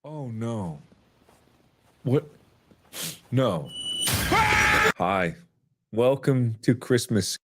Oh no. What? No. Hi. Welcome to Christmas.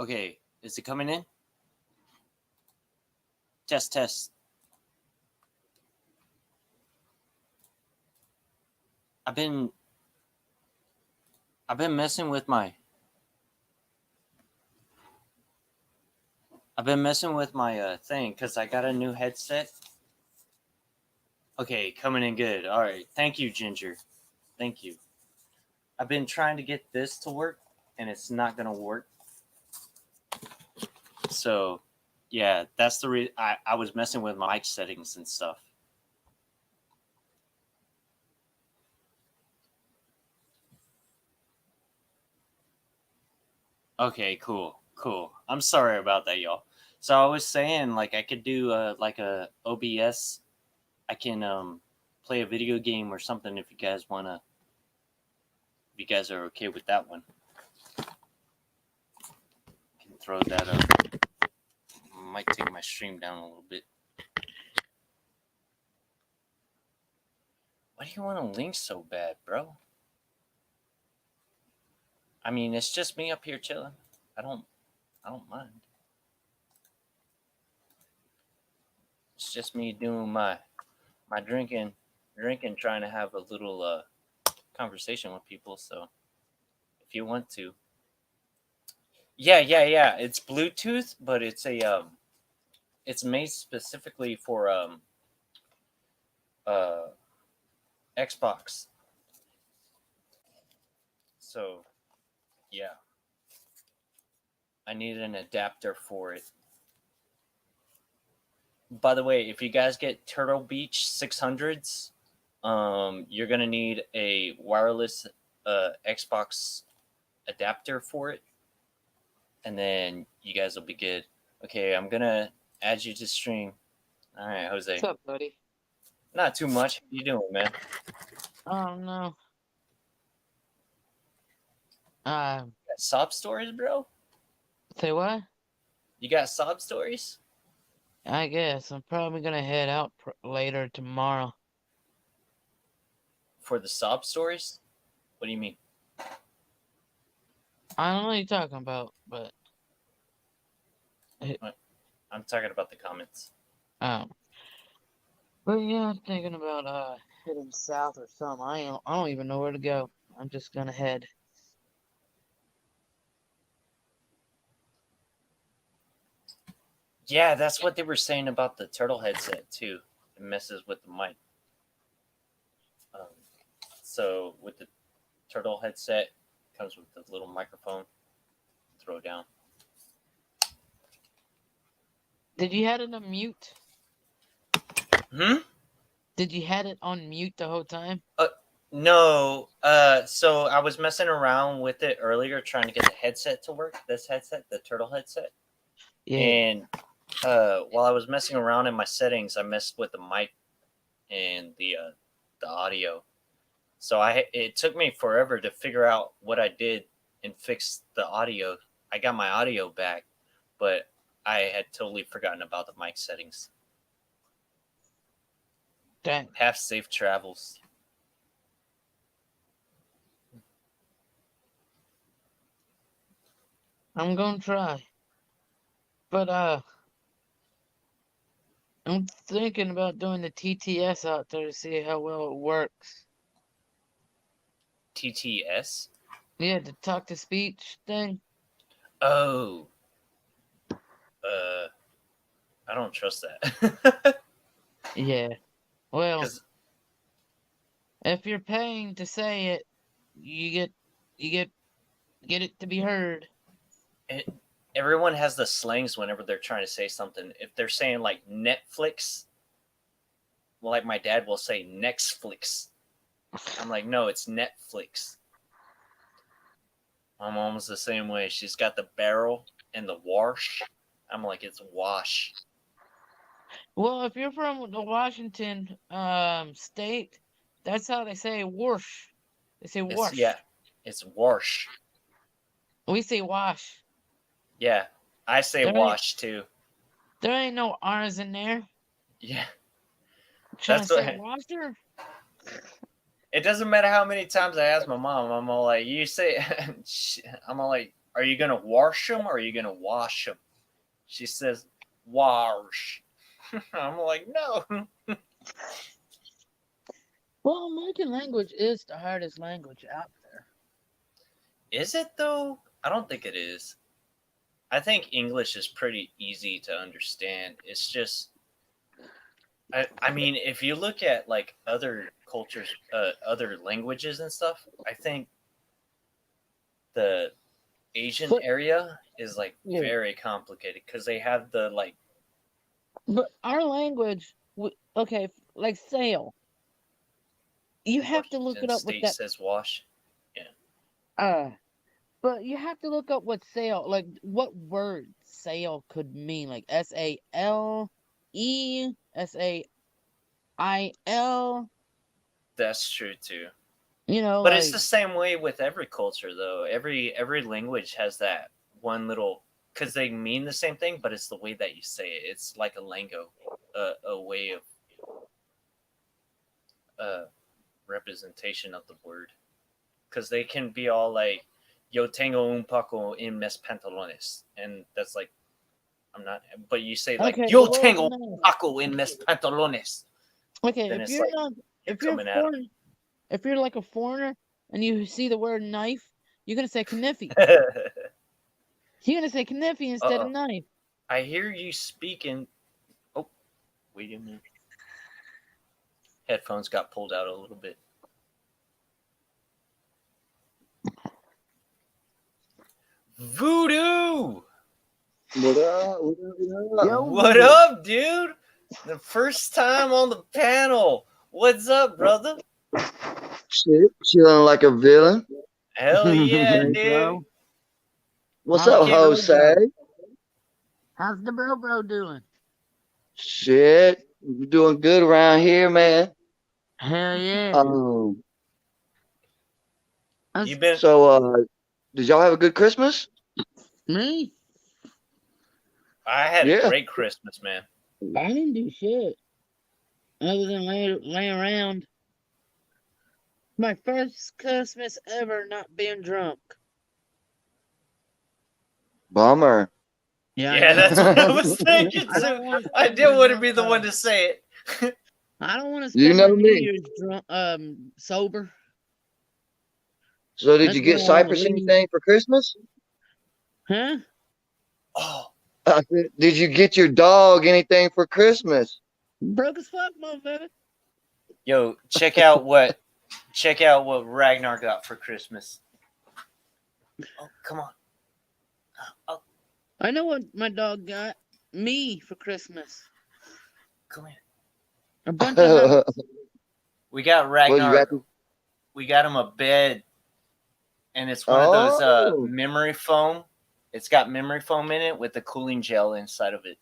Okay, is it coming in? Test. I've been messing with my thing because I got a new headset. Okay, coming in good. All right, thank you, Ginger. Thank you. I've been trying to get this to work, and it's not gonna work. So, yeah, that's the reason I was messing with my mic settings and stuff. Okay, cool. I'm sorry about that, y'all. So I was saying, like, I could do like a OBS. I can play a video game or something if you guys wanna. If you guys are okay with that one, I can throw that up. Might take my stream down a little bit. Why do you want to link so bad, bro? I mean, it's just me up here chilling. I don't mind. It's just me doing my drinking, trying to have a little conversation with people. So, if you want to, yeah. It's Bluetooth, but it's it's made specifically for Xbox. So, yeah, I need an adapter for it. By the way, if you guys get Turtle Beach 600s, you're gonna need a wireless Xbox adapter for it, and then you guys will be good. Okay, I'm gonna add you to stream. All right, Jose. What's up, buddy? Not too much. How you doing, man? Oh no. Got sob stories, bro? Say what? You got sob stories? I guess I'm probably gonna head out later tomorrow. For the sob stories? What do you mean? I don't know what you're talking about, but I'm talking about the comments. but yeah, I'm thinking about heading south or something. I don't even know where to go. I'm just gonna head. Yeah, that's what they were saying about the turtle headset too. It messes with the mic. So with the turtle headset, comes with the little microphone. Throw it down. Did you have it on mute? Did you have it on mute the whole time? No. So I was messing around with it earlier, trying to get the headset to work. This headset, the turtle headset. Yeah. And while I was messing around in my settings, I messed with the mic and the audio. So it took me forever to figure out what I did and fix the audio. I got my audio back, but I had totally forgotten about the mic settings. Dang. Have safe travels. I'm gonna try. But I'm thinking about doing the TTS out there to see how well it works. TTS? Yeah, the talk to speech thing. Oh. I don't trust that. Yeah. Well, if you're paying to say it, you get it to be heard. Everyone has the slangs whenever they're trying to say something. If they're saying like Netflix, well, like my dad will say Nextflix. I'm like, no, it's Netflix. My mom's the same way. She's got the barrel and the wash. I'm like, it's wash. Well, if you're from the Washington state, that's how they say wash. They say wash. Yeah, it's wash. We say wash. Yeah, I say wash too. There ain't no R's in there. Yeah. Trying to say washer? It doesn't matter how many times I ask my mom. I'm all like, you say, I'm all like, are you gonna wash them or are you gonna wash them? She says, wash. I'm like, no. Well, American language is the hardest language out there. Is it though? I don't think it is. I think English is pretty easy to understand. It's just, I mean, if you look at like other cultures, other languages and stuff, I think the Asian But- area is like Yeah. very complicated because they have the like. But our language, okay, like sail. You have to look it Washington up with State that. says wash. But you have to look up what sail, like what word sail could mean, like SALE, SAIL. That's true too. You know, But like, it's the same way with every culture, though. Every language has that one little, because they mean the same thing, but it's the way that you say it. It's like a lingo, a way of representation of the word. Because they can be all like, "Yo tengo un paco en mis pantalones," and that's like, I'm not. But you say like, okay, "Yo well, tengo no. un paco en mis pantalones." Okay, Then if it's you're like not, if you're coming at 'em. foreign, if you're like a foreigner and you see the word knife, you're gonna say kniffy. You're gonna say kniffy instead of knife. I hear you speaking. Oh, wait a minute. Headphones got pulled out a little bit. Voodoo! What up? What up? What up? Yo, What Voodoo. up, dude? The first time on the panel. What's up, brother? Shit, chilling like a villain. Hell yeah, Thank dude. Bro, What's How's up, the bro Jose? doing? How's the bro doing? Shit, we're doing good around here, man. Hell yeah. You been? So, did y'all have a good Christmas? Me? I had a Yeah. great Christmas, man. I didn't do shit. Other than lay around. My first Christmas ever not being drunk. Bummer. Yeah, that's what I was thinking I don't too. want to I spend didn't my want to New- be the one to say it. I don't want to You spend know my New me. Year's drunk, sober. So, did That's you get when I wanna Cypress leave. anything for Christmas? Huh? Oh, Did you get your dog anything for Christmas? Broke as fuck, motherfucker. yo, check out what Ragnar got for Christmas. Oh, come on. Oh, I know what my dog got me for Christmas. come here. A bunch of hugs. We got Well, you Ragnar. got We got him a bed, and it's one of those Oh. memory foam. It's got memory foam in it with the cooling gel inside of it.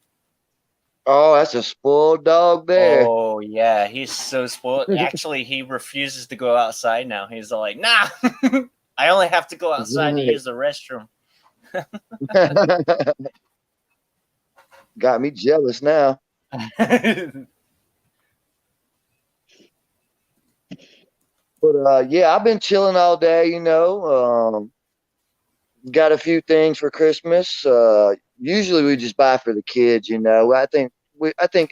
Oh, that's a spoiled dog there. Oh yeah, he's so spoiled. Actually, he refuses to go outside now. He's like, nah, I only have to go outside to Right. use the restroom. Got me jealous now. But yeah, I've been chilling all day, you know. Got a few things for Christmas. Usually we just buy for the kids, you know. I think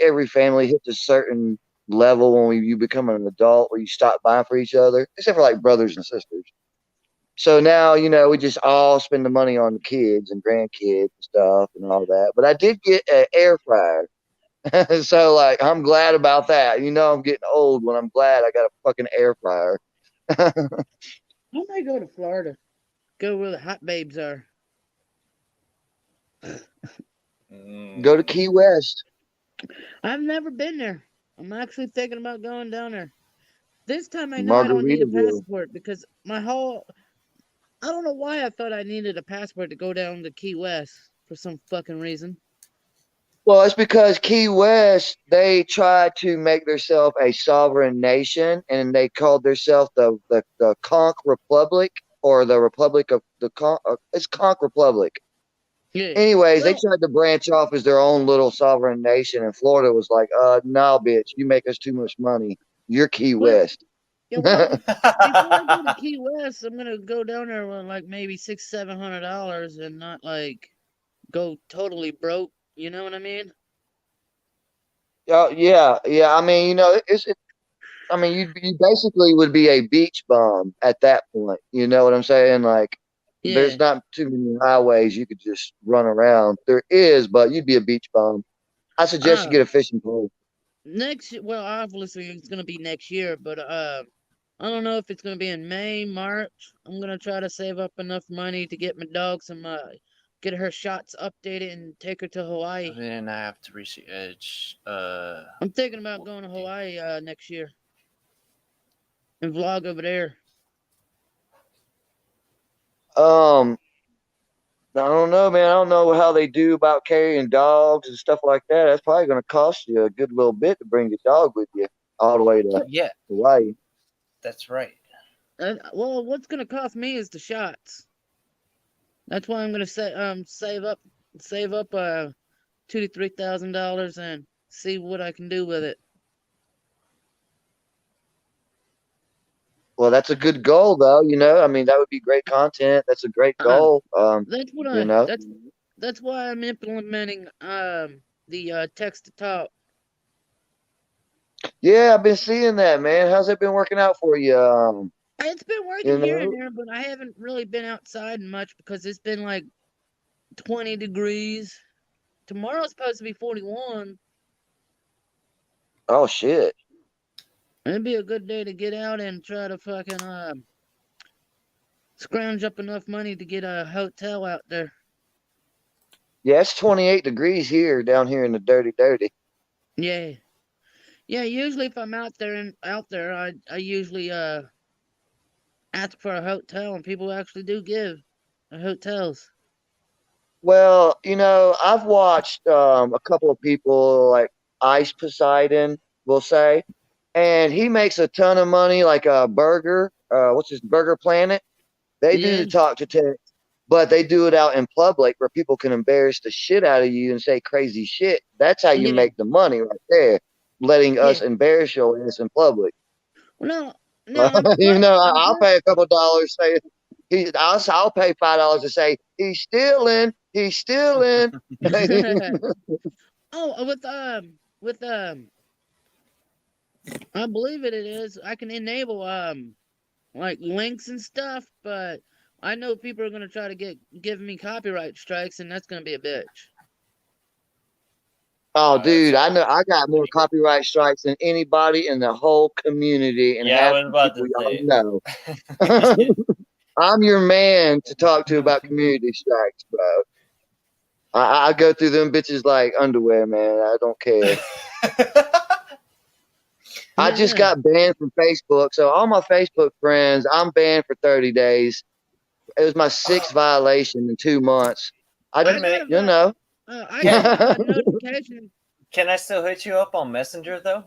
every family hits a certain level when you become an adult where you stop buying for each other, except for like brothers and sisters. So now, you know, we just all spend the money on the kids and grandkids and stuff and all that. But I did get an air fryer. So like I'm glad about that. You know, I'm getting old when I'm glad I got a fucking air fryer. I might go to Florida. Go where the hot babes are. Go to Key West. I've never been there. I'm actually thinking about going down there. This time I know I don't need a Margaritaville. passport because I don't know why I thought I needed a passport to go down to Key West for some fucking reason. Well, it's because Key West, they tried to make themselves a sovereign nation, and they called themselves the Conch Republic, or the Republic of the Conch. It's Conch Republic. Yeah. Anyways, they Well, tried to branch off as their own little sovereign nation, and Florida was like, no, bitch, you make us too much money. You're Key Well- West. Yeah, well, before I go to Key West, I'm gonna go down there with like maybe $600-700 and not like go totally broke. You know what I mean? Oh, yeah, yeah. I mean, I mean, you basically would be a beach bum at that point. You know what I'm saying? Like, Yeah. there's not too many highways you could just run around. There is, but you'd be a beach bum. I suggest you Uh, get a fishing pole. well, obviously it's gonna be next year, but I don't know if it's gonna be in May, March. I'm gonna try to save up enough money to get my dog some get her shots updated and take her to Hawaii. Then I have to receive edge. I'm thinking about going to Hawaii next year and vlog over there. Um, I don't know, man. I don't know how they do about carrying dogs and stuff like that. That's probably going to cost you a good little bit to bring your dog with you all the way to Yeah, Hawaii. that's right. Well, what's gonna cost me is the shots. That's why I'm gonna save up $2,000 to $3,000 and see what I can do with it. Well, that's a good goal, though. I mean, that would be great content. That's a great goal. That's what you know. that's why I'm implementing the text to talk. Yeah, I've been seeing that, man. How's it been working out for you? It's been You working here and know. there, but I haven't really been outside much because it's been like 20 degrees. Tomorrow's supposed to be 41. Oh shit. It'd be a good day to get out and try to fucking scrounge up enough money to get a hotel out there. Yeah, it's 28 degrees here down here in the dirty, dirty. Yeah. Yeah, usually if I'm out there I usually ask for a hotel and people actually do give hotels. Well, I've watched a couple of people like Ice Poseidon, we'll say, and he makes a ton of money like a burger. What's his Burger Planet? They do Yeah. the talk to text, but they do it out in public where people can embarrass the shit out of you and say crazy shit. That's how you Yeah. make the money right there, letting us Yeah. embarrass your ass in public. Well, no, I'm I'll pay a couple dollars. Say I'll pay $5 to say he's stealing. He's stealing. Oh, with I believe it is. I can enable like links and stuff, but I know people are gonna try to give me copyright strikes, and that's gonna be a bitch. Oh, dude, I know I got more copyright strikes than anybody in the whole community, and Yeah, I half was the about people to y'all say. know. I'm your man to talk to about community strikes, bro. I go through them bitches like underwear, man. I don't care. I just Yeah. got banned from Facebook, so all my Facebook friends, I'm banned for 30 days. It was my sixth violation in 2 months. Wait a minute. I got a notification. Can I still hit you up on Messenger though?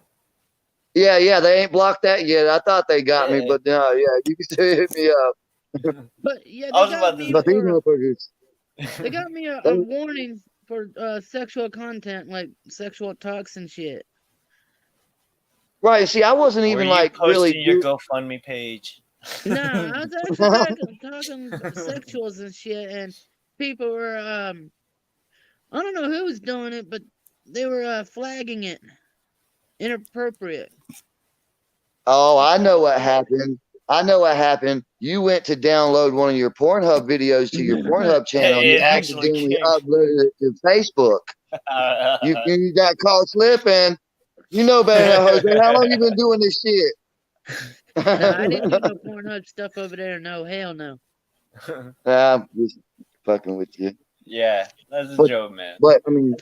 Yeah, they ain't blocked that yet. I thought they got me, but no, yeah, you can still hit me up. But yeah, I was about to But these motherfuckers, they got me a warning for sexual content, like sexual talks and shit. right? See, I wasn't Were even you like really. posting your GoFundMe page? No, I was actually talking sexuals and shit, and people were I don't know who was doing it, but they were flagging it inappropriate. Oh, I know what happened. I know what happened. You went to download one of your Pornhub videos to your Pornhub channel. You It actually accidentally came. uploaded it to Facebook. You got caught slipping. You know better than Jose. How long you been doing this shit? No, I didn't do no Pornhub stuff over there. No, hell no. I'm just fucking with you. Yeah, that's a joke, man. But I mean,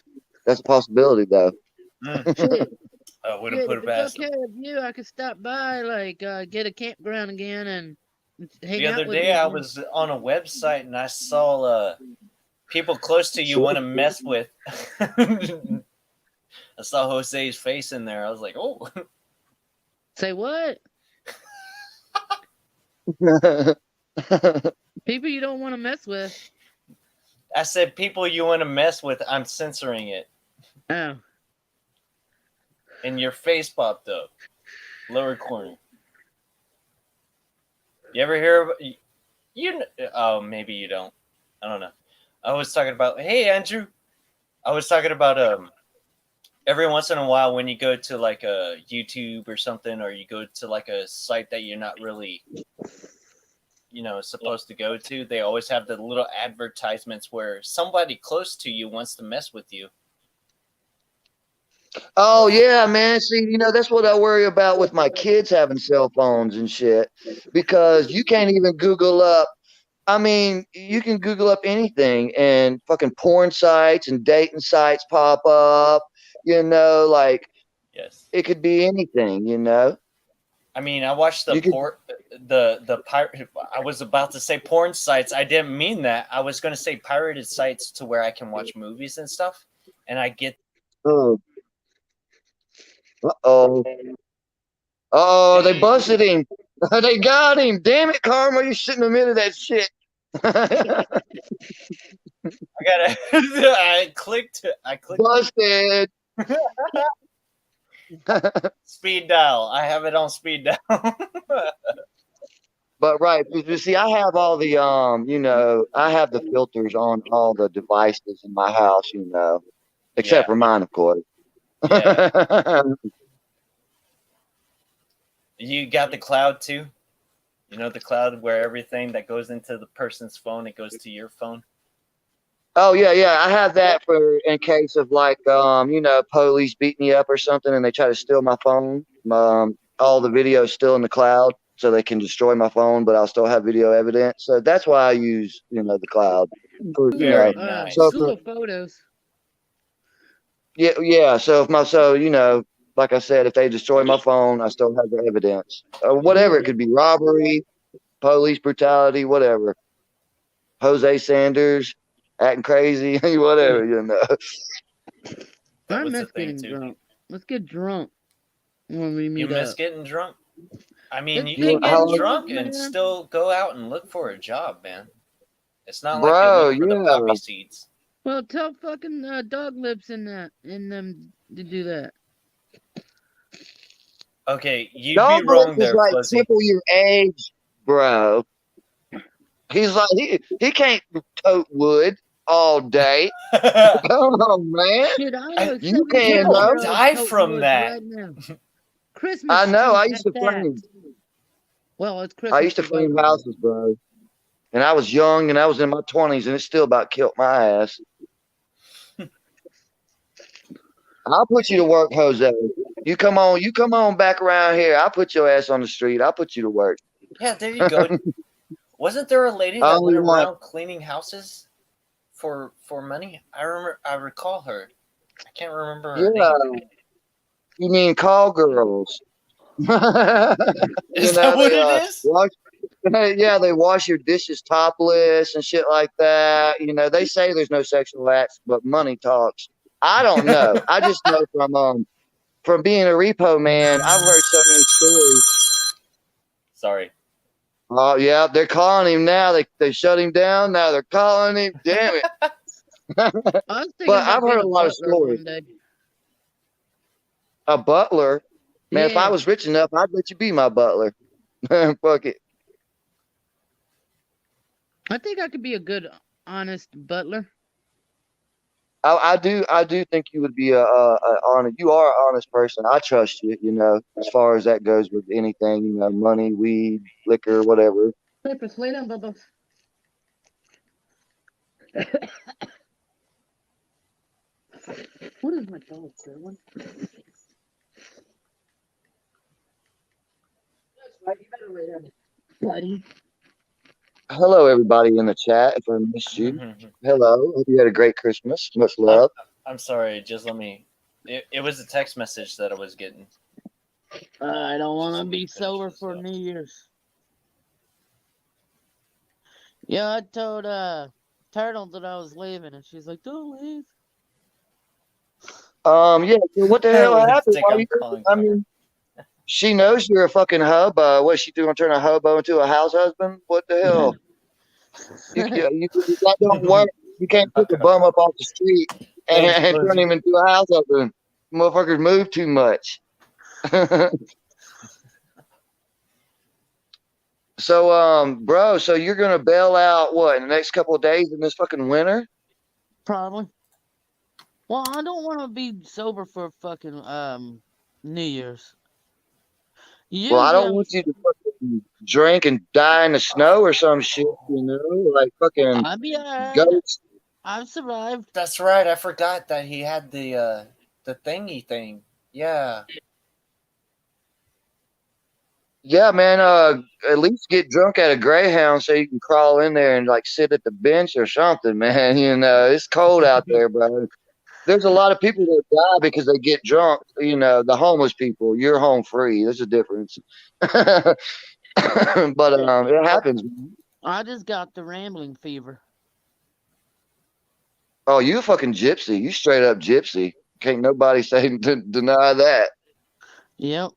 that's a possibility, though. I wouldn't put it If past it's okay them. with you, I could stop by, like, get a campground again and hang The out other with day, you I again. was on a website and I saw people close to you want to mess with. I saw Jose's face in there. I was like, oh. Say what? People you don't want to mess with. I said people you want to mess with. I'm censoring it. Oh. And your face popped up. Lower corner. You ever hear of oh, maybe you don't. I don't know. I was talking about, hey Andrew. I was talking about every once in a while when you go to like a YouTube or something, or you go to like a site that you're not really, supposed to go to, they always have the little advertisements where somebody close to you wants to mess with you. Oh yeah, man. See, that's what I worry about with my kids having cell phones and shit, because you can't even Google up. I mean, you can Google up anything, and fucking porn sites and dating sites pop up. Like Yes. it could be anything. I mean, I watched You could. the pirate. I was about to say porn sites. I didn't mean that. I was going to say pirated sites to where I can watch movies and stuff, and I get. Oh, uh-oh. Oh, they busted him. They got him. Damn it, Karma. You shouldn't have admitted that shit. I gotta. I clicked. Busted. Speed dial. I have it on speed dial. But right, you see, I have all the I have the filters on all the devices in my house, except for mine, of course. Yeah. You got the cloud too? The cloud where everything that goes into the person's phone, it goes to your phone. Oh yeah, I have that for in case of like police beat me up or something and they try to steal my phone. All the video is still in the cloud, so they can destroy my phone, but I'll still have video evidence. So that's why I use the cloud. Very nice. So Google Photos. Yeah. So like I said, if they destroy my phone, I still have the evidence. Whatever it could be, robbery, police brutality, whatever. Jose Sanders acting crazy, whatever, That I was the miss thing getting too. drunk. Let's get drunk when we You meet miss up. getting drunk? I mean, Let's you can get get drunk, drunk and man. still go out and look for a job, man. It's not like Bro, you look for the poppy seeds. Well, tell fucking Dog Lips in them to do that. Okay, you'd Dog be wrong Lips is there, like Fuzzy. triple your age, bro. He's like he can't tote wood all day. Come on, man. Dude, I was You 70 can, People though. die toting from wood that. right now. Christmas. I know. I trees used to at that. frame. Well, it's Christmas. I used to for frame both of us. houses, bro. And I was young, and I was in my 20s, and it still about killed my ass. I'll put you to work, Jose. You come on back around here. I'll put your ass on the street. I'll put you to work. Yeah, there you go. Wasn't there a lady I that only went want- around cleaning houses for money? I recall her. I can't remember her Yeah. name. You mean call girls? Is that what it is? Yeah, they wash your dishes topless and shit like that. They say there's no sexual acts, but money talks. I don't know. I just know from being a repo man, I've heard so many stories. Sorry. Oh yeah, they're calling him now. They shut him down. Now they're calling him. Damn it! I was thinking But about I've being heard a lot of butler stories. one day. A butler, man. If I Yeah. was rich enough, I'd let you be my butler. Fuck it. I think I could be a good, honest butler. I do think you would be a honest. You are an honest person. I trust you. As far as that goes with anything. Money, weed, liquor, whatever. Pepper, lay down, Bubba. What is my dog doing? That's right. You better lay down, buddy. Hello, everybody in the chat. If I missed you, hello. Hope you had a great Christmas. Much love. I'm sorry. Just let me. It was a text message that I was getting. I don't want to be sober for New Year's. Yeah, I told Turtle that I was leaving, and she's like, "Don't leave." Yeah. So what the hell I happened? think Why I'm you- calling I her. mean, she knows you're a fucking hobo. What is she doing? Turn a hobo into a house husband? What the hell? That don't work. You can't pick a bum up off the street Thanks, and turn Fuzzy. him into a house husband. Motherfuckers move too much. So, bro, so you're gonna bail out what in the next couple of days in this fucking winter? Probably. Well, I don't want to be sober for fucking New Year's. Well, I Usually, don't want you to fucking drink and die in the snow or some shit, like fucking I'll be alright. ghosts. I've survived. That's right. I forgot that he had the thingy thing. Yeah. Yeah, man. At least get drunk at a Greyhound so you can crawl in there and like sit at the bench or something, man. It's cold out there, bro. There's a lot of people that die because they get drunk. The homeless people. You're home free. There's a difference. But it happens. I just got the rambling fever. Oh, you a fucking gypsy. You straight up gypsy. Can't nobody say deny that. Yep.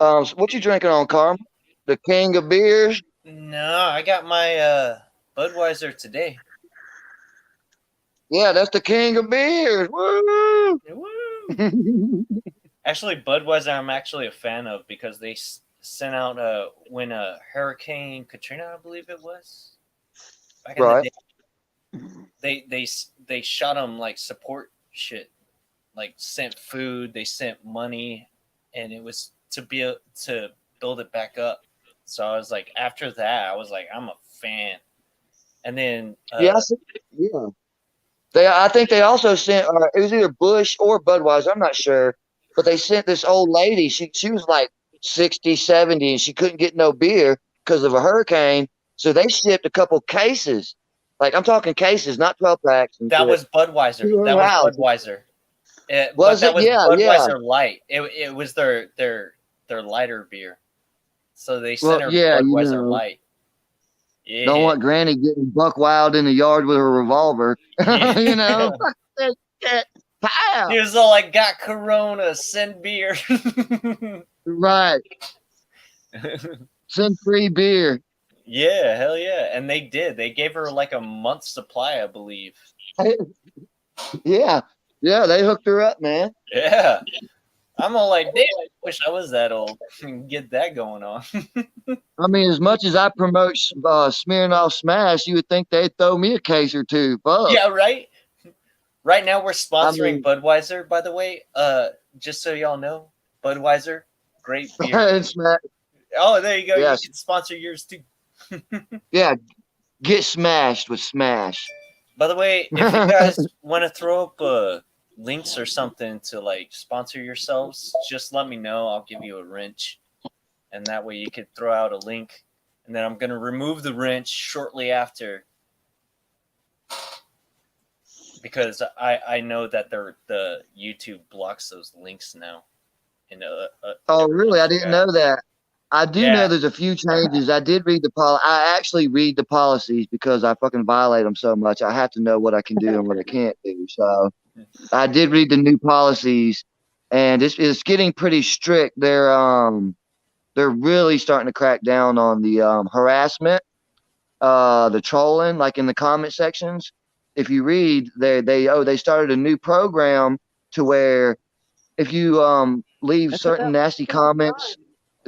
So what you drinking on, Carm? The king of beers? No, I got my Budweiser today. Yeah, that's the king of beers. Woo! Woo! Actually, Budweiser, I'm actually a fan of because they sent out when Hurricane Katrina, I believe it was, back in Right. the day. They shot them like support shit, like sent food, they sent money, and it was to build it back up. So I was like, after that, I was like, I'm a fan. And then Yeah, I think they also sent. It was either Bush or Budweiser. I'm not sure, but they sent this old lady. She was like 60, 70, and she couldn't get no beer because of a hurricane. So they shipped a couple cases. Like I'm talking cases, not 12 packs. that was Budweiser. That was Budweiser. Was that it? was Yeah, Budweiser Light. It was their lighter beer. So they sent her yeah, Budweiser Light. Yeah. Don't want Granny getting buck wild in the yard with a revolver. Yeah. Fuck this shit. Pow! He was all like, got Corona, send beer. Right. Send free beer. Yeah, hell yeah. And they did. They gave her like a month's supply, I believe. Yeah. Yeah, they hooked her up, man. Yeah. I'm all like, damn, I wish I was that old and get that going on. I mean, as much as I promote Smirnoff Smash, you would think they'd throw me a case or two. Fuck. Yeah, right? Right now we're sponsoring Budweiser, by the way. Just so y'all know, Budweiser, great beer. Oh, there you go. Yes. You can sponsor yours too. Yeah, get smashed with Smash. By the way, if you guys want to throw up links or something to like sponsor yourselves, just let me know. I'll give you a wrench, and that way you could throw out a link, and then I'm gonna remove the wrench shortly after, because I know that the YouTube blocks those links now. Oh, really? I didn't know that. I do know there's a few changes. I did read I actually read the policies because I fucking violate them so much. I have to know what I can do and what I can't do. So I did read the new policies, and it's getting pretty strict. They're really starting to crack down on the harassment, the trolling, like in the comment sections. If you read, they started a new program to where if you leave certain nasty comments,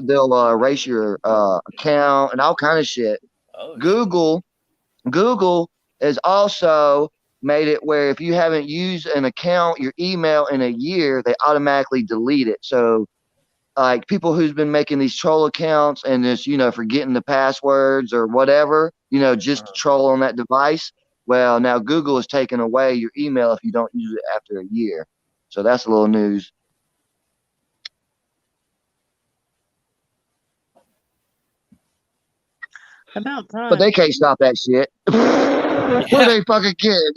they'll erase your account and all kind of shit. Oh, Google has also made it where if you haven't used an account, your email in a year, they automatically delete it. So like people who's been making these troll accounts and just, forgetting the passwords or whatever, just to troll on that device. Well, now Google is taking away your email if you don't use it after a year. So that's a little news. About time. But they can't stop that shit. What are they fucking kidding?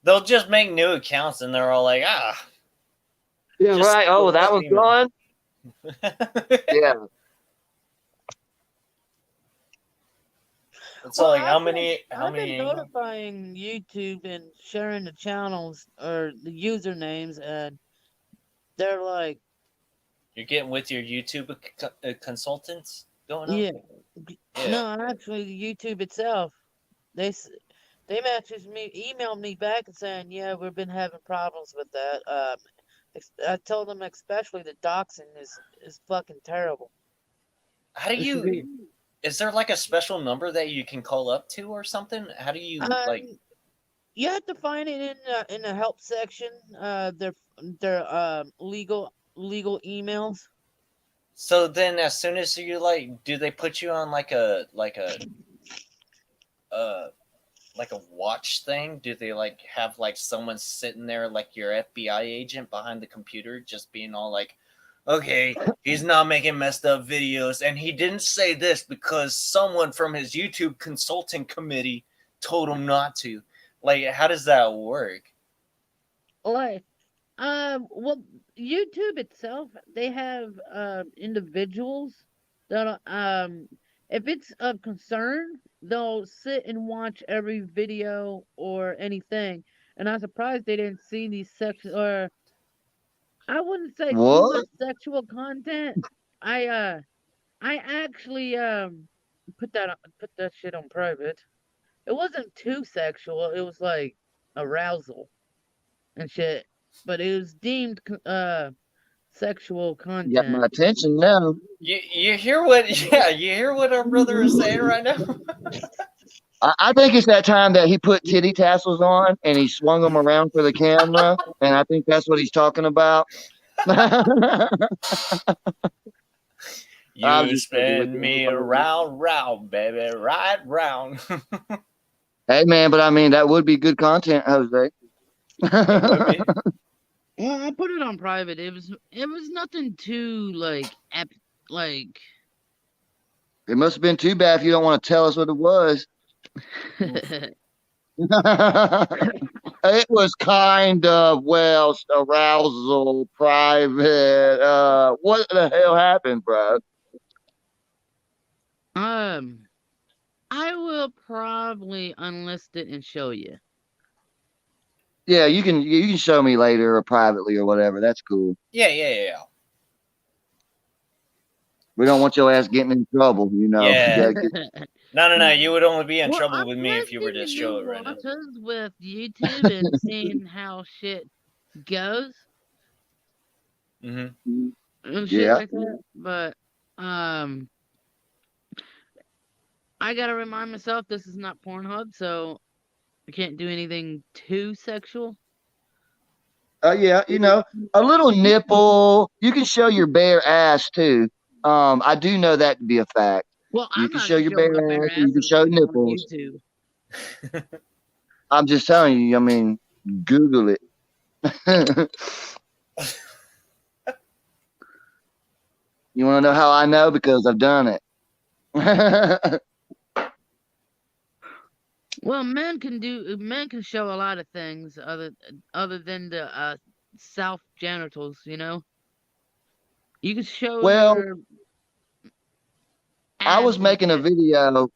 They'll just make new accounts and they're all like, Yeah, right. Oh, that was gone? Yeah. It's all like, I've been notifying YouTube and sharing the channels or the usernames, and they're like, you're getting with your YouTube consultants going on? Yeah. No, actually, YouTube itself. They emailed me back and saying, yeah, we've been having problems with that. I told them especially the doxing is fucking terrible. How do It should be. you? Is there like a special number that you can call up to or something? How do you like? You have to find it in the help section. Their legal emails. So then, as soon as you like, do they put you on like a watch thing? Do they like have like someone sitting there like your FBI agent behind the computer, just being all like, okay, he's not making messed up videos, and he didn't say this because someone from his YouTube consulting committee told him not to. Like, how does that work? Like, well, YouTube itself, they have individuals that if it's of concern, they'll sit and watch every video or anything. And I'm surprised they didn't see these sexual, or I wouldn't say too What? much sexual content. I actually put that shit on private. It wasn't too sexual. It was like arousal and shit, but it was deemed sexual You got my content. attention now. You hear what? Yeah, you hear what our brother is saying right now. I think it's that time that he put titty tassels on and he swung them around for the camera, and I think that's what he's talking about. You spin me round, baby, right round. Hey man, but I mean that would be good content, Jose. Well, I put it on private. It was nothing too like like. It must have been too bad if you don't want to tell us what it was. It was kind of arousal, private. What the hell happened, bro? I will probably unlist it and show you. Yeah, you can show me later or privately or whatever. That's cool. Yeah. We don't want your ass getting in trouble, you know. Yeah. You No. You would only be in trouble I'm with me if you were to show it right now. With YouTube and seeing how shit goes. Mm-hmm. And shit like that. But I gotta remind myself this is not Pornhub, so I can't do anything too sexual. Yeah, you know, a little nipple. You can show your bare ass too. I do know that to be a fact. Well, You I'm can not show your bare ass, and you can show nipples. YouTube. I'm just telling you. I mean, Google it. You want to know how I know? Because I've done it. Well, men can show a lot of things other than the self genitals, you know. You can show your I was making a video.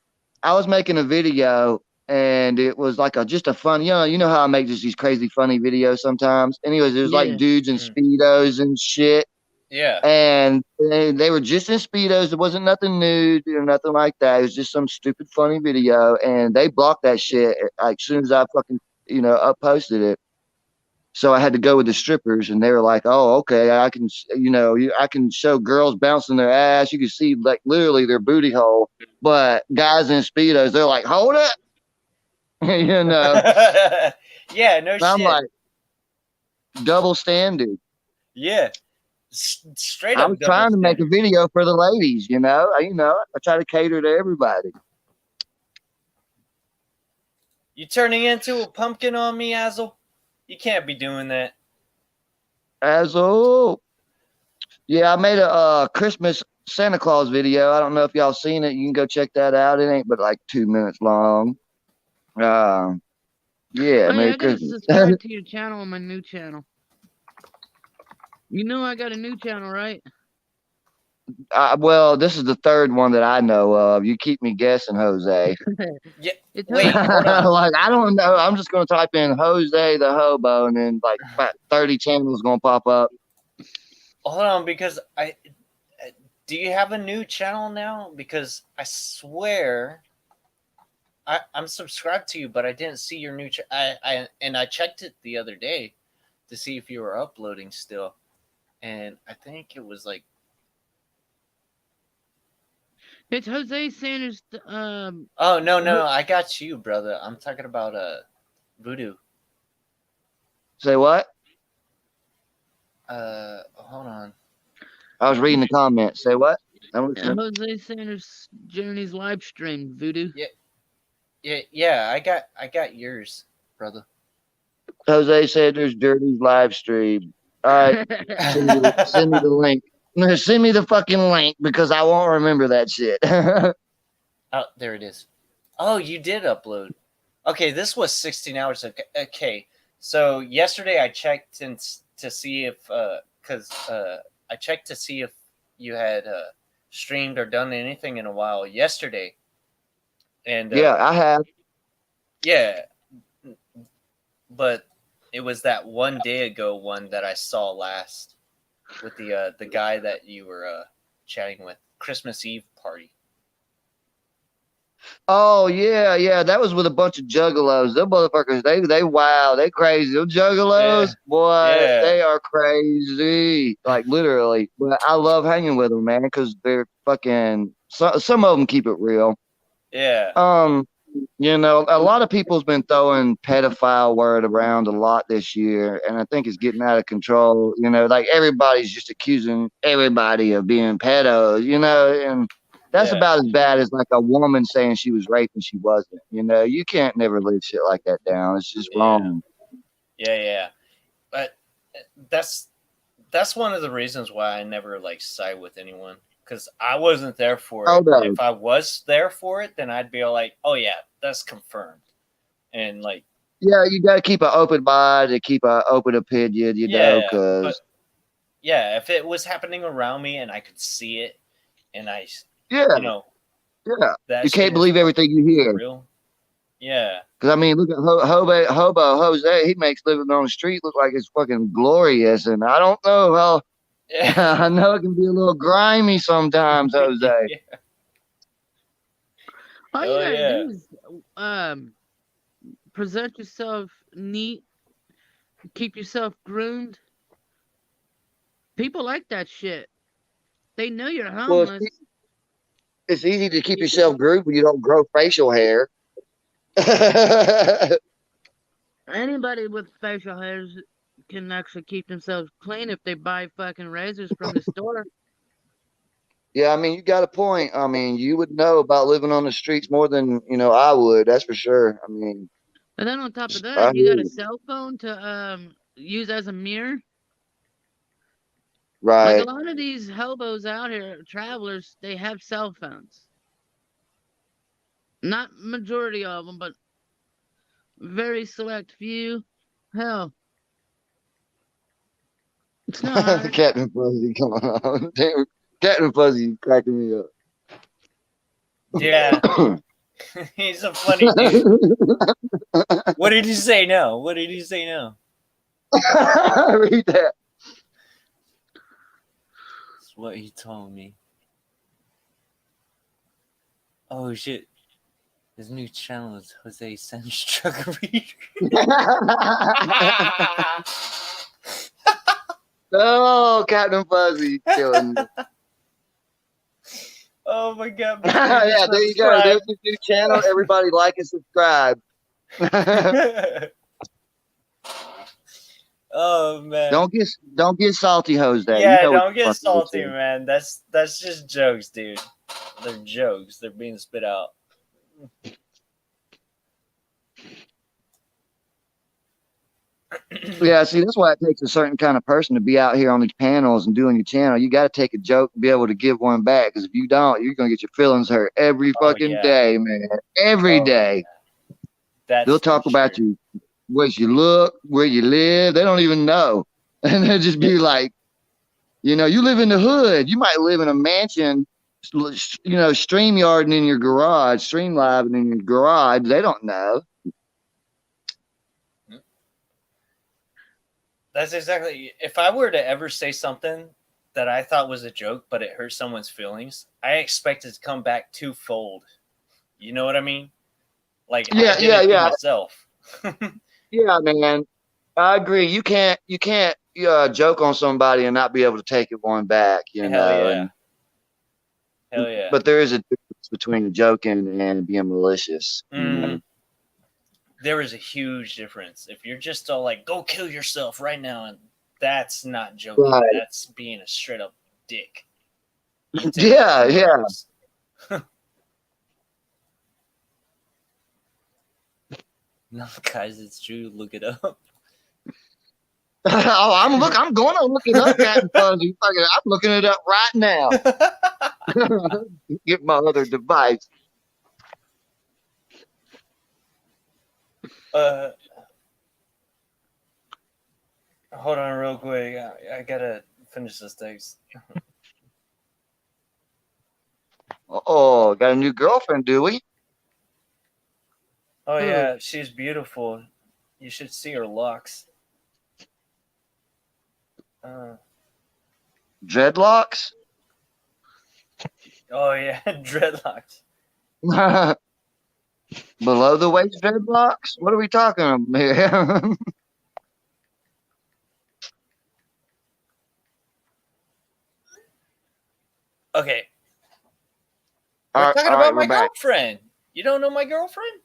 And it was like just a fun, you know how I make just these crazy funny videos sometimes. Anyways, it was like dudes in Speedos and shit. Yeah. And they were just in Speedos. It wasn't nothing nude or nothing like that. It was just some stupid funny video. And they blocked that shit like as soon as I fucking, up posted it. So I had to go with the strippers, and they were like, "Oh, okay, I can, I can show girls bouncing their ass. You can see like literally their booty hole." But guys in Speedos, they're like, "Hold it," Yeah, no shit. I'm like, double standard. Yeah, straight up. I was trying to make a video for the ladies, I try to cater to everybody. You turning into a pumpkin on me, Azel? You can't be doing that. Azel. Yeah, I made a Christmas Santa Claus video. I don't know if y'all seen it. You can go check that out. It ain't but like 2 minutes long. Yeah, Merry I gotta Christmas. subscribe to your channel on my new channel. You know I got a new channel, right? Well, this is the third one that I know of. You keep me guessing, Jose. Yeah. Wait, hold on. Like, I don't know. I'm just going to type in Jose the Hobo, and then like about 30 channels going to pop up. Hold on, because do you have a new channel now? Because I swear I'm subscribed to you, but I didn't see your new I checked it the other day to to see if you were uploading still, and I think it was like, It's Jose Sanders. oh no, I got you, brother. I'm talking about Voodoo. Say what? Hold on. I was reading the comments. Say what? I'm listening. Jose Sanders Journey's live stream, Voodoo. Yeah, I got yours, brother. Jose said there's Dirty's live stream. All right, send me the link. No, send me the fucking link because I won't remember that shit. Oh, there it is. Oh, you did upload. Okay, this was 16 hours ago. Okay, so yesterday I checked to see if, I checked to see if you had streamed or done anything in a while yesterday. And yeah, I have. yeah, but it was that one day ago one that I saw last with the guy that you were chatting with, Christmas Eve party. Oh yeah, that was with a bunch of juggalos. Them motherfuckers, they crazy. Them juggalos, Yeah. boy, Yeah. they are crazy. Like literally. But I love hanging with them, man, because they're fucking. Some of them keep it real. Yeah. You know, a lot of people's been throwing pedophile word around a lot this year, and I think it's getting out of control. You know, like everybody's just accusing everybody of being pedos, you know, and that's Yeah. about as bad as like a woman saying she was raped and she wasn't. You know, you can't never live shit like that down. It's just Yeah. wrong. Yeah. But that's one of the reasons why I never like side with anyone, because I wasn't there for it. Oh, no. If I was there for it, then I'd be like, oh yeah, that's confirmed. And like, Yeah, you got to keep an open mind and keep an open opinion, you know, yeah, because but yeah, if it was happening around me and I could see it, and I, yeah, you know, yeah, that you shit can't is believe everything you hear. real. Yeah. Because I mean, look at Hobo Jose. He makes living on the street look like it's fucking glorious, and I don't know how. Yeah. I know it can be a little grimy sometimes, Jose. Yeah. All you Oh, gotta yeah. do is present yourself neat, keep yourself groomed. People like that shit. They know you're Well, homeless. it's easy to keep yourself groomed when you don't grow facial hair. Anybody with facial hairs can actually keep themselves clean if they buy fucking razors from the store. Yeah, I mean, you got a point. I mean, you would know about living on the streets more than I would. That's for sure. I mean, And then on top of I that, you hear got a you. cell phone to use as a mirror. Like a Right. lot of these hobos out here, travelers, they have cell phones. Not majority of them, but very select few. Hell, it's not hard. Captain Fuzzy, come on. Damn, Captain Fuzzy cracking me up. Yeah. He's a funny dude. What did he say now? Read that. That's what he told me. Oh shit. His new channel is Jose Sanders Trucker Reader. Oh, Captain Fuzzy killing me. Oh my god. Yeah, there you go. There's the new channel. Everybody like and subscribe. Oh man. Don't get salty, Jose. Yeah, you know don't get salty, saying. man. That's just jokes, dude. They're jokes. They're being spit out. Yeah, see, that's why it takes a certain kind of person to be out here on these panels and doing your channel. You got to take a joke and be able to give one back. Because if you don't, you're gonna get your feelings hurt every fucking yeah. day, man. Every day. That's They'll talk for about sure. you, where you look, where you live. They don't even know, and they'll just be like, you live in the hood. You might live in a mansion, StreamYarding in your garage, Streamliving in your garage. They don't know. That's exactly. If I were to ever say something that I thought was a joke, but it hurt someone's feelings, I expect it to come back twofold. You know what I mean? Like, I did it to myself. Yeah, man. I agree. You can't joke on somebody and not be able to take it one back, you Hell know. yeah. Hell yeah. But there is a difference between joking and being malicious, you know. There is a huge difference. If you're just all like, go kill yourself right now, and that's not joking. Right. That's being a straight up dick. You take Yeah, it yeah. worse. No, guys, it's true. Look it up. Oh, I'm going to look it up, Captain Fuzzy. I'm looking it up right now. Get my other device. Hold on real quick. I gotta finish this text. Oh, got a new girlfriend, do we? Oh yeah, she's beautiful. You should see her locks. Dreadlocks? Oh yeah, dreadlocks. Below the waist dreadlocks? What are we talking about here? Okay. We're talking about my girlfriend. You don't know my girlfriend?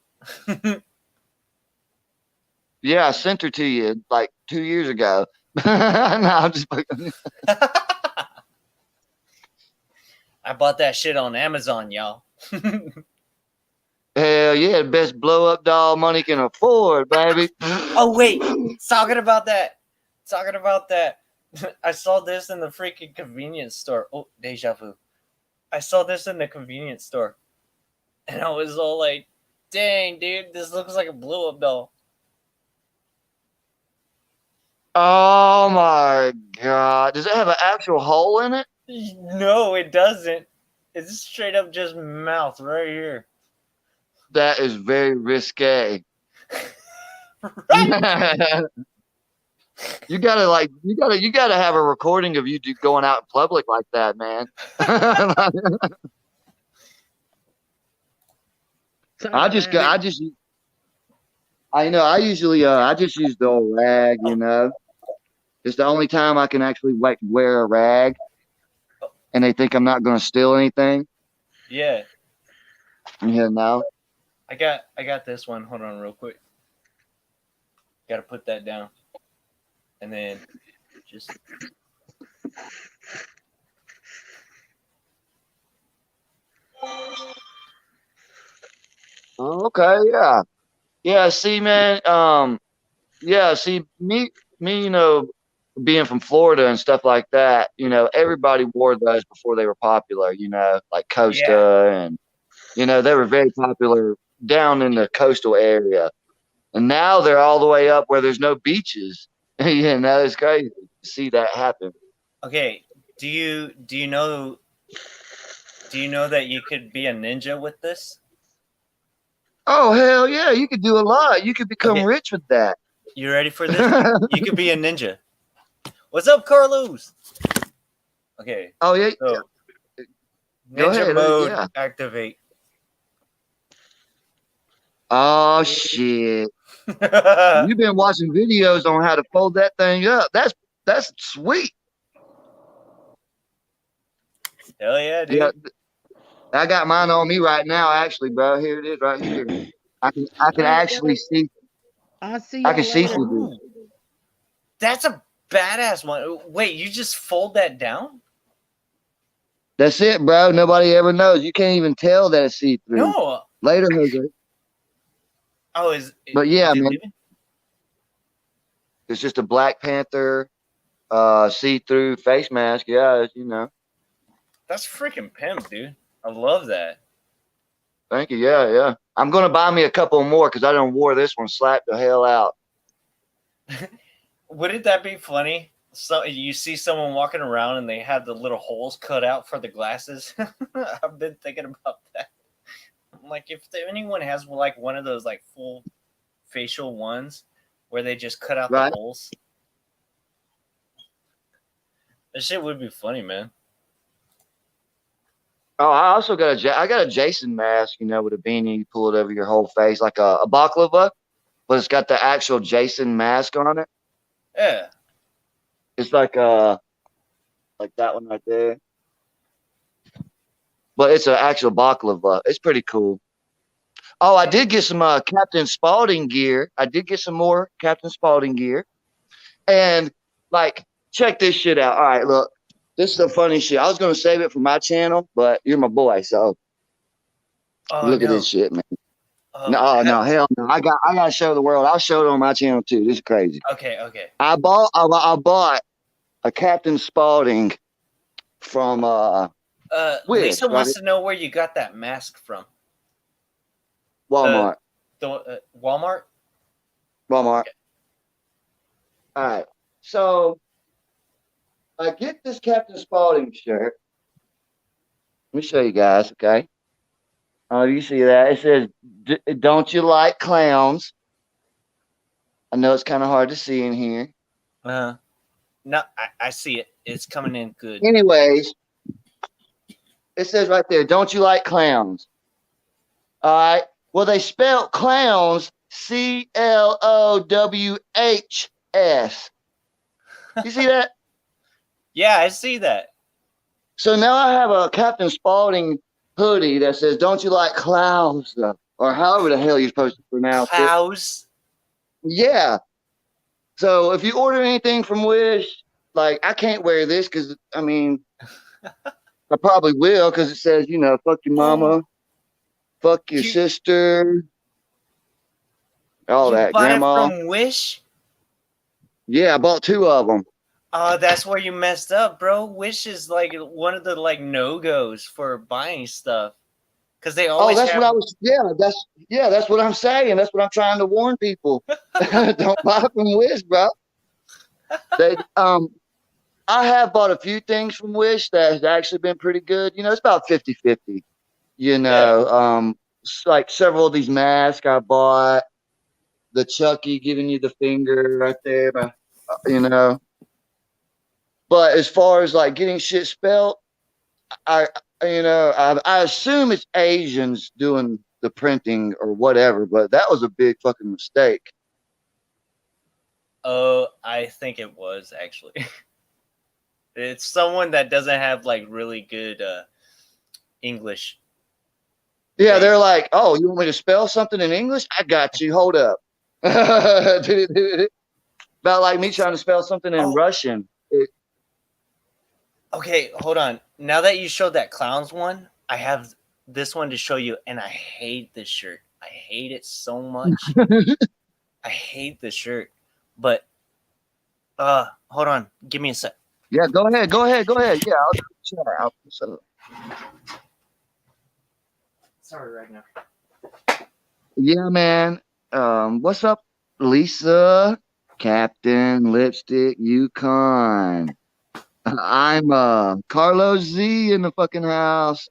Yeah, I sent her to you like 2 years ago. No, I'm just I bought that shit on Amazon, y'all. Hell yeah, best blow up doll money can afford, baby. Oh wait, talking about that. I saw this in the freaking convenience store. Oh, deja vu. I saw this in the convenience store, and I was all like, "Dang, dude, this looks like a blow up doll." Oh my god. Does it have an actual hole in it? No, it doesn't. It's straight up just mouth right here. That is very risque. Right? You gotta have a recording of you going out in public like that, man. I just use the old rag, you know. It's the only time I can actually wear a rag, and they think I'm not going to steal anything. Yeah. You know. I got this one. Hold on, real quick. Got to put that down, and then just. Okay, yeah. Yeah, see, man, yeah, see, me, you know, being from Florida and stuff like that, you know, everybody wore those before they were popular, you know, like Costa and, you know, they were very popular down in the coastal area. And now they're all the way up where there's no beaches. You know, it's crazy to see that happen. Okay, do you know that you could be a ninja with this? Oh, hell yeah, you could do a lot. You could become rich with that. You ready for this? You could be a ninja. What's up, Carlos? Okay. Oh, yeah. So, Go ninja ahead, mode activate. Oh, shit. You've been watching videos on how to fold that thing up. That's sweet. Hell yeah, dude. Yeah, I got mine on me right now, actually, bro. Here it is, right here. I can actually see. I can see through this. That's a badass one. Wait, you just fold that down? That's it, bro. Nobody ever knows. You can't even tell that it's see through. No. Later, Jose. Oh, But yeah, man. Leaving? It's just a Black Panther see-through face mask. Yeah, you know. That's freaking pimp, dude. I love that. Thank you. Yeah. I'm gonna buy me a couple more because I done wore this one slapped the hell out. Wouldn't that be funny? So you see someone walking around and they have the little holes cut out for the glasses. I've been thinking about that. I'm like, if anyone has like one of those like full facial ones where they just cut out the holes, that shit would be funny, man. Oh, I also got a Jason mask, you know, with a beanie. You pull it over your whole face like a baklava, but it's got the actual Jason mask on it. Yeah. It's like that one right there. But it's an actual baklava. It's pretty cool. Oh, I did get some Captain Spaulding gear. I did get some more Captain Spaulding gear. And like, check this shit out. All right, look. This is the funny shit. I was gonna save it for my channel, but you're my boy, so Oh, look at no. this shit, man. Oh, No, hell no. I gotta show the world. I'll show it on my channel too. This is crazy. Okay. I bought a Captain Spaulding from Wish, Lisa right? wants to know where you got that mask from. Walmart. Walmart? Walmart. Okay. All right. So I get this Captain Spaulding shirt. Let me show you guys, okay? Oh, you see that? It says, "Don't you like clowns?" I know it's kind of hard to see in here. No, I see it. It's coming in good. Anyways, it says right there, "Don't you like clowns?" All right. Well, they spelled clowns CLOWHS. You see that? Yeah, I see that. So now I have a Captain Spaulding hoodie that says, "Don't you like clowns?" Or however the hell you're supposed to pronounce it. Cows. Yeah. So if you order anything from Wish, like, I can't wear this because, I mean, I probably will because it says, fuck your mama, fuck your sister, all You that, bought grandma. it from Wish? Yeah, I bought 2 of them. Oh, that's where you messed up, bro. Wish is like one of the no-goes for buying stuff. Because they always that's have... what I was. That's what I'm saying. That's what I'm trying to warn people. Don't buy from Wish, bro. I have bought a few things from Wish that has actually been pretty good. It's about 50-50. Like several of these masks I bought. The Chucky giving you the finger right there, But as far as like getting shit spelled, I assume it's Asians doing the printing or whatever, but that was a big fucking mistake. Oh, I think it was actually. It's someone that doesn't have like really good English. Yeah, they're like, "Oh, you want me to spell something in English? I got you. Hold up." About like me trying to spell something in Russian. Okay, hold on. Now that you showed that clowns one, I have this one to show you, and I hate this shirt. I hate it so much. I hate the shirt. But hold on. Give me a sec. Yeah, go ahead. Yeah, I'll Sorry, right now. Yeah, man. What's up, Lisa? Captain Lipstick Yukon. I'm Carlos Z in the fucking house.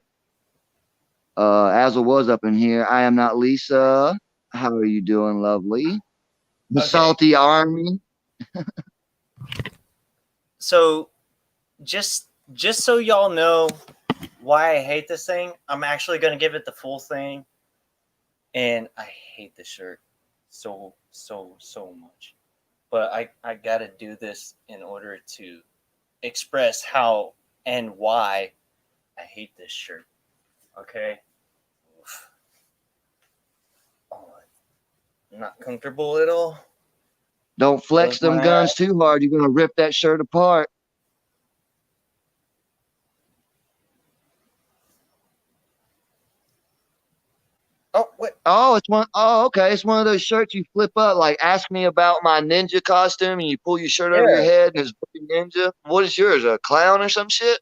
Azle was up in here. I am not Lisa. How are you doing, lovely? The Salty Army. So, just so y'all know why I hate this thing, I'm actually gonna give it the full thing, and I hate the shirt so much. But I gotta do this in order to express how and why I hate this shirt. Okay. Oof. Oh, not comfortable at all. Don't flex them guns too hard. You're gonna rip that shirt apart. Oh, what? Oh, it's one. Oh, okay. It's one of those shirts you flip up. Like, ask me about my ninja costume, and you pull your shirt over your head, and it's fucking ninja. What is yours? A clown or some shit?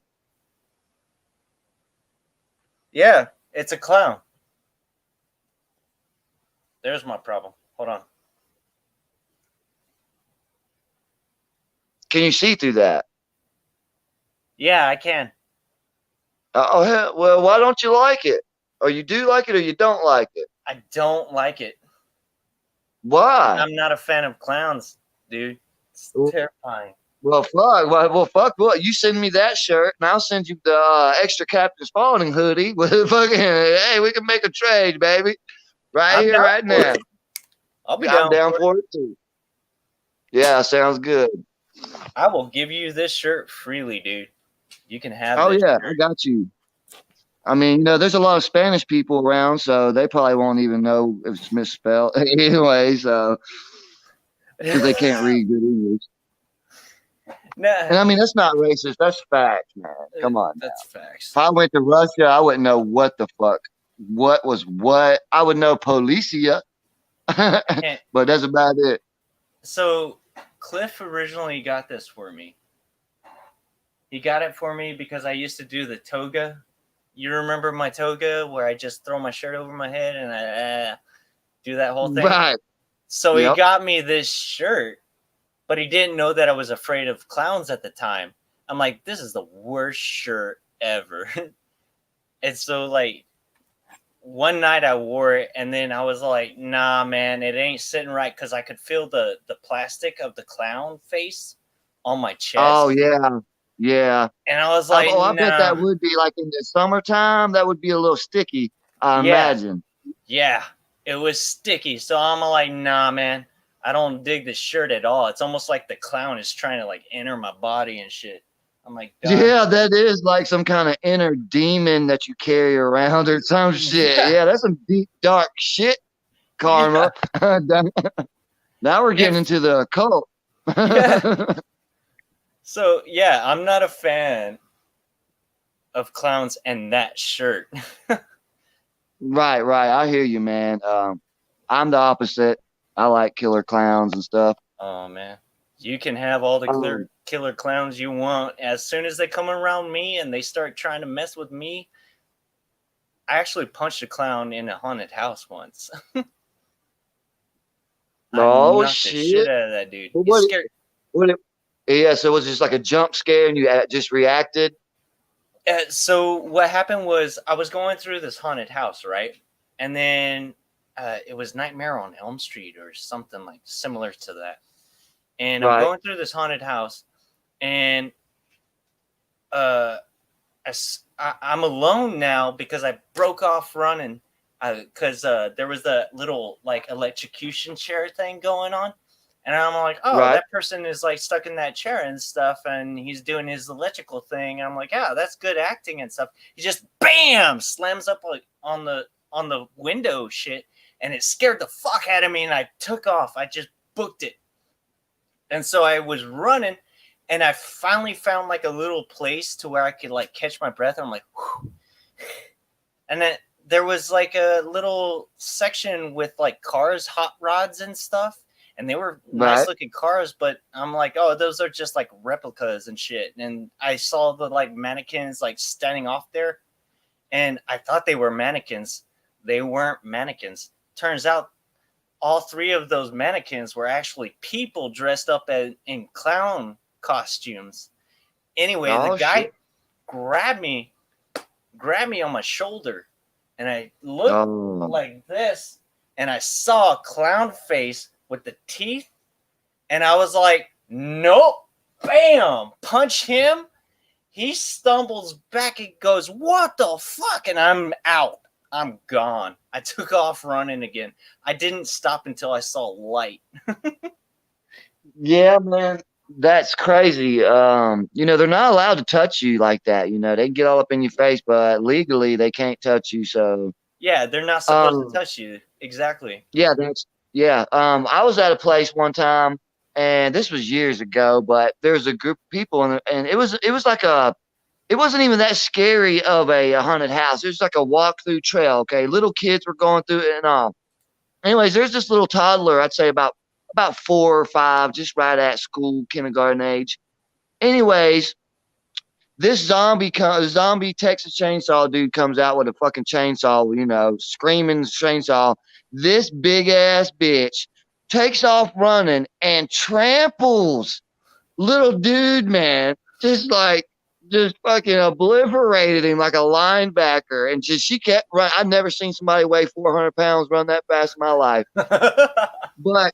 Yeah, it's a clown. There's my problem. Hold on. Can you see through that? Yeah, I can. Oh, hell, well, why don't you like it? Or you do like it, or you don't like it? I don't like it. Why? I'm not a fan of clowns, dude. It's terrifying. Well, fuck. Well, fuck. What? You send me that shirt, and I'll send you the extra Captain Spaulding hoodie. With fucking, hey, we can make a trade, baby. Right here, right now. I'll be I'm down for for it too. Yeah, sounds good. I will give you this shirt freely, dude. You can have Oh this yeah, I shirt. got you. I mean, there's a lot of Spanish people around, so they probably won't even know if it's misspelled anyway. So because they can't read good English. Nah, And I mean, that's not racist. That's facts, man. Come on. that's facts. If I went to Russia, I wouldn't know what the fuck, what was what. I would know Policia, And but that's about it. so Cliff originally got this for me. He got it for me because I used to do the toga. You remember my toga where I just throw my shirt over my head and I do that whole thing? Right. So he Yep. got me this shirt, but he didn't know that I was afraid of clowns at the time. I'm like, this is the worst shirt ever. And so, like, one night I wore it, and then I was like, nah, man, it ain't sitting right because I could feel the plastic of the clown face on my chest. Oh yeah, yeah. And I was like, I bet that nah. would be like in the summertime. That would be a little sticky. I Yeah. imagine. Yeah, it was sticky. So I'm like, nah, man, I don't dig this shirt at all. It's almost like the clown is trying to like enter my body and shit. I'm like, God. Yeah, that is like some kind of inner demon that you carry around or some shit. Yeah. Yeah, that's some deep dark shit, Karma. Now we're getting into the occult. Yeah. So yeah, I'm not a fan of clowns and that shirt. Right, right. I hear you, man. I'm the opposite. I like killer clowns and stuff. Oh man, you can have all the killer clowns you want. As soon as they come around me and they start trying to mess with me, I actually punched a clown in a haunted house once. Oh knocked the shit shit! out of that dude. Well, He's scared. Yeah, so it was just like a jump scare, and you just reacted. So what happened was I was going through this haunted house, right? And then it was Nightmare on Elm Street or something like similar to that. And I'm Right. going through this haunted house, and I'm alone now because I broke off running because there was a little like electrocution chair thing going on. And I'm like, oh, Right. that person is like stuck in that chair and stuff, and he's doing his electrical thing. And I'm like, yeah, that's good acting and stuff. He just bam slams up like on the window shit, and it scared the fuck out of me. And I took off. I just booked it. And so I was running, and I finally found like a little place to where I could like catch my breath. And I'm like, whew. And then there was like a little section with like cars, hot rods, and stuff. And they were nice looking cars, but I'm like, oh, those are just like replicas and shit. And I saw the like mannequins like standing off there, and I thought they were mannequins. They weren't mannequins. Turns out all three of those mannequins were actually people dressed up in clown costumes. Anyway, the guy grabbed me on my shoulder, and I looked like this, and I saw a clown face with the teeth, and I was like, nope, bam, punch him. He stumbles back and goes, what the fuck? And I'm out. I'm gone. I took off running again. I didn't stop until I saw light. Yeah, man, that's crazy. They're not allowed to touch you like that. They can get all up in your face, but legally they can't touch you. So yeah, they're not supposed to touch you. Exactly. Yeah, I was at a place one time, and this was years ago, but there was a group of people, and it was like it wasn't even that scary of a haunted house. It was like a walk-through trail. Okay, little kids were going through it and all. Anyways, there's this little toddler, I'd say about 4 or 5, just right at school, kindergarten age. Anyways, this zombie Texas Chainsaw dude comes out with a fucking chainsaw, screaming chainsaw. This big ass bitch takes off running and tramples little dude, man. Just fucking obliterated him like a linebacker. And she kept running. I've never seen somebody weigh 400 pounds run that fast in my life. But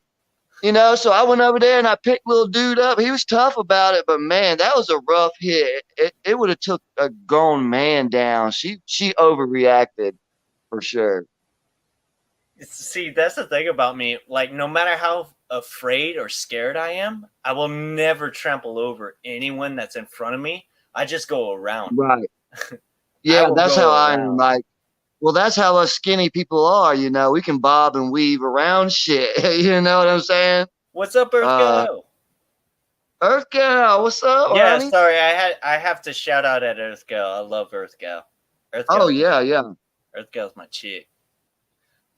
so I went over there and I picked little dude up. He was tough about it, but man, that was a rough hit. It would have took a grown man down. She overreacted for sure. See, that's the thing about me. Like, no matter how afraid or scared I am, I will never trample over anyone that's in front of me. I just go around. Right. Yeah, will that's go how I am. around. Like, well, that's how us skinny people are. You know, we can bob and weave around shit. You know what I'm saying? What's up, Earth Girl? Earth Girl, what's up, Yeah, honey? sorry, I have to shout out at Earth Girl. I love Earth Girl. Earth Girl. Oh yeah, yeah. Earth Girl's my chick.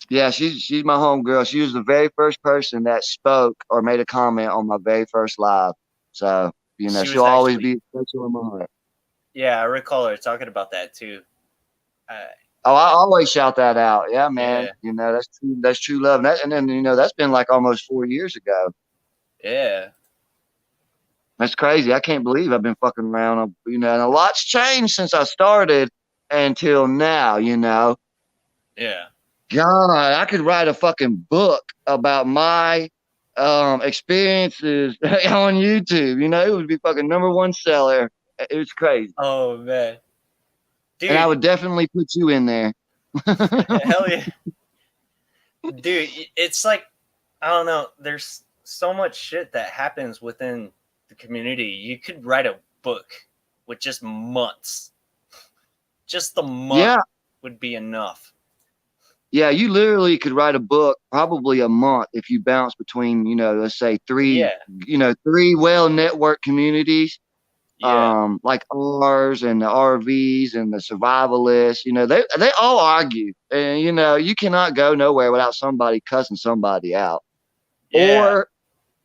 Yeah, she's my homegirl. She was the very first person that spoke or made a comment on my very first live. So, you know, she'll always be special in my heart. Yeah, I recall her talking about that too. Oh, I always shout that out. Yeah, man. Yeah. You know, that's true love. And then, you know, that's been like almost 4 years ago. Yeah. That's crazy. I can't believe I've been fucking around. You know, and a lot's changed since I started until now, you know. Yeah. God, I could write a fucking book about my experiences on YouTube. You know, it would be fucking #1 seller. It was crazy. Oh man. Dude. And I would definitely put you in there. Hell yeah. Dude, it's like, I don't know, there's so much shit that happens within the community. You could write a book with just months. Just the month would be enough. Yeah, you literally could write a book probably a month if you bounce between, you know, let's say three well-networked communities, like ours and the RVs and the survivalists. You know, they all argue, and you know, you cannot go nowhere without somebody cussing somebody out. Yeah. Or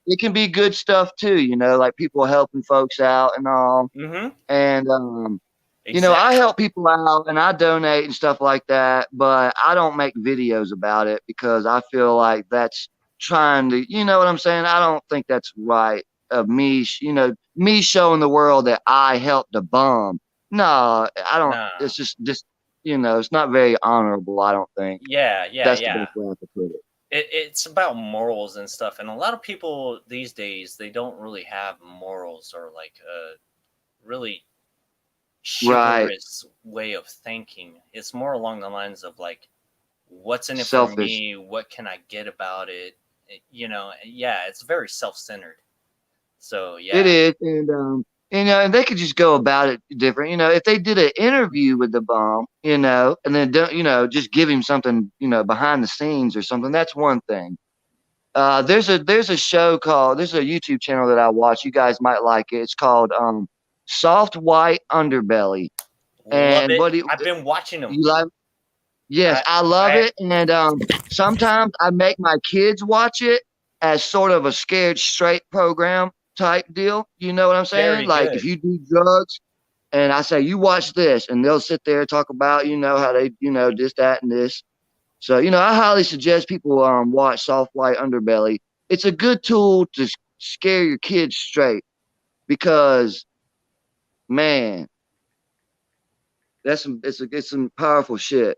it can be good stuff too, you know, like people helping folks out and all. Mm-hmm. And you know, I help people out and I donate and stuff like that, but I don't make videos about it because I feel like that's trying to, you know what I'm saying? I don't think that's right of me, you know, me showing the world that I helped a bum. No, I don't. Nah. It's just, you know, it's not very honorable, I don't think. Yeah. That's the best way I could put it. It's about morals and stuff. And a lot of people these days, they don't really have morals or like really chivalrous way of thinking. It's more along the lines of like, what's in it for me? What can I get about it? You know, it's very self-centered. So it is, and you know, and they could just go about it different. You know, if they did an interview with the bum, you know, and then don't, you know, just give him something, you know, behind the scenes or something. That's one thing. There's a show called, there's a YouTube channel that I watch. You guys might like it. It's called Soft White Underbelly. And I've been watching them. You like? Yes, I love it. And sometimes I make my kids watch it as sort of a scared straight program type deal. You know what I'm saying? Like if you do drugs and I say, you watch this, and they'll sit there and talk about, you know, how they, you know, this, that, and this. So, you know, I highly suggest people watch Soft White Underbelly. It's a good tool to scare your kids straight because, man, it's some powerful shit.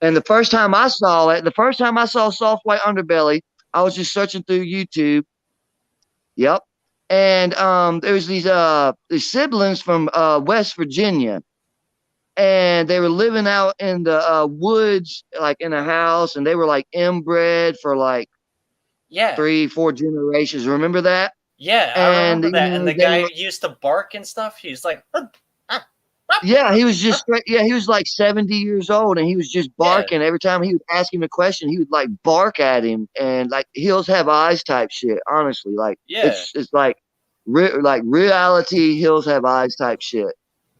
And the first time I saw Soft White Underbelly, I was just searching through YouTube. Yep. And there was these siblings from West Virginia. And they were living out in the woods, like in a house, and they were like inbred for like 3-4 generations. Remember that? Yeah, I remember that. And the guy used to bark and stuff. He was like, yeah, he was just, he was like 70 years old, and he was just barking. Every time he would ask him a question, he would like bark at him, and like hills have eyes type shit. Honestly, like it's like reality hills have eyes type shit.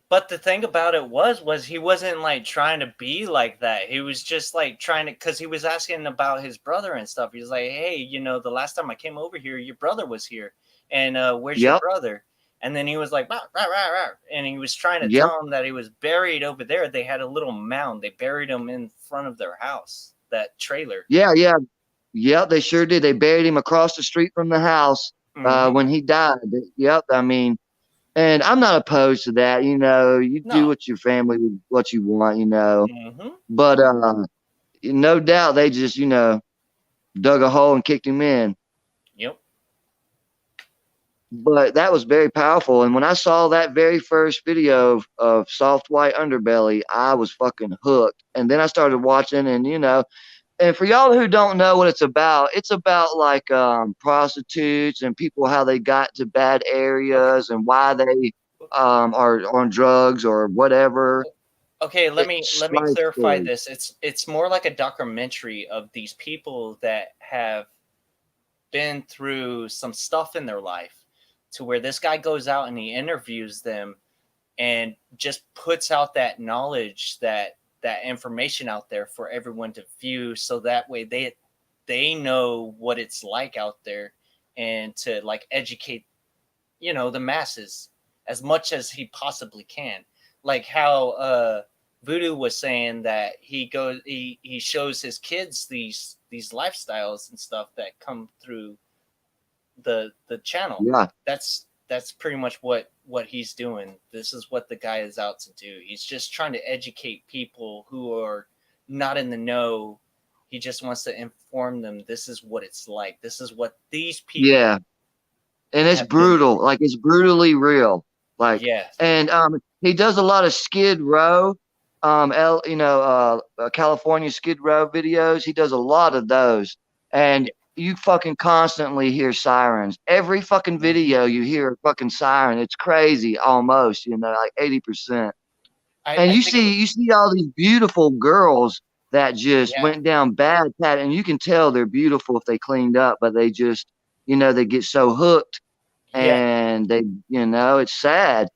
But the thing about it was he wasn't like trying to be like that. He was just like trying to, because he was asking about his brother and stuff. He was like, hey, you know, the last time I came over here, your brother was here. And where's your brother? And then he was like, rah, rah, rah, rah. And he was trying to tell him that he was buried over there. They had a little mound. They buried him in front of their house, that trailer. Yeah, they sure did. They buried him across the street from the house when he died. Yep, I mean, and I'm not opposed to that. You know, you do with your family what you want, you know. Mm-hmm. But no doubt they just, you know, dug a hole and kicked him in. Yep. But that was very powerful. And when I saw that very first video of Soft White Underbelly, I was fucking hooked. And then I started watching, and, you know, And for y'all who don't know what it's about like prostitutes and people, how they got to bad Okay. areas and why they are on drugs or whatever. Okay, It's let me life clarify story. this. It's more like a documentary of these people that have been through some stuff in their life, to where this guy goes out and he interviews them and just puts out that knowledge, that information out there for everyone to view, so that way they know what it's like out there, and to like educate, the masses as much as he possibly can. Like how Voodoo was saying that he shows his kids these lifestyles and stuff that come through the channel. Yeah. That's pretty much what he's doing. This is what the guy is out to do. He's just trying to educate people who are not in the know. He just wants to inform them, this is what it's like. This is what these people Yeah. And it's have been brutal. through. Like it's brutally real. Like, Yes. and he does a lot of Skid Row, California Skid Row videos. He does a lot of those, and Yeah. you fucking constantly hear sirens. Every fucking Mhm. video you hear a fucking siren. It's crazy, almost. Like 80%. And I think you see all these beautiful girls that just yeah. went down bad pat, and you can tell they're beautiful if they cleaned up, but they just, they get so hooked Yeah. and they, it's sad.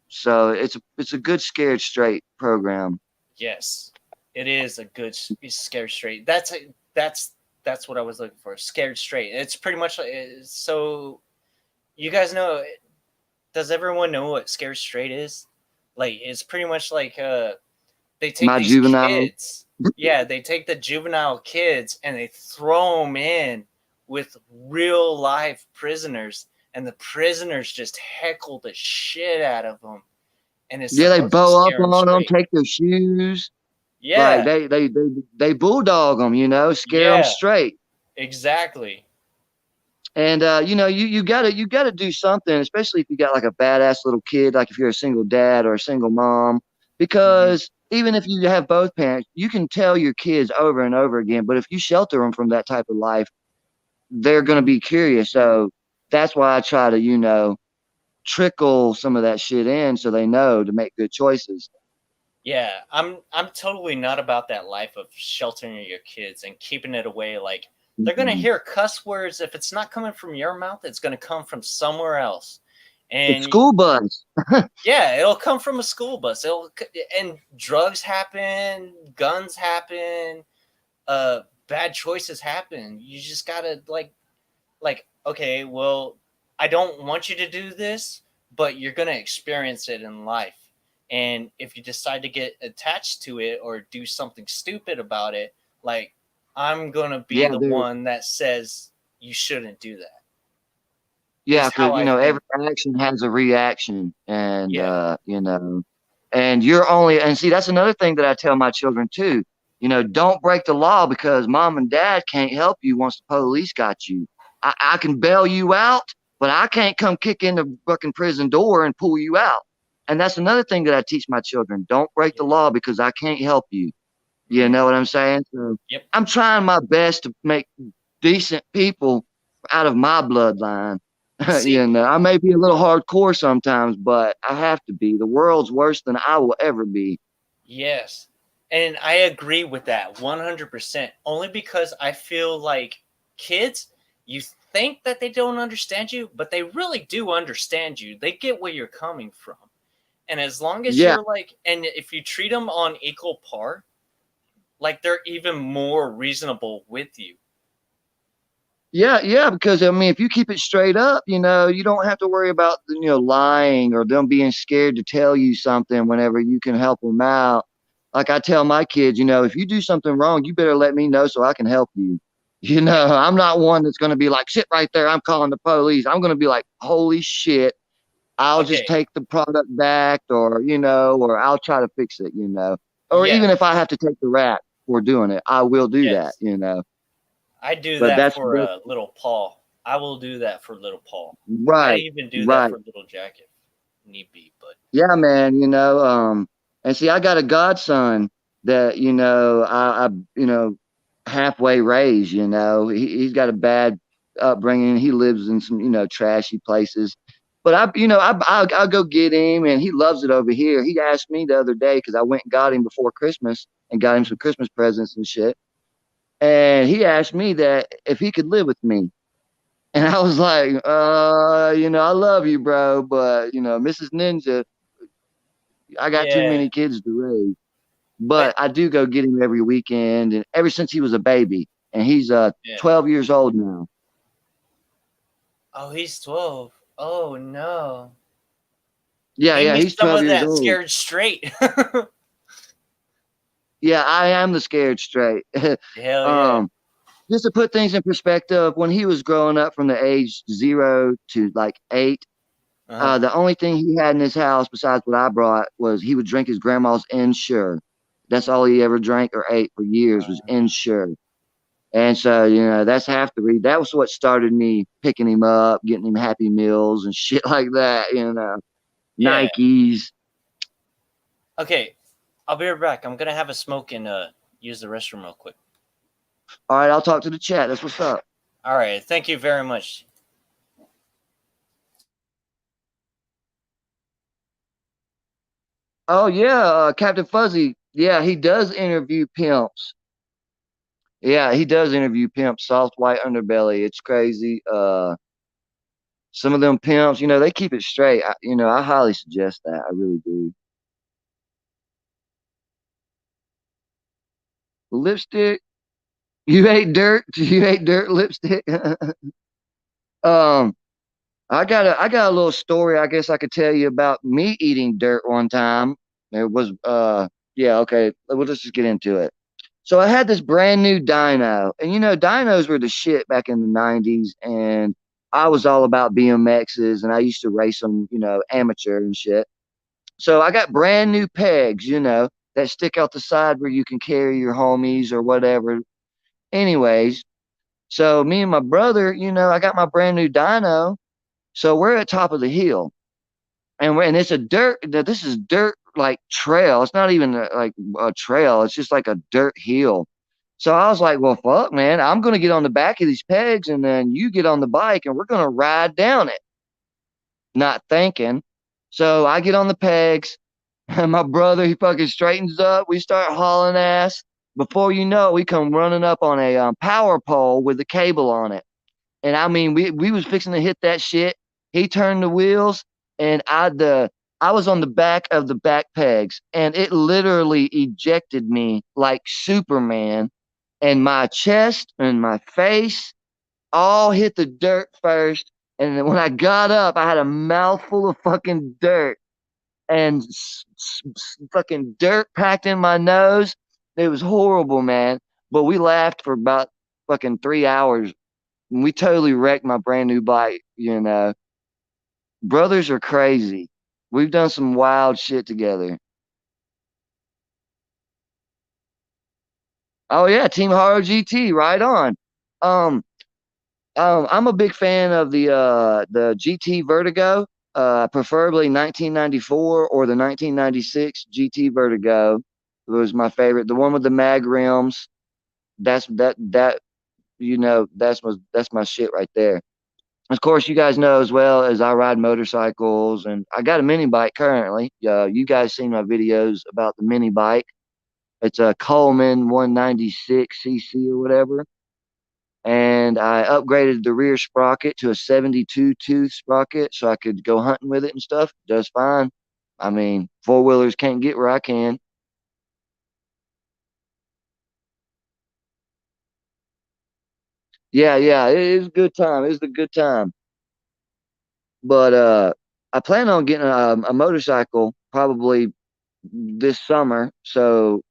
So it's a good scared straight program. Yes. It is a good scared straight. That's what I was looking for. Scared straight. It's pretty much like, so you guys know, does everyone know what scared straight is? Like, it's pretty much like they take My these juvenile. kids. Yeah, they take the juvenile kids and they throw them in with real life prisoners, and the prisoners just heckle the shit out of them, and it's Yeah, they supposed to bow up scare them on them, straight. take their shoes, like Yeah, they bulldog them, scare them yeah, straight. exactly. And you gotta do something, especially if you got like a badass little kid, like if you're a single dad or a single mom, Hmm. because even if you have both parents, you can tell your kids over and over again. But if you shelter them from that type of life, they're gonna be curious. So that's why I try to, trickle some of that shit in so they know to make good choices. Yeah, I'm totally not about that life of sheltering your kids and keeping it away. Like, they're gonna Mm-mm. hear cuss words. If it's not coming from your mouth, it's gonna come from somewhere else. It's And school bus. yeah, it'll come from a school bus. And drugs happen, guns happen, bad choices happen. You just gotta okay, well, I don't want you to do this, but you're gonna experience it in life. And if you decide to get attached to it or do something stupid about it, like, I'm gonna be Yeah, the they're one that says you shouldn't do that. yeah, Is because how I every think. action has a reaction, and Yeah. and you're only and see that's another thing that I tell my children too. Don't break the law because mom and dad can't help you once the police got you. I can bail you out, but I can't come kick in the fucking prison door and pull you out. And that's another thing that I teach my children. Don't break the Yeah. law because I can't help you. You Hmm. know what I'm saying? So Yep. I'm trying my best to make decent people out of my bloodline. See, I may be a little hardcore sometimes, but I have to be. The world's worse than I will ever be. yes. And I agree with that 100%. Only because I feel like kids, you think that they don't understand you, but they really do understand you. They get where you're coming from. And as long as Yeah, you're like, and if you treat them on equal par, like, they're even more reasonable with you. yeah. Because I mean, if you keep it straight up, you don't have to worry about lying or them being scared to tell you something whenever you can help them out. Like I tell my kids, if you do something wrong, you better let me know so I can help you. Yep. I'm not one that's going to be like, sit right there. I'm calling the police. I'm going to be like, holy shit. I'll just Okay. take the product back or I'll try to fix it. Or Yeah. even if I have to take the rap for doing it, I will do Yes. that. I do But that that's, for that's little Paul. I will do that for little Paul. I right. even do that Right. for little Jack if need be. But Yeah, man, and see, I got a godson that, I halfway raised. He's got a bad upbringing. He lives in some trashy places. But I'll go get him, and he loves it over here. He asked me the other day because I went and got him before Christmas and got him some Christmas presents and shit. And he asked me that if he could live with me. And I was like, I love you, bro, but Mrs. Ninja, I got too Yeah. many kids to raise. But But I do go get him every weekend, and ever since he was a baby, and he's yeah. 12 years old now. Oh, he's 12. Oh no. Yeah, Give yeah, me he's some 12 of years that old. scared straight. Yeah, I am the scared straight. Hell yeah. um, just to put things in perspective, when he was growing up from the age 0 to like 8, Uh-huh. the only thing he had in his house besides what I brought was he would drink his grandma's Ensure. That's all he ever drank or ate for years was Ensure. And so, that's half the reason. That was what started me picking him up, getting him Happy Meals and shit like that, Yeah. Nikes. Okay. I'll be right back. I'm gonna have a smoke and use the restroom real quick. All right, I'll talk to the chat. That's what's up. All right. Thank you very much. Oh, yeah, Captain Fuzzy. Yeah, he does interview pimps. Yeah, he does interview pimps, soft white underbelly. It's crazy. Some of them pimps, they keep it straight. I highly suggest that. I really do. Lipstick. You hate dirt? You hate dirt lipstick? um, I got a little story I guess I could tell you about me eating dirt one time. It was yeah, okay. We'll just get into it. So I had this brand new dyno, and dynos were the shit back in the 90s, and I was all about BMXs, and I used to race them, amateur and shit. So I got brand new pegs, that stick out the side where you can carry your homies or whatever. Anyways, so me and my brother, I got my brand new dyno. So we're at top of the hill, and it's a dirt. This is dirt like trail. It's not even like a trail. It's just like a dirt hill. So I was like, well, fuck, man, I'm gonna get on the back of these pegs, and then you get on the bike, and we're gonna ride down it. Not thinking. So I get on the pegs, and my brother he fucking straightens up. We start hauling ass. Before you know it, we come running up on a power pole with a cable on it. And I mean, we was fixing to hit that shit. He turned the wheels, and I was on the back of the back pegs, and it literally ejected me like Superman, and my chest and my face all hit the dirt first. And then when I got up, I had a mouthful of fucking dirt and fucking dirt packed in my nose. It was horrible, man. But we laughed for about fucking 3 hours. We totally wrecked my brand new bike. Brothers are crazy. We've done some wild shit together. Oh yeah, Team Haro GT, right on. Um, I'm a big fan of the GT Vertigo, preferably 1994 or the 1996 GT Vertigo. It was my favorite. The one with the mag rims. That's my shit right there. Of course, you guys know as well as I ride motorcycles, and I got a mini bike currently. You guys seen my videos about the mini bike. It's a Coleman 196cc or whatever. And I upgraded the rear sprocket to a 72 tooth sprocket so I could go hunting with it and stuff. Does fine. I mean, four wheelers can't get where I can. Yeah, yeah, it is a good time. It's a good time. But I plan on getting a motorcycle probably this summer. So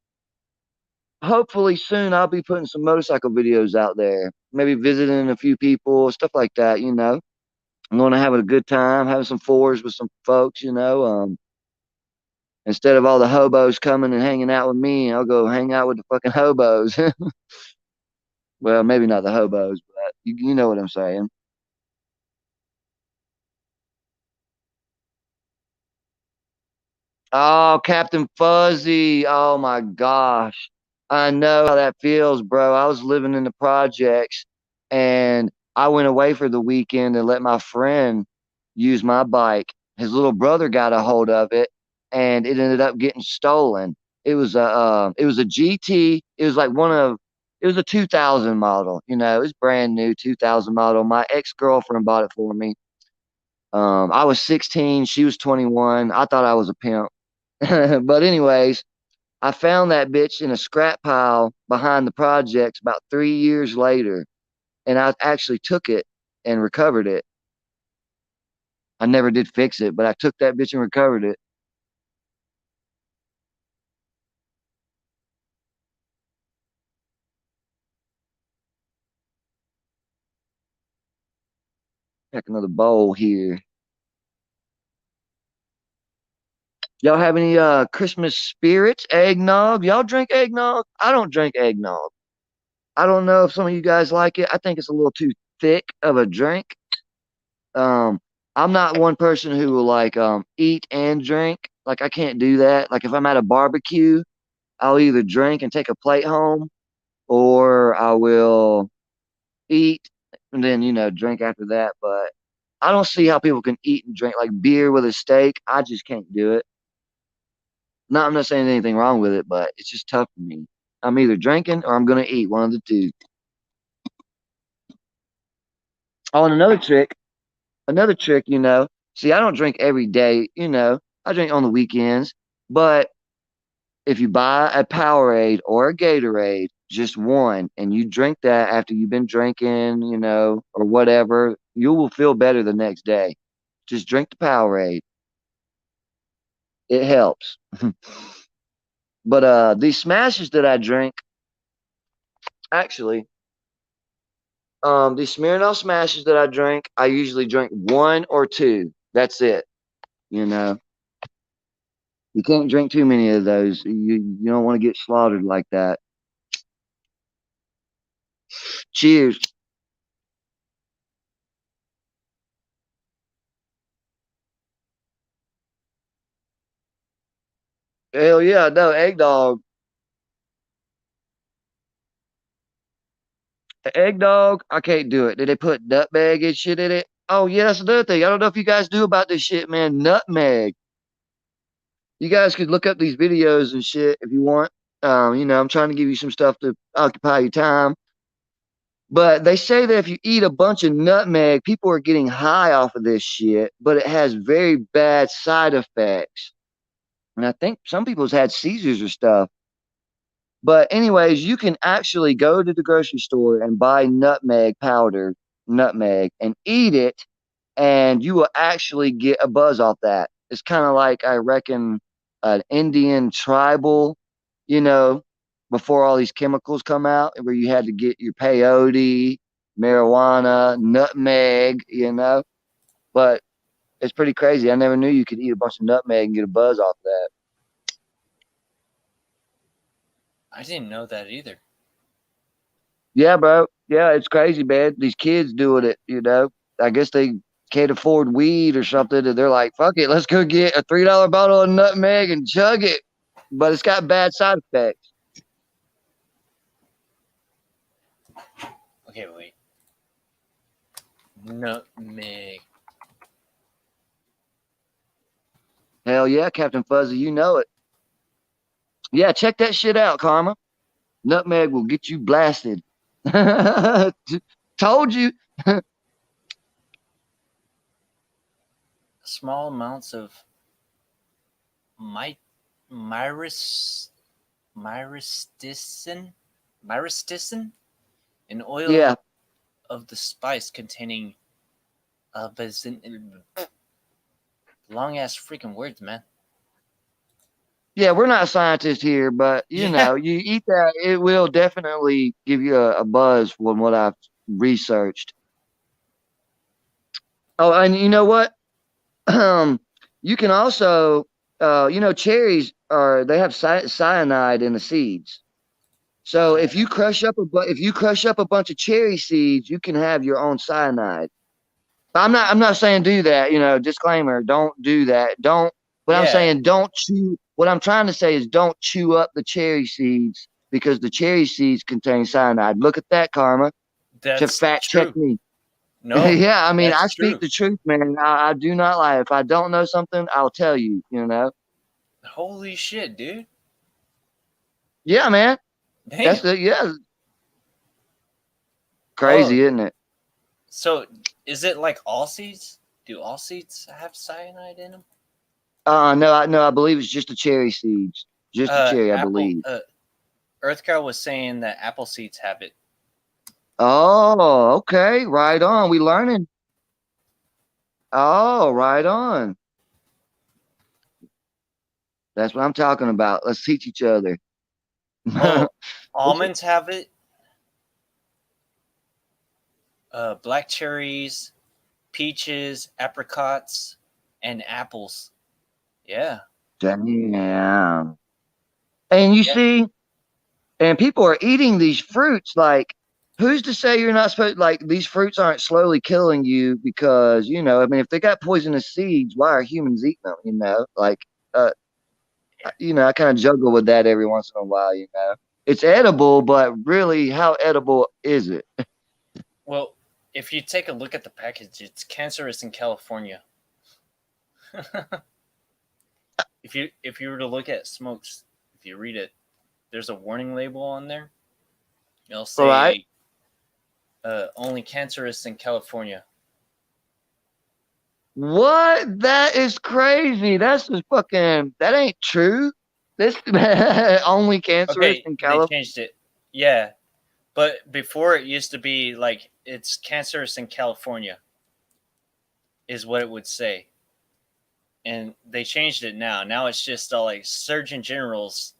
hopefully soon I'll be putting some motorcycle videos out there. Maybe visiting a few people, stuff like that. I'm going to have a good time, having some fours with some folks. Instead of all the hobos coming and hanging out with me, I'll go hang out with the fucking hobos. Well, maybe not the hobos, but you know what I'm saying. Oh, Captain Fuzzy. Oh my gosh. I know how that feels, bro. I was living in the projects and I went away for the weekend and let my friend use my bike. His little brother got a hold of it and it ended up getting stolen. It was a GT. It was like it was a 2000 model, it was brand new 2000 model. My ex-girlfriend bought it for me. I was 16, she was 21. I thought I was a pimp. But anyways, I found that bitch in a scrap pile behind the projects about 3 years later, and I actually took it and recovered it. I never did fix it, but I took that bitch and recovered it. Heck, another bowl here. Y'all have any Christmas spirits? Eggnog? Y'all drink eggnog? I don't drink eggnog. I don't know if some of you guys like it. I think it's a little too thick of a drink. Um, I'm not one person who will like eat and drink. Like I can't do that. Like if I'm at a barbecue, I'll either drink and take a plate home, or I will eat and then drink after that. But I don't see how people can eat and drink like beer with a steak. I just can't do it. I'm not saying anything wrong with it, but it's just tough for me. I'm either drinking or I'm gonna eat, one of the two. Oh, and another trick, See, I don't drink every day, I drink on the weekends, but if you buy a Powerade or a Gatorade, just one, and you drink that after you've been drinking, or whatever, you will feel better the next day. Just drink the Powerade. It helps. But these smashes that I drink, actually, these Smirnoff smashes that I drink, I usually drink one or two. That's it. You know, you can't drink too many of those. You don't want to get slaughtered like that. Cheers. Hell yeah, no, eggnog. Eggnog, I can't do it. Did they put nutmeg and shit in it? Oh yeah, that's another thing. I don't know if you guys do about this shit, man. Nutmeg. You guys could look up these videos and shit if you want. I'm trying to give you some stuff to occupy your time. But they say that if you eat a bunch of nutmeg, people are getting high off of this shit, but it has very bad side effects. And I think some people's had seizures or stuff. But anyways, you can actually go to the grocery store and buy nutmeg powder, nutmeg, and eat it, and you will actually get a buzz off that. It's kind of like, I reckon, an Indian tribal, you know, before all these chemicals come out, where you had to get your peyote, marijuana, nutmeg, But it's pretty crazy. I never knew you could eat a bunch of nutmeg and get a buzz off that. I didn't know that either. Yeah, bro. Yeah, it's crazy, man. These kids doing it. I guess they can't afford weed or something, and they're like, fuck it, let's go get a $3 bottle of nutmeg and chug it. But it's got bad side effects. Okay, wait. Nutmeg. Hell yeah, Captain Fuzzy, you know it. Yeah, check that shit out, Karma. Nutmeg will get you blasted. Told you. Small amounts of myristicin, an oil Yeah. of the spice containing long ass freaking words, man. Yeah, we're not scientists here, but you eat that, it will definitely give you a buzz from what I've researched. Oh, and you know what? You can also, cherries they have cyanide in the seeds. So if you crush up a bunch of cherry seeds, you can have your own cyanide. I'm not saying do that, disclaimer, don't do that. Don't, but I'm saying don't chew. What I'm trying to say is don't chew up the cherry seeds because the cherry seeds contain cyanide. Look at that, Karma. To That's fact true. check me. No, Yeah, I mean, I that's speak true. the truth, man. I do not lie. If I don't know something, I'll tell you, you know? Holy shit, dude. Yeah, man. Damn. Yeah. Oh, Crazy, isn't it? so is it like all seeds? Do all seeds have cyanide in them? No, I believe it's just the cherry seeds. Just the cherry, I Apple. believe. Earthcow was saying that apple seeds have it. Oh, okay. Right on. We learning. Oh, right on. That's what I'm talking about. Let's teach each other. Oh, almonds have it. Black cherries, peaches, apricots, and apples. Yeah. Damn. And you Yeah. see, and people are eating these fruits. Like, who's to say you're not supposed? Like, these fruits aren't slowly killing you because I mean, if they got poisonous seeds, why are humans eating them? Like, uh, I kind of juggle with that every once in a while. It's edible, but really, how edible is it? Well, if you take a look at the package, it's cancerous in California. if you were to look at smokes, if you read it, there's a warning label on there. It'll say All right. Only cancerous in California. What? That is crazy. That's just fucking. That ain't true. This only cancerous Okay, in they California. changed it. Yeah, but before it used to be like it's cancerous in California, is what it would say, and they changed it now. Now it's just like Surgeon General's.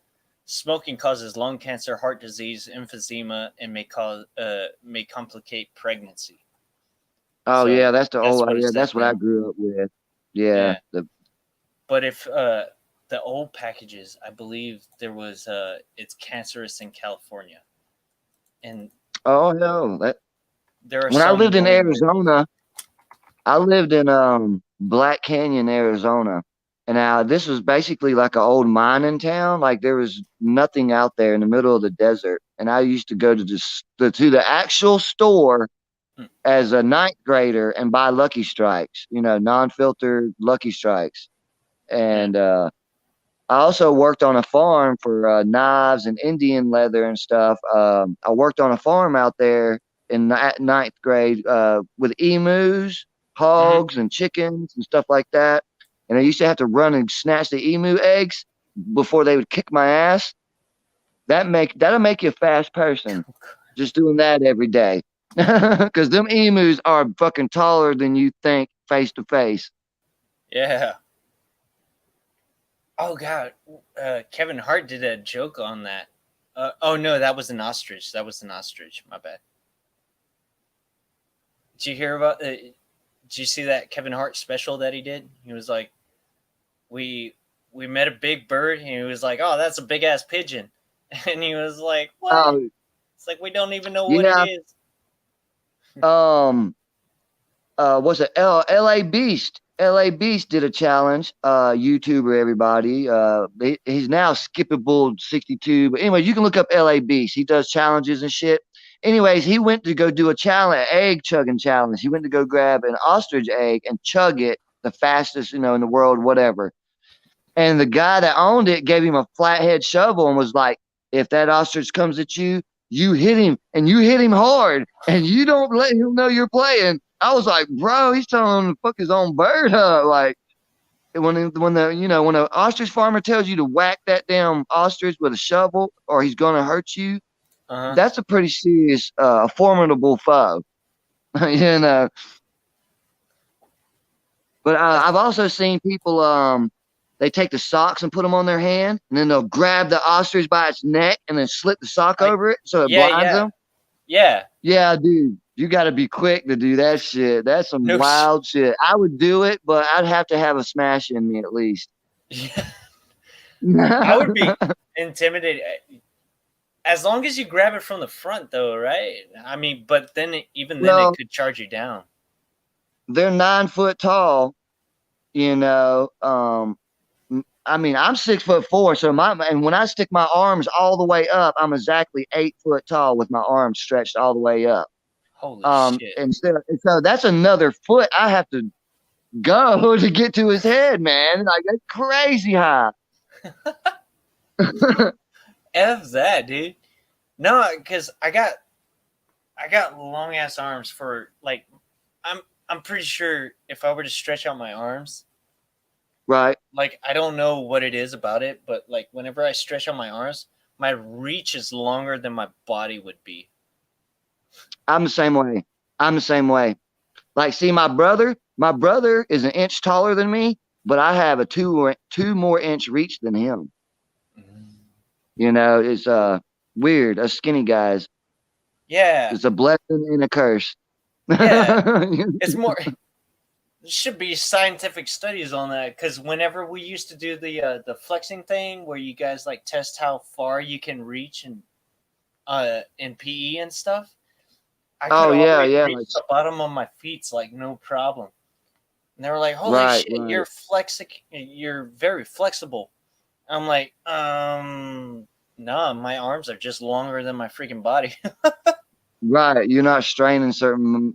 Smoking causes lung cancer, heart disease, emphysema, and may complicate pregnancy. Oh So yeah, that's the that's old. what it Yeah, says that's what I now. grew up with. Yeah. Yeah, but if the old packages, I believe there was it's cancerous in California, and Oh no. there are When I some lived in warning labels. Arizona, I lived in Black Canyon, Arizona. And now this was basically like an old mining town. Like there was nothing out there in the middle of the desert. And I used to go to the actual store Hmm. as a ninth grader and buy Lucky Strikes, non-filtered Lucky Strikes. Hmm. And I also worked on a farm for knives and Indian leather and stuff. I worked on a farm out there in ninth grade with emus, Hmm. hogs, and chickens and stuff like that. And I used to have to run and snatch the emu eggs before they would kick my ass. That'll make you a fast person just doing that every day. Because them emus are fucking taller than you think face to face. Yeah. Oh God, Kevin Hart did a joke on that. Oh no, that was an ostrich. That was an ostrich. My bad. Did you hear about? Did you see that Kevin Hart special that he did? He was like, we met a big bird, and he was like, oh, that's a big ass pigeon, and he was like, what? Oh, It's like we don't even know what it yeah. is. Was it LA Beast? LA Beast did a challenge. YouTuber, everybody. He's now skippable 62. But anyway, you can look up LA Beast. He does challenges and shit. Anyways, he went to go do a challenge, egg chugging challenge. He went to go grab an ostrich egg and chug it the fastest, in the world, whatever. And the guy that owned it gave him a flathead shovel and was like, if that ostrich comes at you, you hit him and you hit him hard and you don't let him know you're playing. I was like, bro, he's telling him to fuck his own bird up. Like when an ostrich farmer tells you to whack that damn ostrich with a shovel or he's gonna hurt you, Uh huh. that's a pretty serious, formidable foe. you know. But I've also seen people they take the socks and put them on their hand, and then they'll grab the ostrich by its neck and then slip the sock over it so it Yeah, blinds them. yeah. Yeah, dude, you got to be quick to do that shit. That's some No, wild shit. I would do it, but I'd have to have a smash in me at least. yeah. I would be intimidated. As long as you grab it from the front, though, right? I mean, but then even then, Well, it could charge you down. they're 9 foot tall, you know. I mean, I'm 6'4", so and when I stick my arms all the way up, I'm exactly 8 foot tall with my arms stretched all the way up. Holy shit. And so that's another foot I have to go to get to his head, man. Like that's crazy high. F that, dude. No, because I got long ass arms for like I'm pretty sure if I were to stretch out my arms, Right. like I don't know what it is about it, but like whenever I stretch out my arms, my reach is longer than my body would be. I'm the same way. I'm the same way. Like, see, my brother is an inch taller than me, but I have a two more inch reach than him. You know, it's weird. Us skinny guys. Yeah. It's a blessing and a curse. Yeah. It's more. There should be scientific studies on that because whenever we used to do the flexing thing, where you guys like test how far you can reach in PE and stuff, I could always reach the bottom of my feet like no problem. And they were like, "Holy shit, you're you're very flexible." I'm like, no, my arms are just longer than my freaking body. Right, you're not straining certain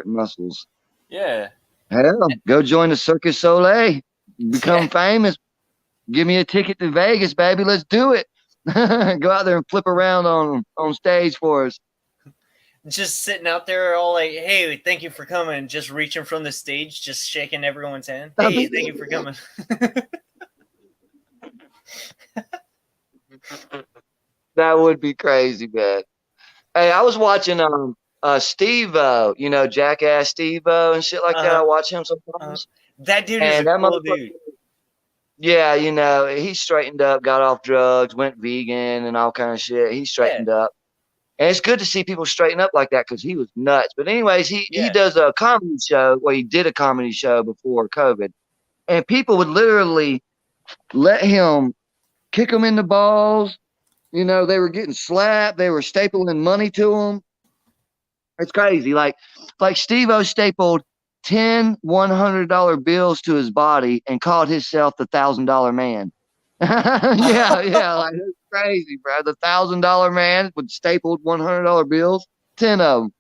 muscles. Yeah. Hell, go join the Circus Soleil, become famous. Give me a ticket to Vegas, baby. Let's do it. Go out there and flip around on stage for us. Just sitting out there all like, hey, thank you for coming. Just reaching from the stage, just shaking everyone's hand. Hey, thank you for coming. That would be crazy, man. Hey, I was watching Steve-O, Jackass Steve-O and shit like that. I watch him sometimes. That dude is a cool dude. Yeah, he straightened up, got off drugs, went vegan and all kind of shit. He straightened up. And it's good to see people straighten up like that because he was nuts. But anyways, he does a comedy show. Well, he did a comedy show before COVID. And people would literally let him kick them in the balls. They were getting slapped. They were stapling money to him. It's crazy. Like Steve-O stapled 10 $100 bills to his body and called himself the $1,000 man. yeah. Like it's crazy, bro. The $1,000 man with stapled $100 bills, 10 of them.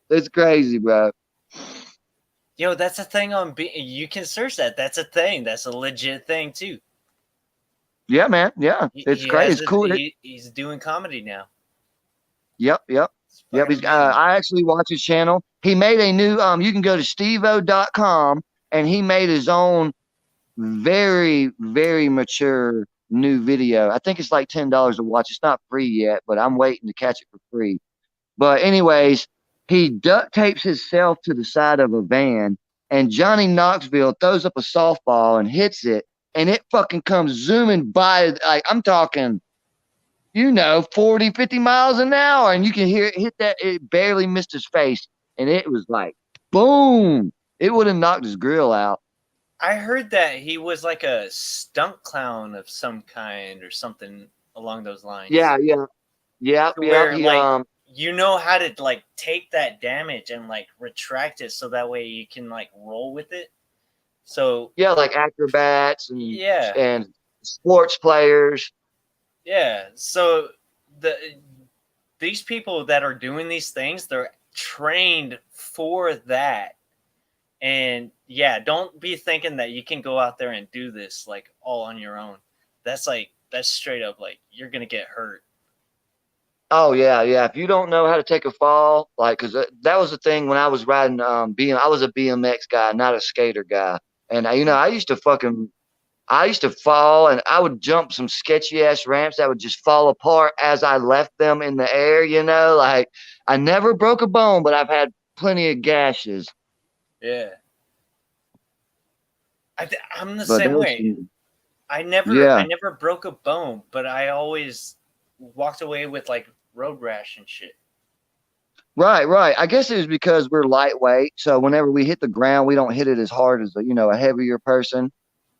It's crazy, bro. Yo, that's a thing you can search that. That's a thing. That's a legit thing too. Yeah, man. Yeah, it's crazy. It's cool. He's doing comedy now. Yep. I actually watch his channel. He made a new. You can go to steveo.com, and he made his own very, very mature new video. I think it's like $10 to watch. It's not free yet, but I'm waiting to catch it for free. But anyways, he duct tapes himself to the side of a van, and Johnny Knoxville throws up a softball and hits it, and it fucking comes zooming by. Like I'm talking, 40, 50 miles an hour, and you can hear it hit that. It barely missed his face, and it was like boom. It would have knocked his grill out. I heard that he was like a stunt clown of some kind or something along those lines. Yeah. Where, like, you know how to like take that damage and like retract it so that way you can like roll with it. So yeah, like acrobats and sports players. Yeah. So these people that are doing these things, they're trained for that. And yeah, don't be thinking that you can go out there and do this like all on your own. That's straight up like you're gonna get hurt. Oh yeah. If you don't know how to take a fall, like, cause that was the thing when I was riding. I was a BMX guy, not a skater guy. And I used to fall, and I would jump some sketchy ass ramps that would just fall apart as I left them in the air. Like I never broke a bone, but I've had plenty of gashes. Yeah. I'm the same way. I never broke a bone, but I always walked away with like road rash and shit. Right. I guess it was because we're lightweight, so whenever we hit the ground, we don't hit it as hard as a heavier person.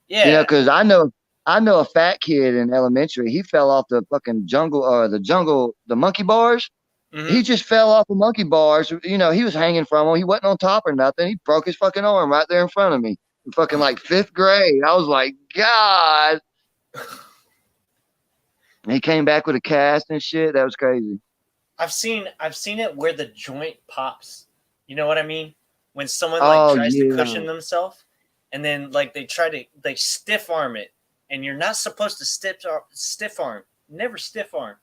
Yeah. Because I know a fat kid in elementary. He fell off the fucking the monkey bars. Mm-hmm. He just fell off the monkey bars. He was hanging from them. He wasn't on top or nothing. He broke his fucking arm right there in front of me. In fucking like 5th grade. I was like, God. He came back with a cast and shit. That was crazy. I've seen it where the joint pops. You know what I mean? When someone Oh tries to yeah. cushion themselves, and then they stiff arm it, and you're not supposed to stiff arm. Never stiff arm.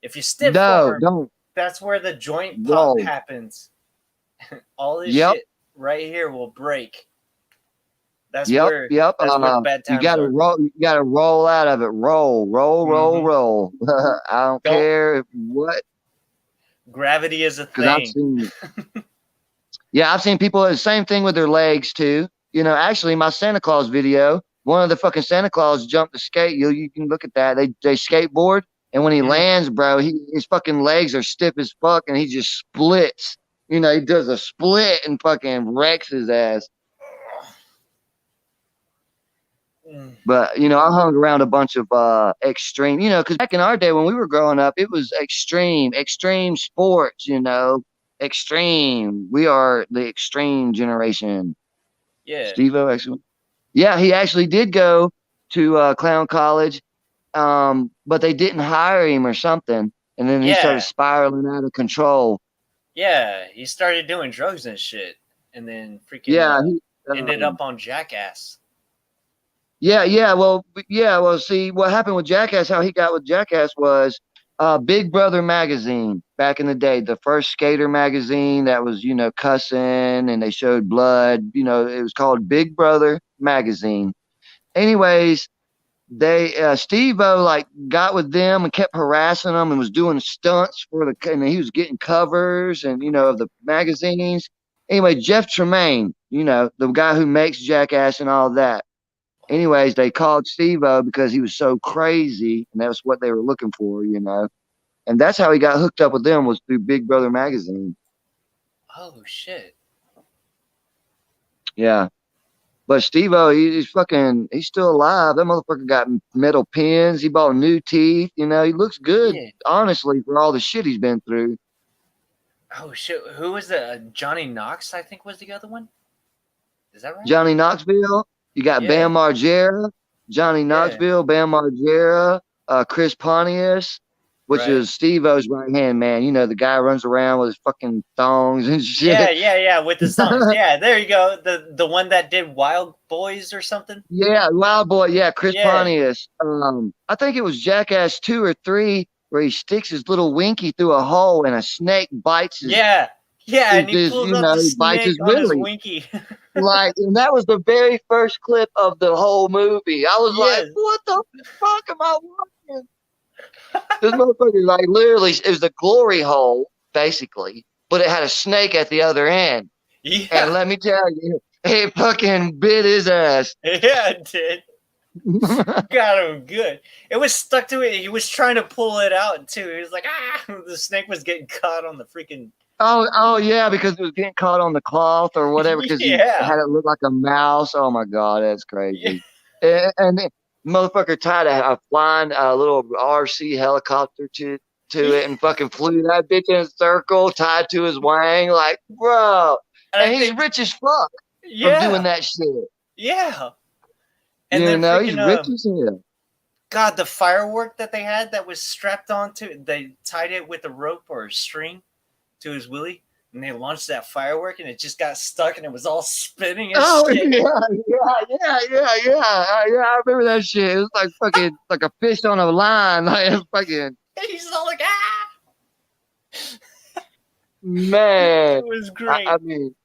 If you stiff No, arm, don't that's where the joint pop roll. happens. All this Yep. shit right here will break. That's Yep. where Yep. that's where bad You times gotta are. roll. You gotta roll out of it. Roll. Mhm. Roll. I don't Don't- care what, Gravity is a because I've thing. seen it. Yeah, I've seen people the same thing with their legs too. You know, actually, my Santa Claus video, one of the fucking Santa Claus jumped the skate. You can look at that. They skateboard, and when he Mhm. lands, bro, his fucking legs are stiff as fuck, and he just splits. You know, he does a split and fucking wrecks his ass. Mm. But you know, I hung around a bunch of extreme. You know, because back in our day when we were growing up, it was extreme sports. You know, extreme. We are the extreme generation. Yeah. Steve-O actually. Yeah, he actually did go to clown college, but they didn't hire him or something, and then he started Yeah. spiraling out of control. Yeah. He started doing drugs and shit, and then freaking Yeah, he ended up on Jackass. yeah. Well, see, what happened with Jackass, how he got with Jackass was Big Brother magazine back in the day, the first skater magazine that was, you know, cussing and they showed blood. You know, it was called Big Brother magazine. Anyways, they Steve-O like got with them and kept harassing them and was doing stunts for and he was getting covers and, you know, of the magazines. Anyway, Jeff Tremaine, you know, the guy who makes Jackass and all that. Anyways, they called Steve-O because he was so crazy, and that's what they were looking for, you know. And that's how he got hooked up with them, was through Big Brother magazine. Oh shit. Yeah. But Steve-O, he's still alive. That motherfucker got metal pins. He bought new teeth. You know, he looks good, Yeah. honestly, for all the shit he's been through. Oh shit. Who was the Johnny Knox? I think was the other one. Is that right? Johnny Knoxville. You got Yeah. Bam Margera, Johnny Knoxville, Bam Margera, Chris Pontius, which Right. is Steve-O's right hand man. You know, the guy runs around with his fucking thongs and shit. Yeah, with the songs. Yeah, there you go. The one that did Wild Boys or something. Yeah, Wild Boy. Yeah, Chris Yeah. Pontius. I think it was Jackass 2 or 3 where he sticks his little winky through a hole and a snake bites his. Yeah, and he his, pulls you up know, the he bites snake his on his willy. winky. Like, and that was the very first clip of the whole movie. I was like, Yes. what the fuck am I watching? This motherfucker, like, literally, it was a glory hole, basically, but it had a snake at the other end. Yeah, And let me tell you, it fucking bit his ass. yeah, it did. Got him good. It was stuck to it. He was trying to pull it out too. He was like, the snake was getting caught on the freaking. Oh yeah, because it was getting caught on the cloth or whatever, because he Yeah. had it look like a mouse. Oh my god, that's crazy. And then motherfucker tied a flying little RC helicopter to it and fucking flew that bitch in a circle, tied to his wang, like, bro. And he's rich as fuck from doing that shit. Yeah. And You then know, freaking, he's rich as hell. God, the firework that they had that was strapped onto, they tied it with a rope or a string to his willy, and they launched that firework, and it just got stuck, and it was all spinning and shit. Yeah. I remember that shit. It was like fucking like a fish on a line, like fucking. And he's all like, Man, It was great. I mean,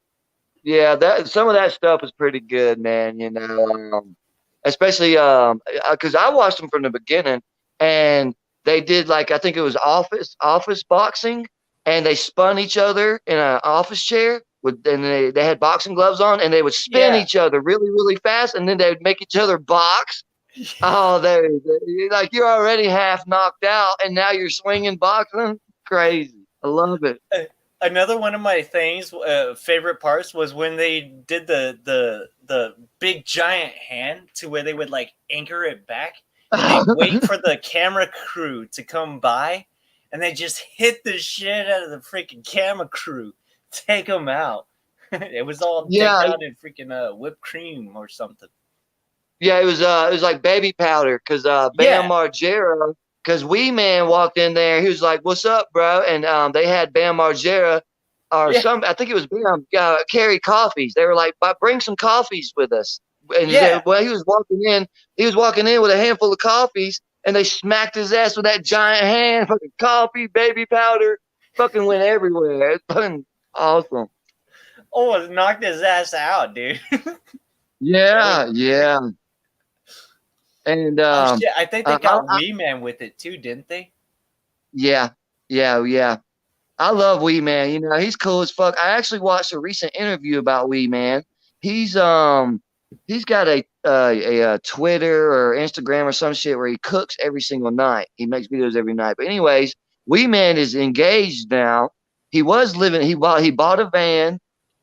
yeah, that some of that stuff was pretty good, man. You know, especially because I watched them from the beginning, and they did like, I think it was office boxing, and they spun each other in an office chair and they had boxing gloves on, and they would spin each other really, really fast, and then they would make each other box. Oh, like you're already half knocked out, and now you're swinging boxing. Crazy. I love it. Another one of my favorite parts was when they did the big giant hand to where they would like anchor it back, and they wait for the camera crew to come by, and they just hit the shit out of the freaking camera crew, take them out. It was all taken out in freaking whipped cream or something. Yeah, it was like baby powder because Bam Yeah, Margera, because Wee Man walked in there. He was like, "What's up, bro?" And they had Bam Margera or yeah, some. I think it was Bam carry coffees. They were like, "Bring some coffees with us." And yeah. well, he was walking in with a handful of coffees, and they smacked his ass with that giant hand. Fucking coffee, baby powder, fucking went everywhere. It's fucking awesome. Almost knocked his ass out, dude. Yeah, yeah. And Oh shit! I think they got I Wee Man with it too, didn't they? yeah, yeah, yeah. I love Wee Man. You know, he's cool as fuck. I actually watched a recent interview about Wee Man. He's he's got a Twitter or Instagram or some shit where he cooks every single night. He makes videos every night. But anyways, Wee Man is engaged now. He was living. He bought a van,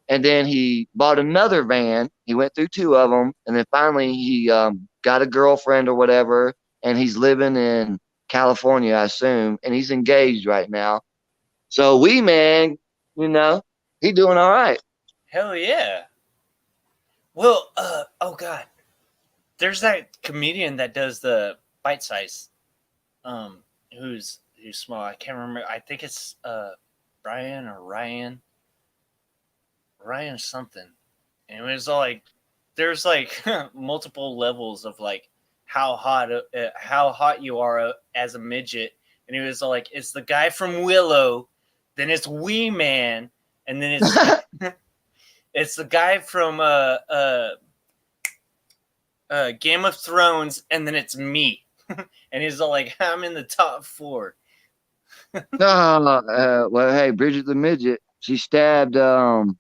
and then he bought another van. He went through two of them, and then finally he got a girlfriend or whatever, and he's living in California, I assume, and he's engaged right now. So Wee Man, you know, he doing all right. Hell yeah. Well, oh god, there's that comedian that does the bite size, who's small. I can't remember. I think it's Brian or Ryan something. And it was like there's like multiple levels of like how hot you are as a midget. And it was like it's the guy from Willow, then it's Wee Man, and then it's it's the guy from Game of Thrones, and then it's me. And he's all like, I'm in the top 4. Well, hey, Bridget the midget, she stabbed damn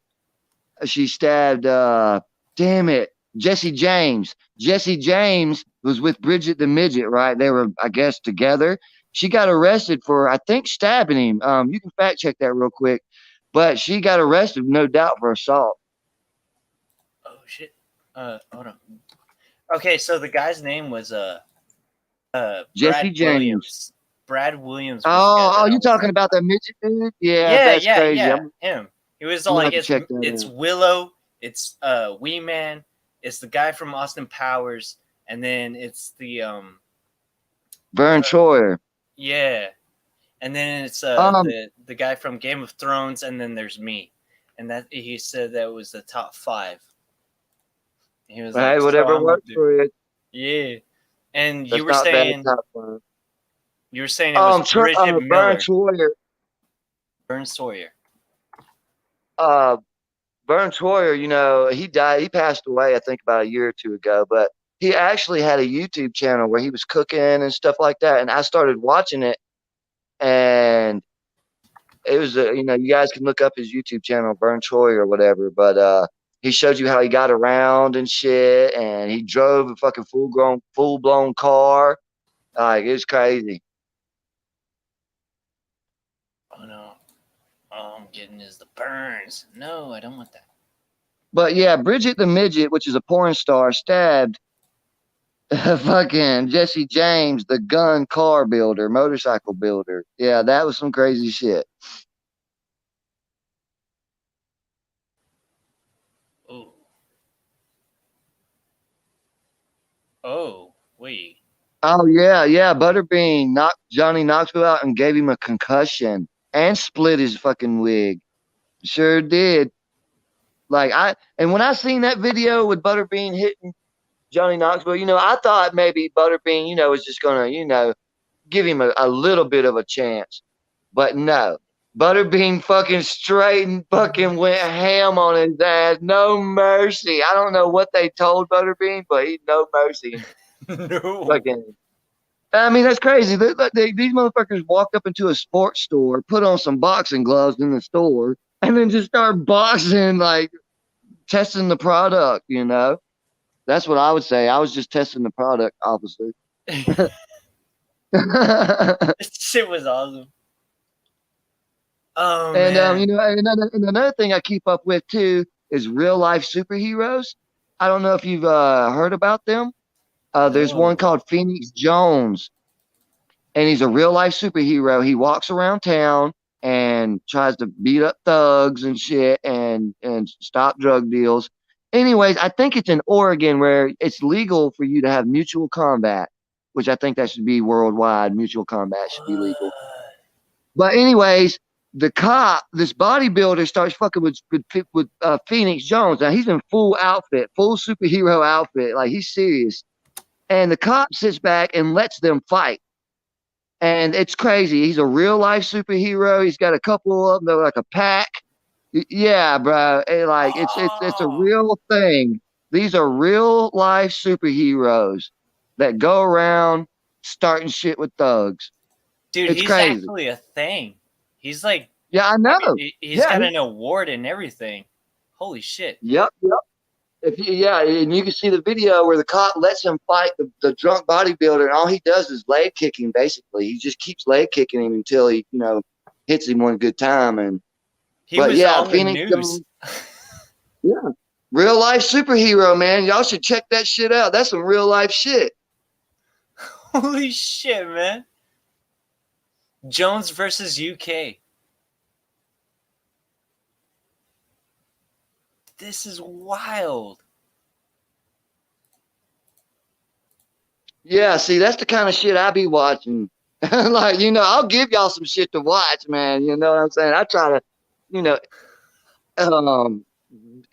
it, Jesse James. Jesse James was with Bridget the midget, right? They were, I guess, together. She got arrested for, I think, stabbing him. You can fact check that real quick, but she got arrested, no doubt, for assault. Oh shit. Hold on. Okay, so the guy's name was Jesse Brad James. Williams. Brad Williams was the guy that I You was talking thinking about that midget dude? Yeah, Yeah, that's yeah, crazy. yeah. Him. He was all I'm gonna like have to check that it's out. Willow, it's Wee Man, it's the guy from Austin Powers, and then it's the Vern Troyer. yeah. And then it's Um, the guy from Game of Thrones, and then there's me. And that he said that was the top 5. He was hey, like, so whatever I'm works for you. yeah. And That's not bad. Top five. you were saying it was Bridget Vern Miller, Troyer. Vern Sawyer. Uh, Vern Troyer. You know, he died. He passed away, I think, about a year or two ago. But he actually had a YouTube channel where he was cooking and stuff like that. And I started watching it, and it was you know, you guys can look up his YouTube channel, Vern Troyer or whatever. But he showed you how he got around and shit, and he drove a fucking full blown car. Like, it was crazy. Oh no. All I'm getting is the burns. No, I don't want that. But yeah, Bridget the midget, which is a porn star, stabbed fucking Jesse James, the gun car builder, motorcycle builder. Yeah, that was some crazy shit. Oh. Oh, wait. Oh yeah, yeah. Butterbean knocked Johnny Knoxville out and gave him a concussion and split his fucking wig. Sure did. And when I seen that video with Butterbean hitting Johnny Knoxville, you know, I thought maybe Butterbean, you know, was just gonna, you know, give him a little bit of a chance. But no. Butterbean fucking straight and fucking went ham on his ass. No mercy. I don't know what they told Butterbean, but he no mercy. No. Fucking, I mean, that's crazy. These motherfuckers walked up into a sports store, put on some boxing gloves in the store, and then just start boxing, like testing the product, you know? That's what I would say. I was just testing the product, officer. This shit was awesome. Oh And man. you know, and another thing I keep up with too is real life superheroes. I don't know if you've heard about them. There's one No. called Phoenix Jones, and he's a real life superhero. He walks around town and tries to beat up thugs and shit and stop drug deals. anyways, I think it's in Oregon where it's legal for you to have mutual combat, which I think that should be worldwide. Mutual combat should be legal. But anyways, the cop, this bodybuilder, starts fucking with Phoenix Jones. Now he's in full outfit, full superhero outfit, like he's serious. And the cop sits back and lets them fight. And it's crazy. He's a real life superhero. He's got a couple of them. They're like a pack. Yeah, bro. Like it's a real thing. These are real life superheroes that go around starting shit with thugs. Dude, it's he's crazy. actually a thing. He's like, yeah, I know. He's got an award and everything. Holy shit. Yep. And you can see the video where the cop lets him fight the drunk bodybuilder, and all he does is leg kick him. Basically, he just keeps leg kicking him until he, hits him one good time. And on Phoenix the news. Yeah, real life superhero, man. Y'all should check that shit out. That's some real life shit. Holy shit, man. Jones versus UK. This is wild. Yeah, see, that's the kind of shit I be watching. Like, I'll give y'all some shit to watch, man. You know what I'm saying? I try to,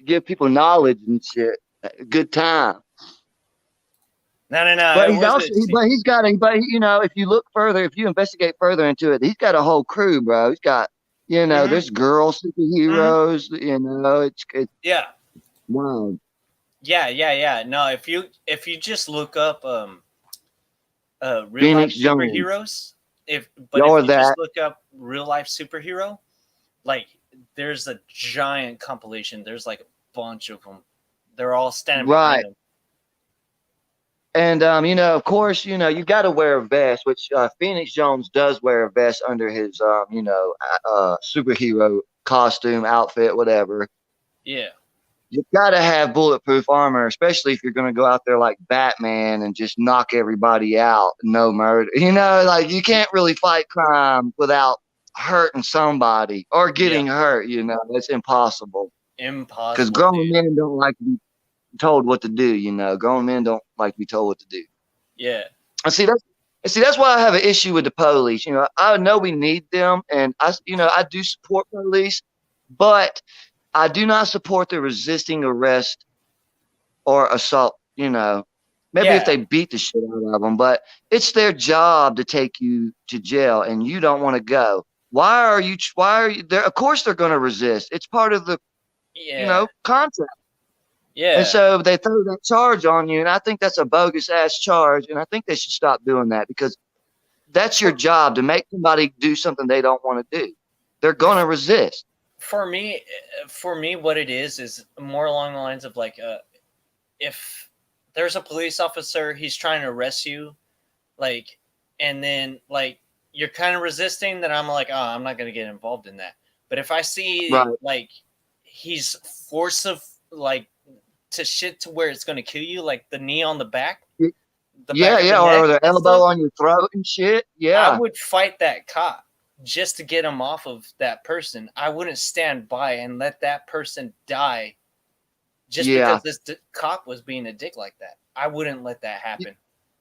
give people knowledge and shit. Good time. No. But if you look further, if you investigate further into it, he's got a whole crew, bro. He's got, there's girl superheroes. It's yeah. Wow. Yeah. No, if you just look up real Phoenix life Jones. superheroes, if you just look up real life superhero, like there's a giant compilation. There's like a bunch of them. They're all standing behind them. And of course, you got to wear a vest, which Phoenix Jones does wear a vest under his superhero costume, outfit, whatever. Yeah. You got to have bulletproof armor, especially if you're going to go out there like Batman and just knock everybody out. No murder. Like you can't really fight crime without hurting somebody or getting hurt. It's impossible. Impossible. Because grown men don't like to be told what to do. Grown men don't like to be told what to do. Yeah. And see that's why I have an issue with the police. I know we need them, and I do support police, but I do not support the resisting arrest or assault. Maybe if they beat the shit out of them, but it's their job to take you to jail, and you don't want to go. Why are you there? Of course they're going to resist. It's part of the contract. Yeah. And so they throw that charge on you, and I think that's a bogus ass charge, and I think they should stop doing that, because that's your job, to make somebody do something they don't want to do. They're going to resist. For me, what it is more along the lines of like, if there's a police officer, he's trying to arrest you, like, and then like you're kind of resisting, then I'm like, oh, I'm not going to get involved in that. But if I see like he's like to shit to where it's going to kill you, like the knee on the back. Or the elbow on your throat and shit. Yeah. I would fight that cop just to get him off of that person. I wouldn't stand by and let that person die just because this cop was being a dick like that. I wouldn't let that happen.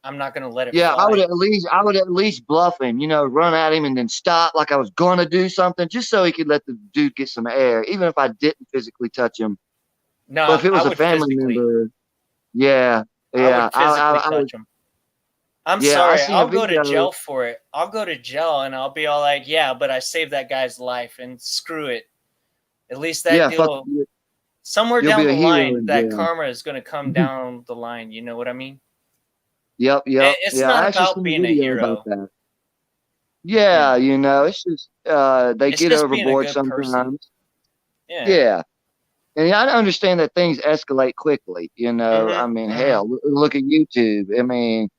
I'm not going to let it fly. I would at least bluff him, run at him and then stop like I was going to do something, just so he could let the dude get some air, even if I didn't physically touch him. No, but if it was a family member, I would physically touch him. I'm sorry. I'll go to jail for it. I'll go to jail and I'll be all like, yeah, but I saved that guy's life, and screw it. At least that deal, somewhere down the line, that karma is going to come down the line. You know what I mean? Yep. It's not about being a hero. Yeah, it's just they get overboard sometimes. Person. Yeah. And I understand that things escalate quickly. I mean, hell, look at YouTube. I mean,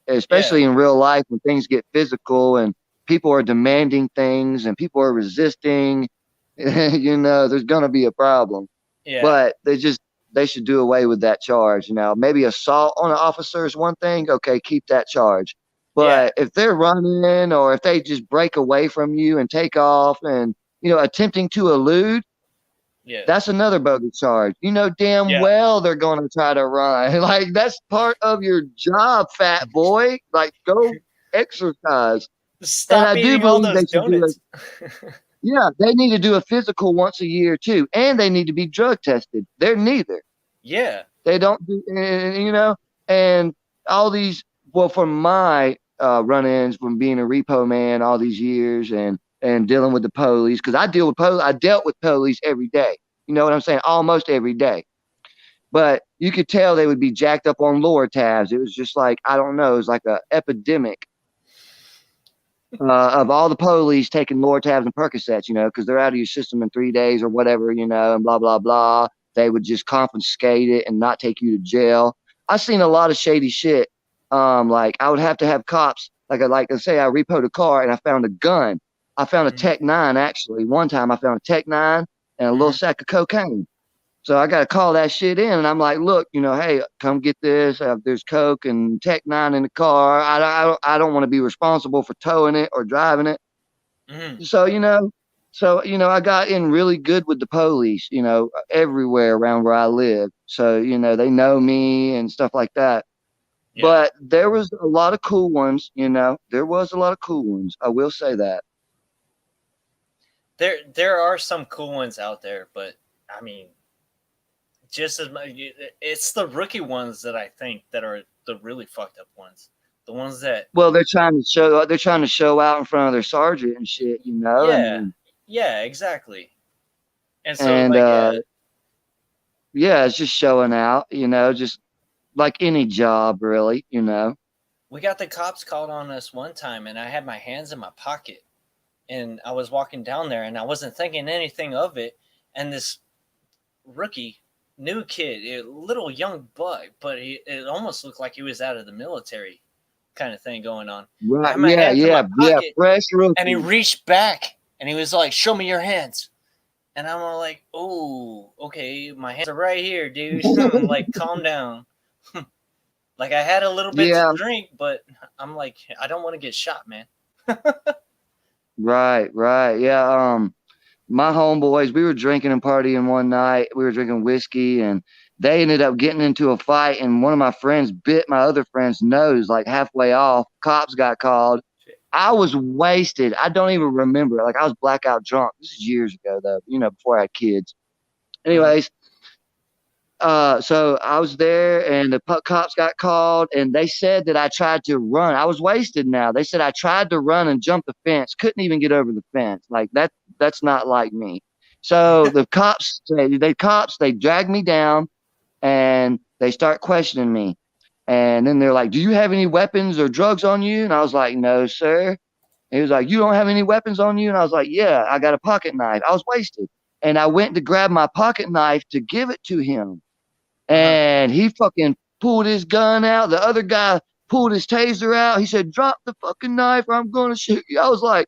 especially in real life, when things get physical and people are demanding things and people are resisting, there's going to be a problem. Yeah. But they should do away with that charge. Maybe assault on an officer is one thing. Okay, keep that charge. But if they're running, or if they just break away from you and take off and, attempting to elude, Yeah. That's another bogus charge. You know damn Yeah. well they're going to try to run. Like, that's part of your job, fat boy. Like, go exercise. And Stop I do eating all believe they those should do donuts. they need to do a physical once a year too. And they need to be drug tested. They're neither. Yeah. They don't do, and all these, well, from my run-ins from being a repo man all these years and dealing with the police, because I dealt with police every day. You know what I'm saying? Almost every day. But you could tell they would be jacked up on lower tabs. It was just like, I don't know, it was like an epidemic of all the police taking Lortabs and Percocets, because they're out of your system in 3 days or whatever, and blah, blah, blah. They would just confiscate it and not take you to jail. I've seen a lot of shady shit. Like, I would have to have cops, let's say I repoed a car and I found a gun. I found a Tech 9, actually. One time I found a Tech 9 and a little sack of cocaine. So I got to call that shit in, and I'm like, look, hey, come get this. There's Coke and Tech 9 in the car. I don't want to be responsible for towing it or driving it. So, I got in really good with the police, everywhere around where I live. So, they know me and stuff like that. Yeah. But there was a lot of cool ones, there was a lot of cool ones. I will say that. There are some cool ones out there, but I mean, just as much, it's the rookie ones that I think that are the really fucked up ones. The ones that, well, they're trying to show out in front of their sergeant and shit, Yeah, yeah, exactly. And so, it's just showing out, just like any job, really, we got the cops called on us one time, and I had my hands in my pocket, and I was walking down there, and I wasn't thinking anything of it, and this rookie. New kid, a little young buck, but it almost looked like he was out of the military, kind of thing going on. Right? Yeah. Fresh rookie. And he reached back and he was like, "Show me your hands." And I'm all like, "Oh, okay, my hands are right here, dude." I'm like, "Calm down." Like, I had a little bit to drink, but I'm like, I don't want to get shot, man. Right. Yeah. My homeboys, we were drinking and partying one night. We were drinking whiskey, and they ended up getting into a fight, and one of my friends bit my other friend's nose like halfway off. Cops got called. I was wasted. I don't even remember it. Like, I was blackout drunk. This is years ago, though, before I had kids. Anyways, so I was there, and the cops got called, and they said that I tried to run. I was wasted now. They said I tried to run and jump the fence. Couldn't even get over the fence. Like, that's not like me. So the cops, they dragged me down, and they start questioning me. And then they're like, "Do you have any weapons or drugs on you?" And I was like, "No, sir." And he was like, "You don't have any weapons on you?" And I was like, "Yeah, I got a pocket knife." I was wasted. And I went to grab my pocket knife to give it to him. And he fucking pulled his gun out. The other guy pulled his taser out. He said, "Drop the fucking knife or I'm going to shoot you." I was like,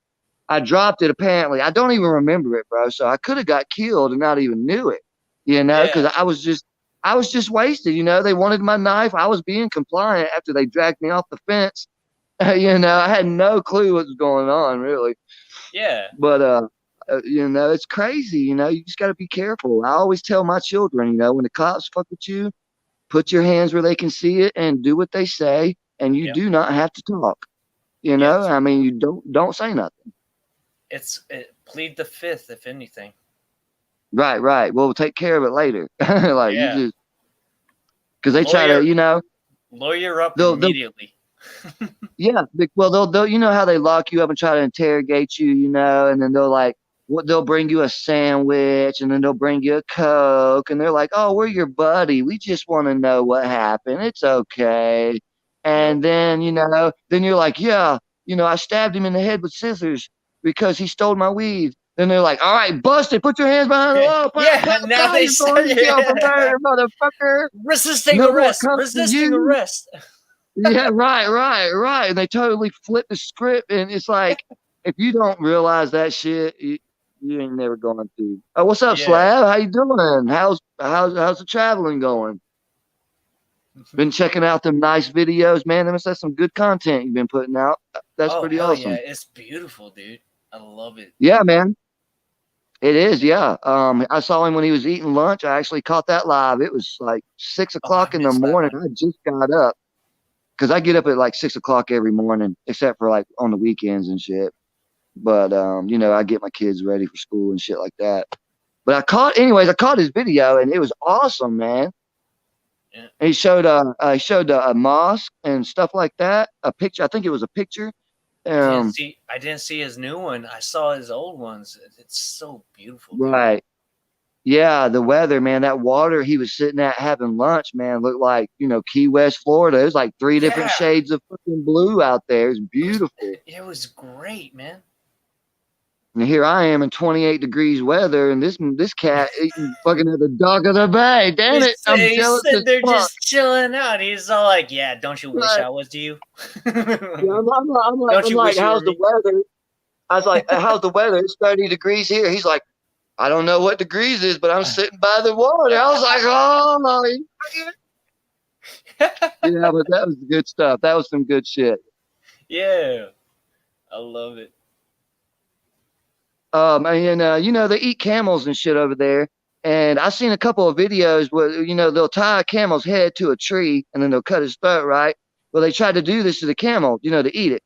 I dropped it apparently. I don't even remember it, bro. So I could have got killed and not even knew it, because I was just wasted. They wanted my knife. I was being compliant after they dragged me off the fence. I had no clue what was going on, really. Yeah. But, it's crazy. You just got to be careful. I always tell my children, when the cops fuck with you, put your hands where they can see it and do what they say. And you do not have to talk. I mean, you don't say nothing. Plead the fifth, if anything. Right. Well, we'll take care of it later. You just, because they try to, lawyer up immediately. Yeah. Well, they'll how they lock you up and try to interrogate you, and then they'll bring you a sandwich, and then they'll bring you a Coke, and they're like, "Oh, we're your buddy. We just want to know what happened. It's okay." And then, then you're like, "Yeah, I stabbed him in the head with scissors because he stole my weed." Then they're like, "All right, busted. Put your hands behind the wall." Now they say, motherfucker. Resisting arrest. Yeah, right. And they totally flip the script, and it's like, if you don't realize that shit, you ain't never going to. Oh, what's up, Slab? How you doing? How's the traveling going? Been checking out them nice videos, man. That's some good content you've been putting out. That's pretty awesome. Yeah, it's beautiful, dude. I love it. Yeah, man. It is, yeah. I saw him when he was eating lunch. I actually caught that live. It was like 6 Oh, I o'clock in the missed that morning. one. I just got up because I get up at like 6 o'clock every morning, except for like on the weekends and shit. But you know, I get my kids ready for school and shit like that. But I caught his video and it was awesome, man. Yeah. And he showed a mosque and stuff like that. A picture, I think it was a picture. I didn't see his new one. I saw his old ones. It's so beautiful. Dude. Right. Yeah, the weather, man. That water he was sitting at having lunch, man, looked like, you know, Key West, Florida. It was like three different Yeah. shades of fucking blue out there. It's beautiful. It was great, man. And here I am in 28 degrees weather, and this cat eating fucking at the dock of the bay. Damn it, I'm He's jealous sitting as there fuck. just chilling out. He's all like, "Yeah, don't you wish Right. I was you?" Yeah, I'm Don't you like, wish you how's were the me? weather? I was like, how's the weather? It's 30 degrees here. He's like, I don't know what degrees is, but I'm sitting by the water. I was like, oh my. Yeah, but that was good stuff. That was some good shit. Yeah, I love it. And you know, they eat camels and shit over there. And I've seen a couple of videos where, you know, they'll tie a camel's head to a tree and then they'll cut his throat, right? Well, they tried to do this to the camel, you know, to eat it.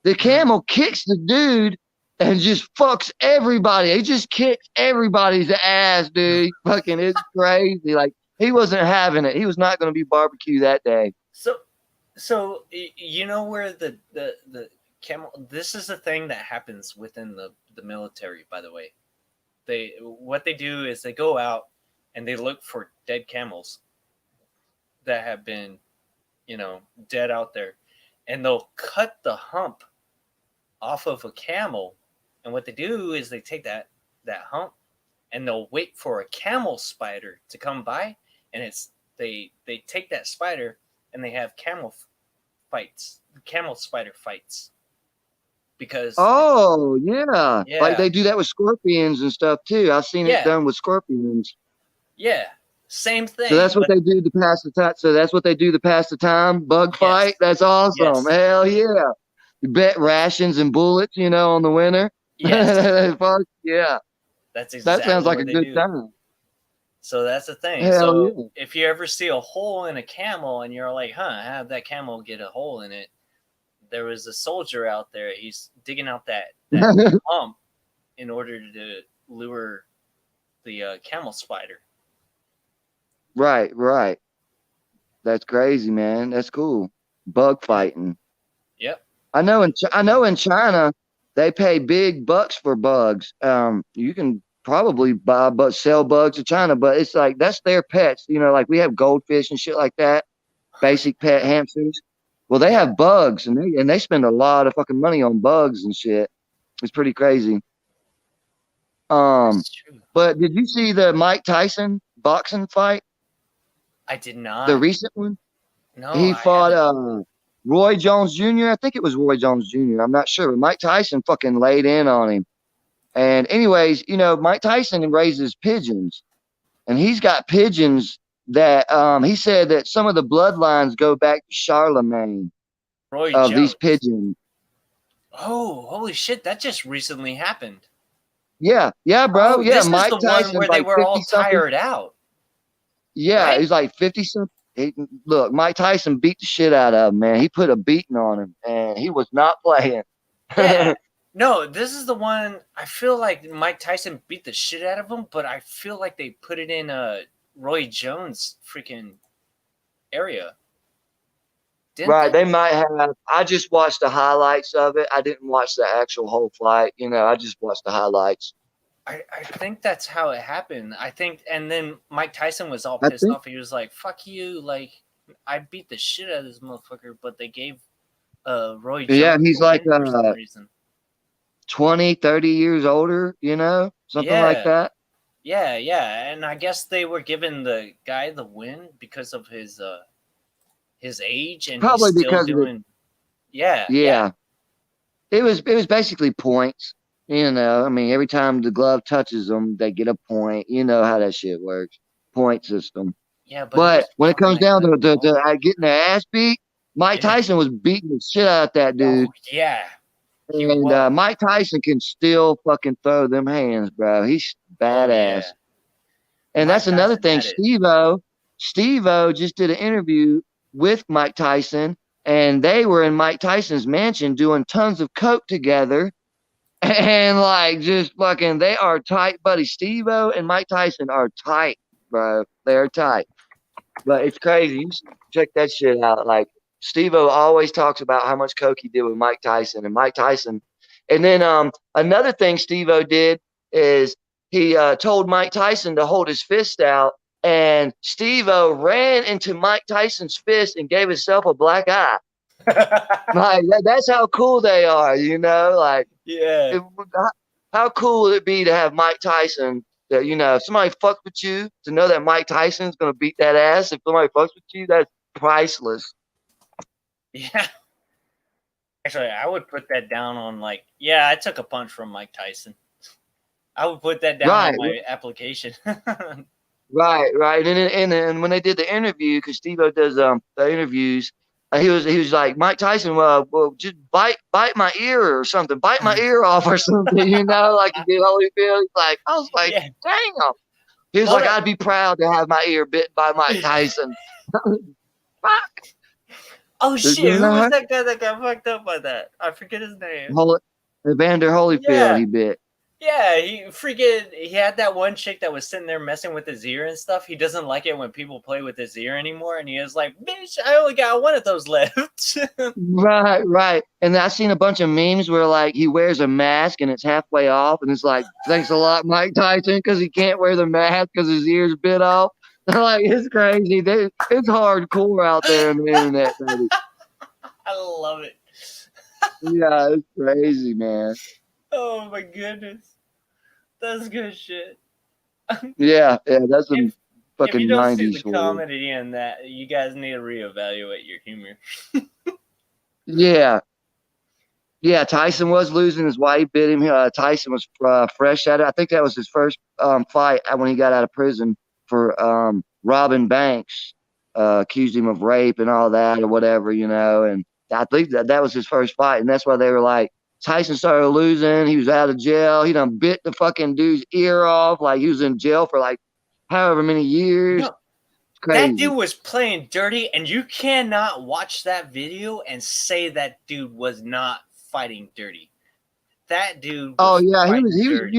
The camel kicks the dude and just fucks everybody. He just kicks everybody's ass, dude. Fucking, it's crazy. Like, he wasn't having it. He was not going to be barbecue that day. So you know where the camel. This is a thing that happens within the military. By the way, what they do is they go out and they look for dead camels that have been, you know, dead out there, and they'll cut the hump off of a camel. And what they do is they take that hump and they'll wait for a camel spider to come by, and they take that spider and they have camel spider fights. Because yeah. Like they do that with scorpions and stuff too. I've seen it done with scorpions. Yeah, same thing. So that's what they do to pass the time. So that's what they do to pass the time. Bug fight. That's awesome. Yes. Hell yeah. You bet rations and bullets, you know, on the winner. Yes. Fuck yeah. That's exactly that sounds like what a they good do. time. So that's the thing. Hell So yeah. if you ever see a hole in a camel and you're like, have that camel get a hole in it. There was a soldier out there. He's digging out that hump in order to lure the camel spider. Right. That's crazy, man. That's cool. Bug fighting. Yep. I know in China they pay big bucks for bugs. You can probably sell bugs in China, but it's like that's their pets. You know, like we have goldfish and shit like that, basic pet hamsters. Well, they have bugs, and they spend a lot of fucking money on bugs and shit. It's pretty crazy. That's true. But did you see the Mike Tyson boxing fight? I did not. The recent one? No. He fought Roy Jones Jr. I think it was Roy Jones Jr. I'm not sure, but Mike Tyson fucking laid in on him. And anyways, you know, Mike Tyson raises pigeons, and he's got pigeons that he said that some of the bloodlines go back to Charlemagne Roy of Jones. these pigeons. Oh, holy shit! That just recently happened. Yeah, bro. Oh, yeah, this Mike is the Tyson one where they like were all 50-something. tired out. Yeah, right? he's like 50-something. Look, Mike Tyson beat the shit out of him, man. He put a beating on him, and he was not playing. Yeah. No, this is the one. I feel like Mike Tyson beat the shit out of him, but I feel like they put it in Roy Jones' freaking area. Right, they might have. I just watched the highlights of it. I didn't watch the actual whole fight. You know, I just watched the highlights. I think that's how it happened. I think, and then Mike Tyson was all pissed off. He was like, "Fuck you!" Like, I beat the shit out of this motherfucker, but they gave Roy Jones. Yeah, he's like for some reason. 20, 30 years older. You know, something like that. Yeah, and I guess they were giving the guy the win because of his age, and probably he's still because doing. Yeah. It was basically points. You know, I mean, every time the glove touches them, they get a point. You know how that shit works. Point system. Yeah, but when it comes down to getting their ass beat, Mike Tyson was beating the shit out of that dude. Oh, yeah. And Mike Tyson can still fucking throw them hands, bro. He's badass. yeah. And Mike that's another Tyson thing. had it. Steve-O just did an interview with Mike Tyson, and they were in Mike Tyson's mansion doing tons of coke together. And like just fucking, they are tight, buddy. Steve-O and Mike Tyson are tight, bro. They're tight. But it's crazy. You should check that shit out. Like Steve-O always talks about how much coke he did with Mike Tyson, and Mike Tyson. And then another thing Steve-O did is he told Mike Tyson to hold his fist out, and Steve-O ran into Mike Tyson's fist and gave himself a black eye. Like that's how cool they are, you know. Like, Yeah. how cool would it be to have Mike Tyson? That if somebody fucks with you, to know that Mike Tyson's gonna beat that ass. If somebody fucks with you, that's priceless. Yeah. Actually, I would put that down on like, yeah, I took a punch from Mike Tyson. I would put that down on my application. Right. And when they did the interview, because Steve-O does the interviews, he was like, Mike Tyson, well, just bite my ear or something, bite my ear off or something, like he did Holyfield. I was like, Yeah. damn. He was like, I'd be proud to have my ear bitten by Mike Tyson. Fuck. Oh shit! Who was that guy that got fucked up by that? I forget his name. Evander Holyfield, he bit. Yeah, he had that one chick that was sitting there messing with his ear and stuff. He doesn't like it when people play with his ear anymore, and he was like, "Bitch, I only got one of those left." Right. And I've seen a bunch of memes where like he wears a mask and it's halfway off, and it's like, thanks a lot, Mike Tyson, because he can't wear the mask because his ear's bit off. Like it's crazy. It's hardcore out there on the internet, baby. I love it. Yeah, it's crazy, man. Oh my goodness, that's good shit. Yeah, that's some fucking if you don't 90s see the comedy in that, you guys need to reevaluate your humor. Yeah, Tyson was losing. His wife bit him. Tyson was fresh at it. I think that was his first fight when he got out of prison for robbing banks. Accused him of rape and all that or whatever, and I think that was his first fight, and that's why they were like, Tyson started losing. He was out of jail. He done bit the fucking dude's ear off. Like he was in jail for like however many years. No, that dude was playing dirty, and you cannot watch that video and say that dude was not fighting dirty. That dude. Oh yeah, he was headbutting.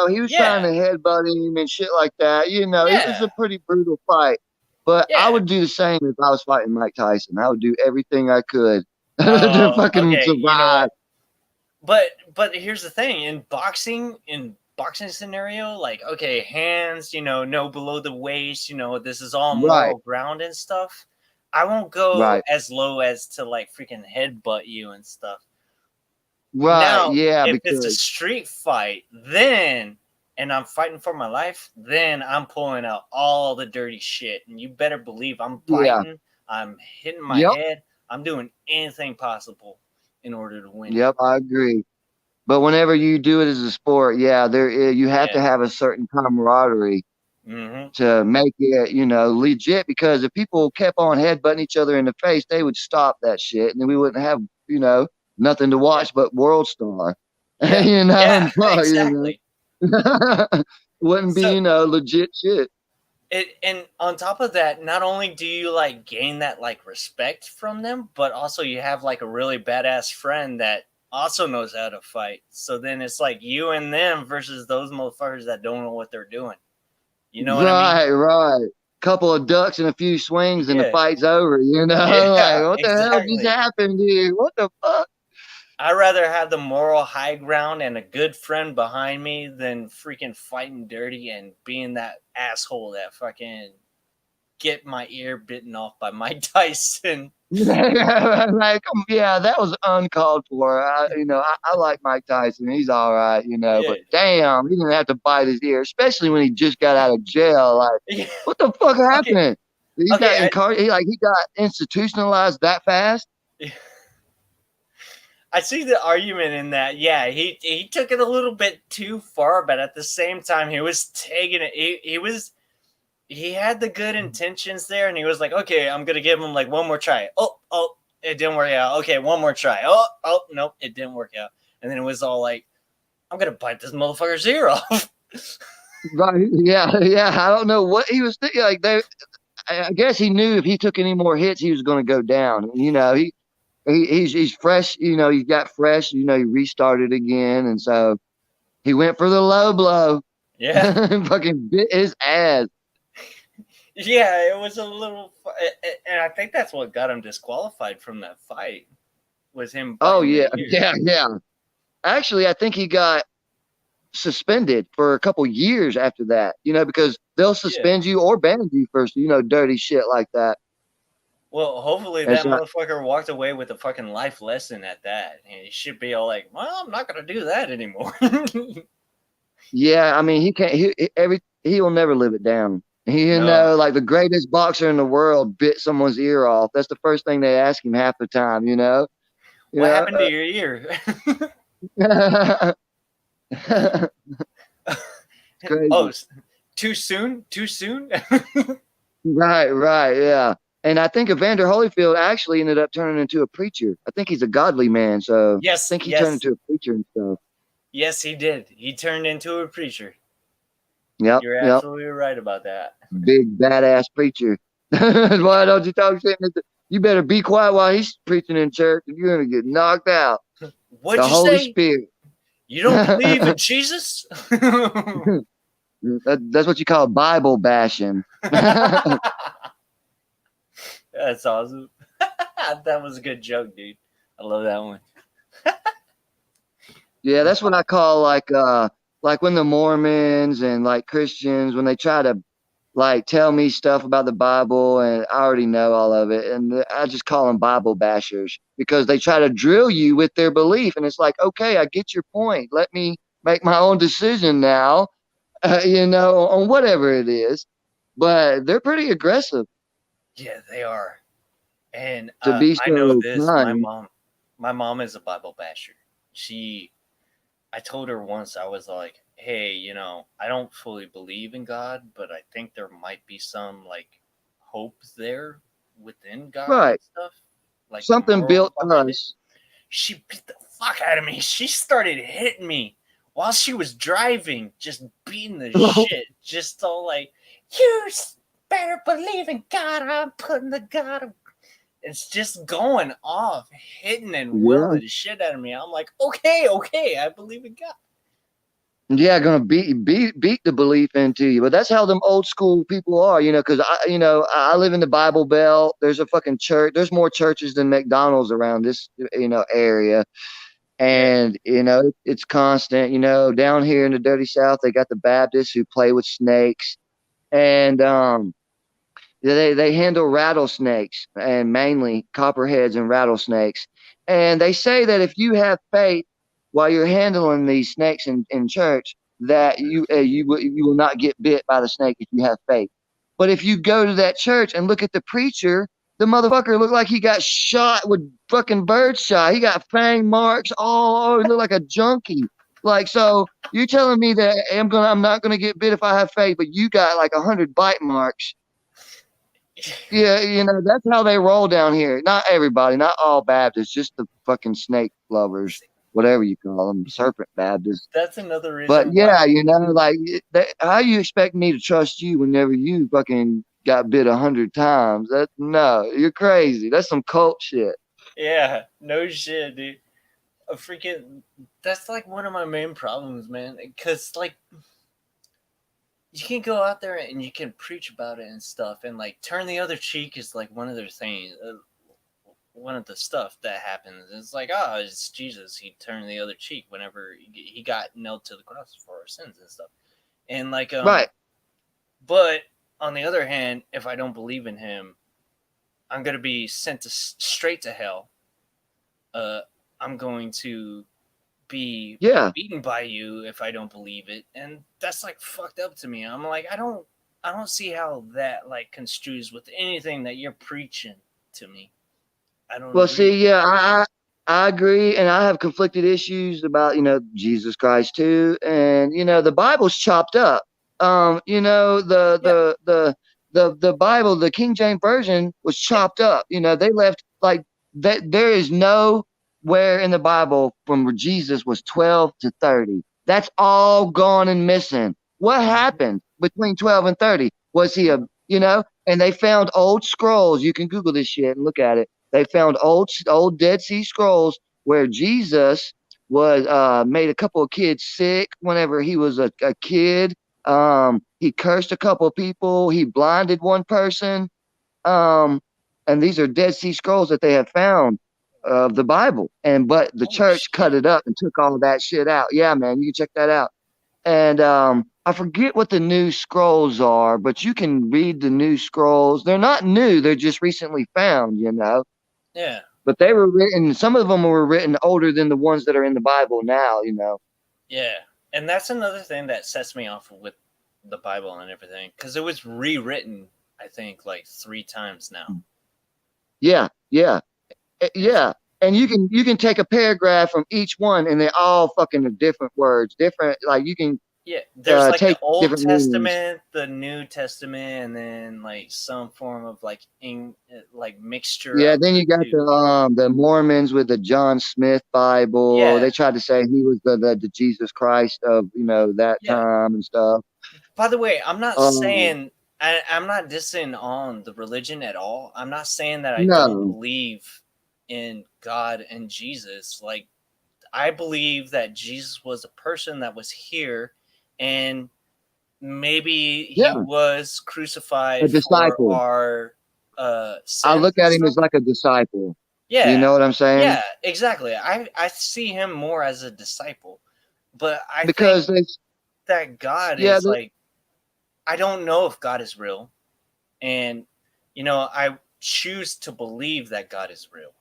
He was trying to headbutt him and shit like that. It was a pretty brutal fight. But I would do the same if I was fighting Mike Tyson. I would do everything I could to fucking survive. But here's the thing: in boxing scenario, like hands, no below the waist, this is all moral ground and stuff. I won't go as low as to like freaking headbutt you and stuff. Right. Now, yeah. If it's a street fight, and I'm fighting for my life, then I'm pulling out all the dirty shit. And you better believe I'm biting, I'm hitting my head, I'm doing anything possible in order to win. Yep, I agree. But whenever you do it as a sport, you have to have a certain camaraderie to make it, legit. Because if people kept on headbutting each other in the face, they would stop that shit, and then we wouldn't have, nothing to watch but World Star. Exactly. Wouldn't be, legit shit. And on top of that, not only do you like gain that like respect from them, but also you have like a really badass friend that also knows how to fight. So then it's like you and them versus those motherfuckers that don't know what they're doing. You know what I mean? Right. Couple of ducks and a few swings and the fight's over, like what the hell just happened here? What the fuck? I'd rather have the moral high ground and a good friend behind me than freaking fighting dirty and being that asshole that fucking get my ear bitten off by Mike Tyson. That was uncalled for. I like Mike Tyson. He's all right, but damn, he didn't have to bite his ear, especially when he just got out of jail. Like, what the fuck happened? He got institutionalized that fast. I see the argument in that. Yeah, he took it a little bit too far, but at the same time, he was taking it. He had the good intentions there, and he was like, okay, I'm gonna give him like one more try. Oh, it didn't work out. Okay, one more try. Oh, nope, it didn't work out. And then it was all like, I'm gonna bite this motherfucker's ear off. Right? Yeah, yeah. I don't know what he was thinking. Like I guess he knew if he took any more hits, he was going to go down. You know, he's fresh. You know, he got fresh. You know, he restarted again, and so he went for the low blow. Yeah, And fucking bit his ass. yeah. It was a little, and I think that's what got him disqualified from that fight. Was him? Oh biting yeah, the ear. yeah. Actually, I think he got suspended for a couple years after that. You know, because they'll suspend you or ban you for dirty shit like that. Well, hopefully And that so, motherfucker walked away with a fucking life lesson at that. And he should be all like, well, I'm not going to do that anymore. yeah, I mean, he can't. He will never live it down. No. Like the greatest boxer in the world bit someone's ear off. That's the first thing they ask him half the time. You know. What happened to your ear? Crazy. Oh, too soon? Too soon? Right, yeah. And I think Evander Holyfield actually ended up turning into a preacher. I think he's a godly man, so Yes, I think he yes. turned into a preacher and stuff. Yes, he did. He turned into a preacher. Yep, You're yep. absolutely right about that. Big badass preacher. Why don't you talk shit? You better be quiet while he's preaching in church, and you're gonna get knocked out. What'd The you Holy say? Spirit. You don't believe in Jesus? That's what you call Bible bashing. That's awesome. That was a good joke, dude. I love that one. Yeah, that's what I call like when the Mormons and like Christians, when they try to like tell me stuff about the Bible and I already know all of it, and I just call them Bible bashers because they try to drill you with their belief, and it's like, okay, I get your point. Let me make my own decision now, on whatever it is. But they're pretty aggressive. Yeah, they are. And To be I know so this. kind. My mom is a Bible basher. I told her once, I was like, hey, I don't fully believe in God, but I think there might be some like hope there within God Right. and stuff. Like Something morals built behind it. us. She beat the fuck out of me. She started hitting me while she was driving, just beating the shit. Just all like, you better believe in God. I'm putting the God of. It's just going off, hitting and willing the shit out of me. I'm like, okay, I believe in God. Yeah, gonna beat the belief into you. But that's how them old school people are, because I live in the Bible Belt. There's a fucking church. There's more churches than McDonald's around this, area. And it's constant. Down here in the dirty South, they got the Baptists who play with snakes. And they handle rattlesnakes, and mainly copperheads and rattlesnakes. And they say that if you have faith while you're handling these snakes in church, that you will not get bit by the snake if you have faith. But if you go to that church and look at the preacher, the motherfucker looked like he got shot with fucking bird shot. He got fang marks all over. He looked like a junkie. Like, so you're telling me that I'm not gonna get bit if I have faith, but you got like 100 bite marks. Yeah, that's how they roll down here. Not everybody, not all Baptists, just the fucking snake lovers, whatever you call them, serpent Baptists. That's another reason. But yeah, like, how you expect me to trust you whenever you fucking got bit 100 times? No, you're crazy. That's some cult shit. Yeah, no shit, dude. That's like one of my main problems, man. Because like, you can go out there and you can preach about it and stuff, and like turn the other cheek is like one of their things. One of the stuff that happens. It's like, it's Jesus. He turned the other cheek whenever he got nailed to the cross for our sins and stuff. And like, right. But on the other hand, if I don't believe in him, I'm gonna be sent straight to hell. I'm going to be beaten by you if I don't believe it, and that's like fucked up to me. I'm like, I don't see how that like construes with anything that you're preaching to me. I don't. Well, see, yeah, I agree, and I have conflicted issues about Jesus Christ too, and the Bible's chopped up. The Bible, the King James version was chopped up. They left like that there is nowhere in the Bible from where Jesus was 12 to 30. That's all gone and missing. What happened between 12 and 30? Was he and they found old scrolls. You can Google this shit and look at it. They found old Dead Sea Scrolls where Jesus was made a couple of kids sick whenever he was a kid. He cursed a couple of people. He blinded one person. And these are Dead Sea Scrolls that they have found of the Bible. But the Holy church cut shit. it up and took all that shit out. Yeah, man, you can check that out. And I forget what the new scrolls are, but you can read the new scrolls. They're not new, they're just recently found, Yeah. But they were written, some of them were written older than the ones that are in the Bible now, Yeah. And that's another thing that sets me off with the Bible and everything, because it was rewritten, I think, like 3 times now. Yeah, yeah, yeah. And you can take a paragraph from each one, and they're all fucking different words, different. Like you can there's like take the Old different meanings. Testament, the New Testament, and then like some form of like mixture. Yeah, of then you got the Mormons with the John Smith Bible. Yeah. They tried to say he was the Jesus Christ of that time and stuff. By the way, I'm not saying I'm not dissing on the religion at all. I'm not saying that I don't believe in God and Jesus. Like, I believe that Jesus was a person that was here, and maybe he was crucified a disciple. For our sins. I look at him as like a disciple. Yeah. You know what I'm saying? Yeah, exactly. I see him more as a disciple. But I think that God is like, I don't know if God is real. And, I choose to believe that God is real.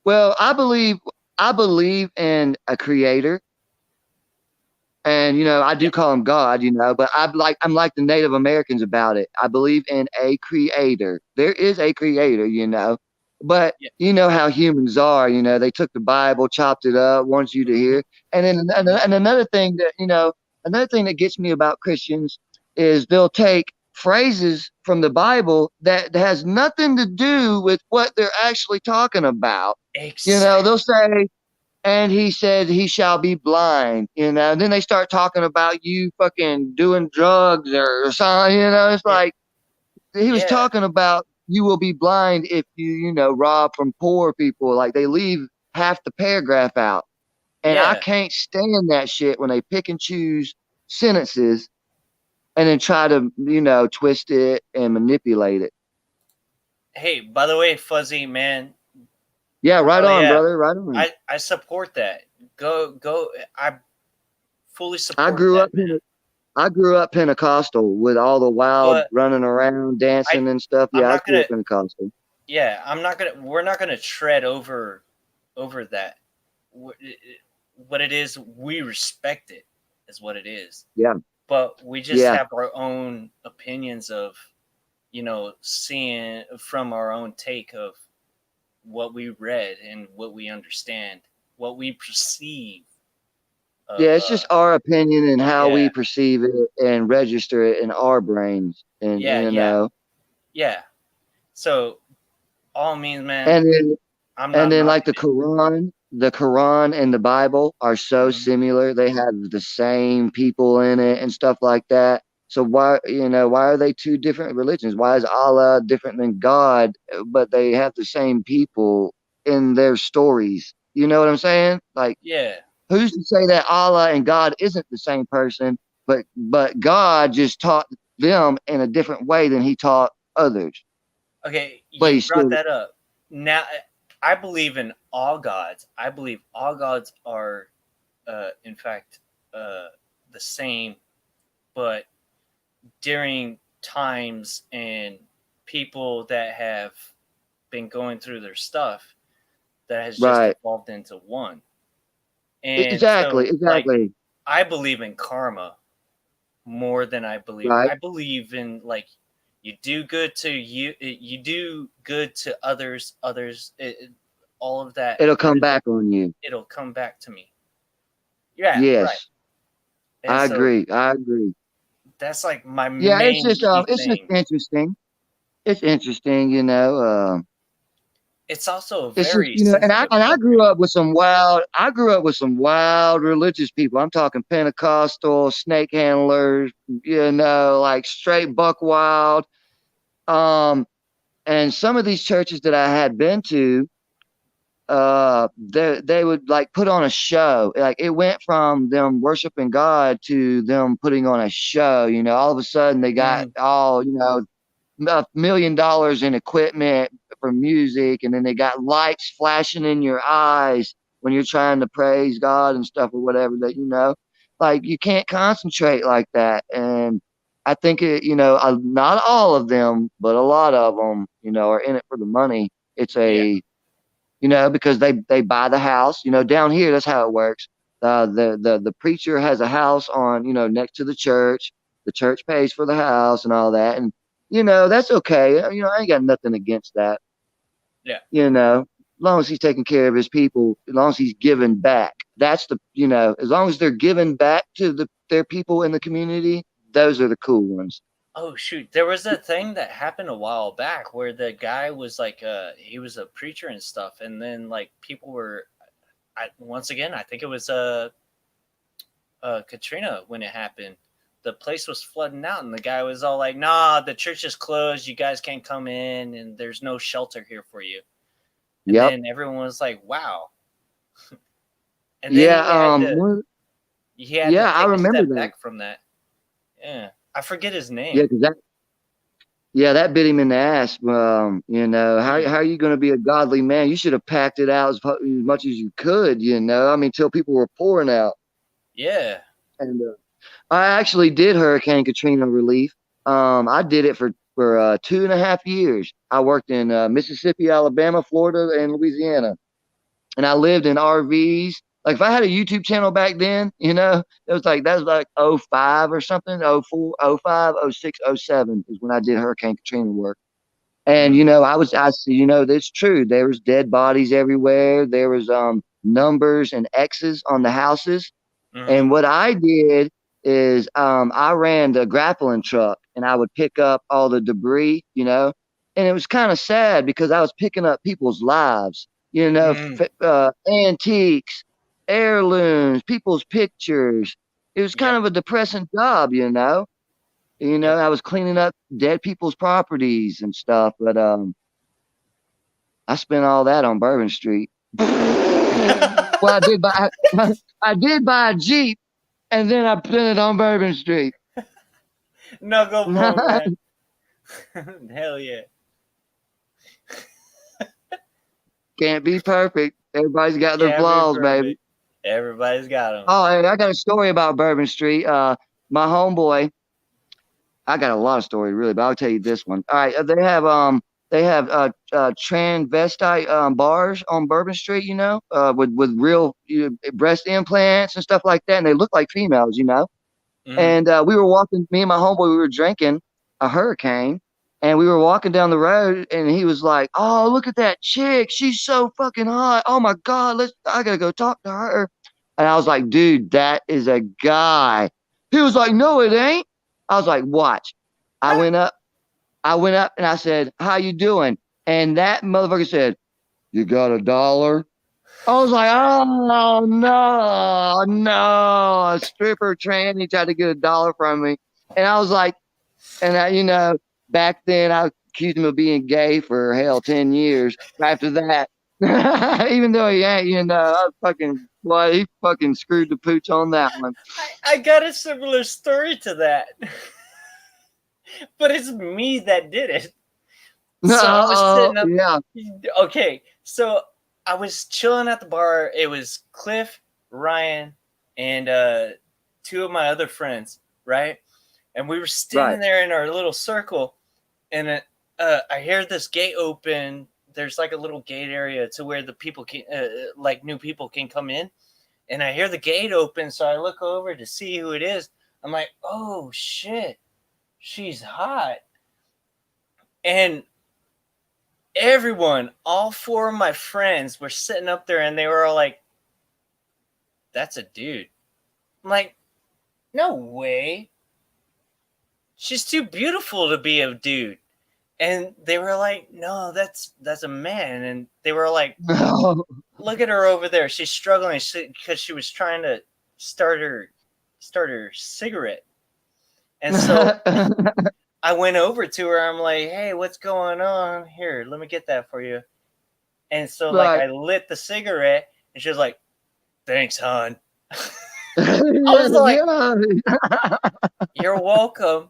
Well, I believe in a creator. And, I do call him God, but I'm like the Native Americans about it. I believe in a creator. There is a creator, but you know how humans are, they took the Bible, chopped it up, wanted you to hear. And then another thing that gets me about Christians is they'll take phrases from the Bible that has nothing to do with what they're actually talking about. Exactly. They'll say, and he said he shall be blind, and then they start talking about you fucking doing drugs or something, it's like he was talking about you will be blind if you, rob from poor people. Like they leave half the paragraph out. And I can't stand that shit when they pick and choose sentences and then try to, twist it and manipulate it. Hey, by the way, Fuzzy, man. Yeah, right on, brother. Right on. I support that. Go. I fully support. I grew up Pentecostal with all the wild running around, dancing and stuff. Yeah, I grew up Pentecostal. Yeah, we're not gonna tread over that. What it is, we respect it, is what it is. Yeah. But we just have our own opinions of, seeing from our own take of what we read and what we understand, what we perceive. It's just our opinion and how we perceive it and register it in our brains. And Yeah. So all means, man. And then like the Quran and the Bible are so similar. They have the same people in it and stuff like that. So why are they two different religions? Why is Allah different than God, but they have the same people in their stories? You know what I'm saying? Like, who's to say that Allah and God isn't the same person, but God just taught them in a different way than he taught others? Okay, you brought that up. Now, I believe in all gods. I believe all gods are, in fact, the same, but during times and people that have been going through their stuff, that has just evolved into one. And exactly. Like, I believe in karma more than I believe. I believe in, like, you do good to you do good to others. All of that. It'll come back on you. It'll come back to me. Yeah. Yes. Right. I agree. That's like my main. It's just interesting. It's interesting, it's also a It's just, very and I sensitive subject. grew up with some wild religious people. I'm talking Pentecostal, snake handlers, like straight buck wild. And some of these churches that I had been to, they would like put on a show. Like it went from them worshiping God to them putting on a show. All of a sudden they got Mhm. all, $1 million in equipment for music, and then they got lights flashing in your eyes when you're trying to praise God and stuff or whatever that like you can't concentrate like that. And I think not all of them, but a lot of them, are in it for the money. It's Yeah. because they buy the house. Down here that's how it works. The preacher has a house on next to the church. The church pays for the house and all that, and that's okay. I ain't got nothing against that. Yeah. As long as he's taking care of his people, as long as he's giving back. That's as long as they're giving back to their people in the community, those are the cool ones. Oh shoot, there was a thing that happened a while back where the guy was like he was a preacher and stuff, and then like people were once again, I think it was Katrina when it happened. The place was flooding out, and the guy was all like, "Nah, the church is closed. You guys can't come in, and there's no shelter here for you." And Yep. then everyone was like, "Wow." And then Yeah. he had to I take a remember step that. back from that. Yeah, I forget his name. Yeah, that bit him in the ass. How are you going to be a godly man? You should have packed it out as much as you could. I mean, till people were pouring out. Yeah. And I actually did Hurricane Katrina relief. I did it for 2.5 years. I worked in Mississippi, Alabama, Florida, and Louisiana, and I lived in RVs. Like if I had a YouTube channel back then, it was like that was like 05 or something, 04, 05, 06, 07 is when I did Hurricane Katrina work. And I see, that's true. There was dead bodies everywhere. There was numbers and X's on the houses. Mm-hmm. And what I did is I ran the grappling truck, and I would pick up all the debris, and it was kind of sad because I was picking up people's lives, antiques, heirlooms, people's pictures. It was kind of a depressing job, I was cleaning up dead people's properties and stuff, but I spent all that on Bourbon Street. Well, I did buy a Jeep, and then I spent it on Bourbon Street. No, go for it, man. Hell yeah. Can't be perfect. Everybody's got their flaws, baby. Everybody's got them. Oh, hey, I got a story about Bourbon Street. My homeboy, I got a lot of stories really, but I'll tell you this one. All right, they have transvestite bars on Bourbon Street, with real breast implants and stuff like that, and they look like females, Mm-hmm. And we were walking, me and my homeboy, we were drinking a Hurricane, and we were walking down the road, and he was like, "Oh, look at that chick. She's so fucking hot. Oh my God, I gotta go talk to her." And I was like, "Dude, that is a guy." He was like, "No, it ain't." I was like, "Watch." I went up and I said, "How you doing?" And that motherfucker said, "You got $1?" I was like, "Oh no, a stripper tranny tried to get $1 from me." And I was like, back then I accused him of being gay for 10 years after that. Even though he ain't, he fucking screwed the pooch on that one. I got a similar story to that. But it's me that did it. So I was sitting up. Yeah. Okay, so I was chilling at the bar. It was Cliff, Ryan, and 2 of my other friends, right? And we were standing there in our little circle, and I hear this gate open. There's like a little gate area to where the people can, like new people can come in. And I hear the gate open, so I look over to see who it is. I'm like, oh shit, she's hot. And everyone, all 4 of my friends were sitting up there, and they were all like, that's a dude. I'm like, no way. She's too beautiful to be a dude. And they were like, "No, that's a man." And they were like, No. "Look at her over there. She's struggling because she was trying to start her cigarette." And so I went over to her. I'm like, "Hey, what's going on? Here, let me get that for you." And so like Right. I lit the cigarette, and she was like, "Thanks, hon." I was like- "You're welcome."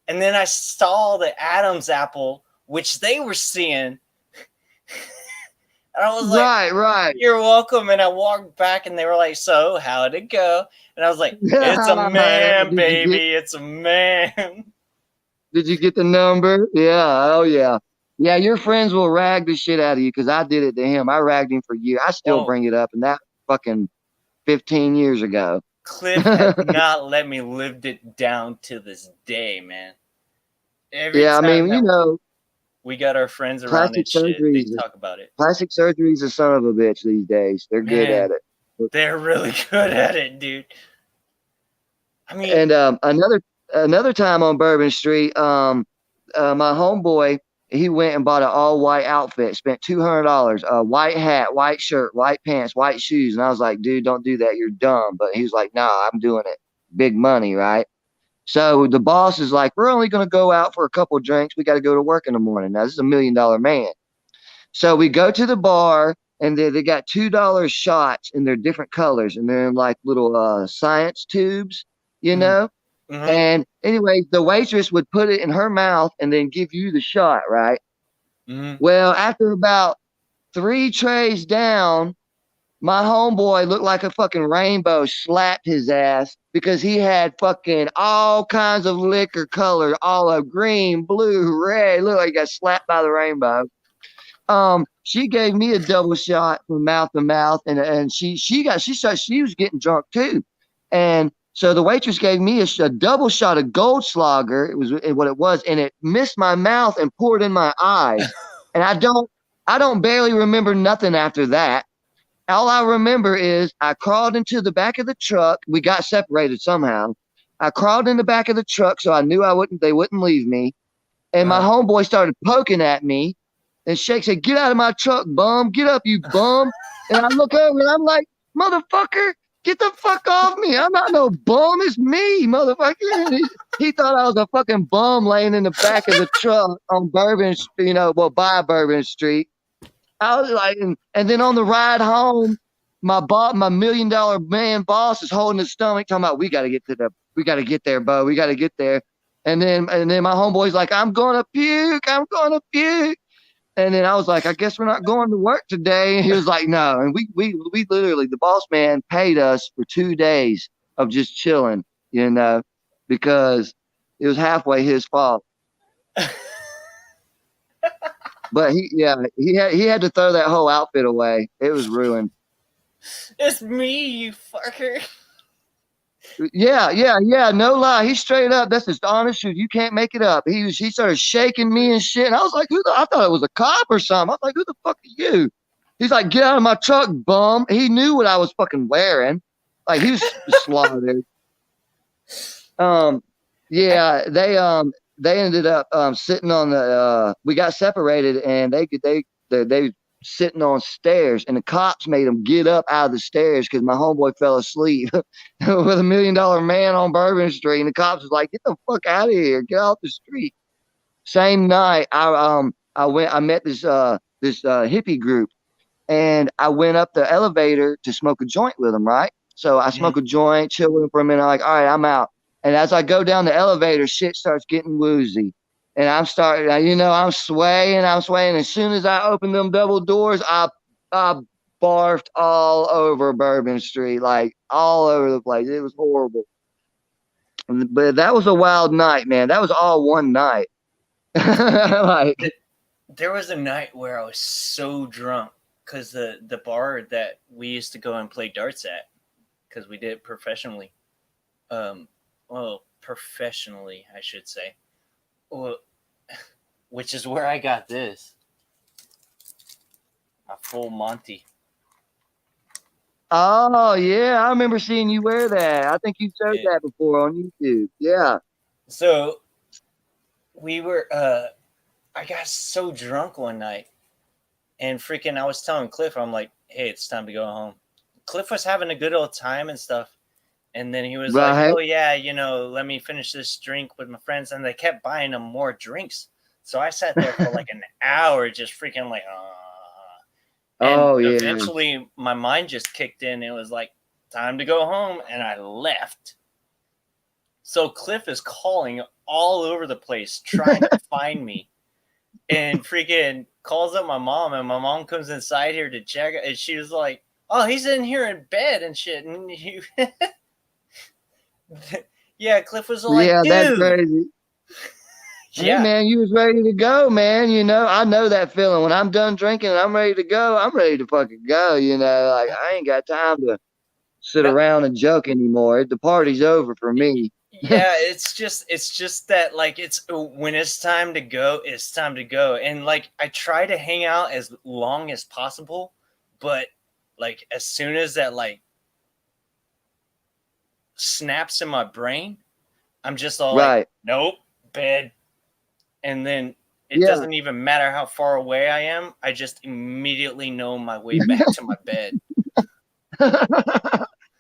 And then I saw the Adam's apple, which they were seeing. And I was like, right. "You're welcome." And I walked back, and they were like, "So, how'd it go?" And I was like, "It's a man, baby. It's a man." Did you get the number? Yeah. Oh, yeah. Yeah, your friends will rag the shit out of you because I did it to him. I ragged him for years. I still Oh. bring it up, and that fucking 15 years ago. Cliff has not let me live it down to this day, man. Every Yeah, I time mean, that you know, we got our friends around plastic and shit, surgery they is talk about it. plastic surgery is a son of a bitch these days. They're good Man. at it. They're really good at it, dude. I mean, And another time on Bourbon Street, my homeboy, he went and bought an all white outfit, spent $200, a white hat, white shirt, white pants, white shoes, and I was like, dude, don't do that, you're dumb. But he was like, nah, I'm doing it, big money, right? So the boss is like, we're only going to go out for a couple of drinks. We got to go to work in the morning. Now this is $1 million man. So we go to the bar, and they got $2 shots, and they're different colors, and they're in like little science tubes, you know. mhm. And anyway, the waitress would put it in her mouth and then give you the shot, right? Mhm. Well, after about 3 trays down, my homeboy looked like a fucking rainbow slapped his ass because he had fucking all kinds of liquor color, all of green, blue, red. Looked like he got slapped by the rainbow. She gave me a double shot from mouth to mouth, and she was getting drunk too, and so the waitress gave me a double shot of Goldschlager. It was what it was, and it missed my mouth and poured in my eyes, and I don't barely remember nothing after that. All I remember is I crawled into the back of the truck. We got separated somehow. I crawled in the back of the truck so I knew they wouldn't leave me, and my homeboy started poking at me. And Shake said, "Get out of my truck, bum. Get up, you bum." And I look over and I'm like, "Motherfucker, get the fuck off me. I'm not no bum. It's me, motherfucker." He thought I was a fucking bum laying in the back of the truck on Bourbon, by Bourbon Street. I was like, and then on the ride home, my $1 million man boss is holding his stomach, talking about, we got to get there, Bo. We got to get there. And then my homeboy's like, I'm going to puke. And then I was like, I guess we're not going to work today. And he was like, no. And we literally, the boss man paid us for 2 days of just chilling, because it was halfway his fault. But he had to throw that whole outfit away. It was ruined. It's me, you fucker. Yeah. No lie. He's straight up. That's just honest truth. You can't make it up. He started shaking me and shit. And I was like, I thought it was a cop or something. I was like, who the fuck are you? He's like, get out of my truck, bum. He knew what I was fucking wearing. Like, he was slaughtered. Yeah, they ended up sitting on the we got separated, and they sitting on stairs, and the cops made them get up out of the stairs because my homeboy fell asleep with $1 million man on Bourbon Street, and the cops was like, "Get the fuck out of here, get off the street." Same night, I met this hippie group, and I went up the elevator to smoke a joint with them, right? So I smoke a joint, chill with them for a minute. I'm like, all right, I'm out. And as I go down the elevator, shit starts getting woozy. And I'm swaying. As soon as I open them double doors, I barfed all over Bourbon Street, like all over the place. It was horrible. But that was a wild night, man. That was all one night. There was a night where I was so drunk because the bar that we used to go and play darts at, because we did it professionally. Professionally, I should say. Well, which is where I got this. A full Monty. Oh, yeah. I remember seeing you wear that. I think you showed that before on YouTube. Yeah. So we were, I got so drunk one night, and freaking, I was telling Cliff, I'm like, hey, it's time to go home. Cliff was having a good old time and stuff. And then he was like, Right. oh, yeah, let me finish this drink with my friends. And they kept buying him more drinks. So I sat there for like an hour just freaking like, And Oh, yeah. eventually my mind just kicked in. It was like, time to go home. And I left. So Cliff is calling all over the place trying to find me. And freaking calls up my mom. And my mom comes inside here to check. And she was like, oh, he's in here in bed and shit. And he... Yeah, Cliff was like, Yeah, dude. that's crazy. Yeah. Hey, man, you was ready to go, man. I know that feeling. When I'm done drinking and I'm ready to go, I'm ready to fucking go. Like, I ain't got time to sit around and joke anymore. The party's over for me. Yeah, it's just that, like, it's when it's time to go, it's time to go. And like, I try to hang out as long as possible, but like, as soon as that like snaps in my brain, I'm just all Right. like, nope, bed. And then it Yeah. doesn't even matter how far away I am. I just immediately know my way back to my bed.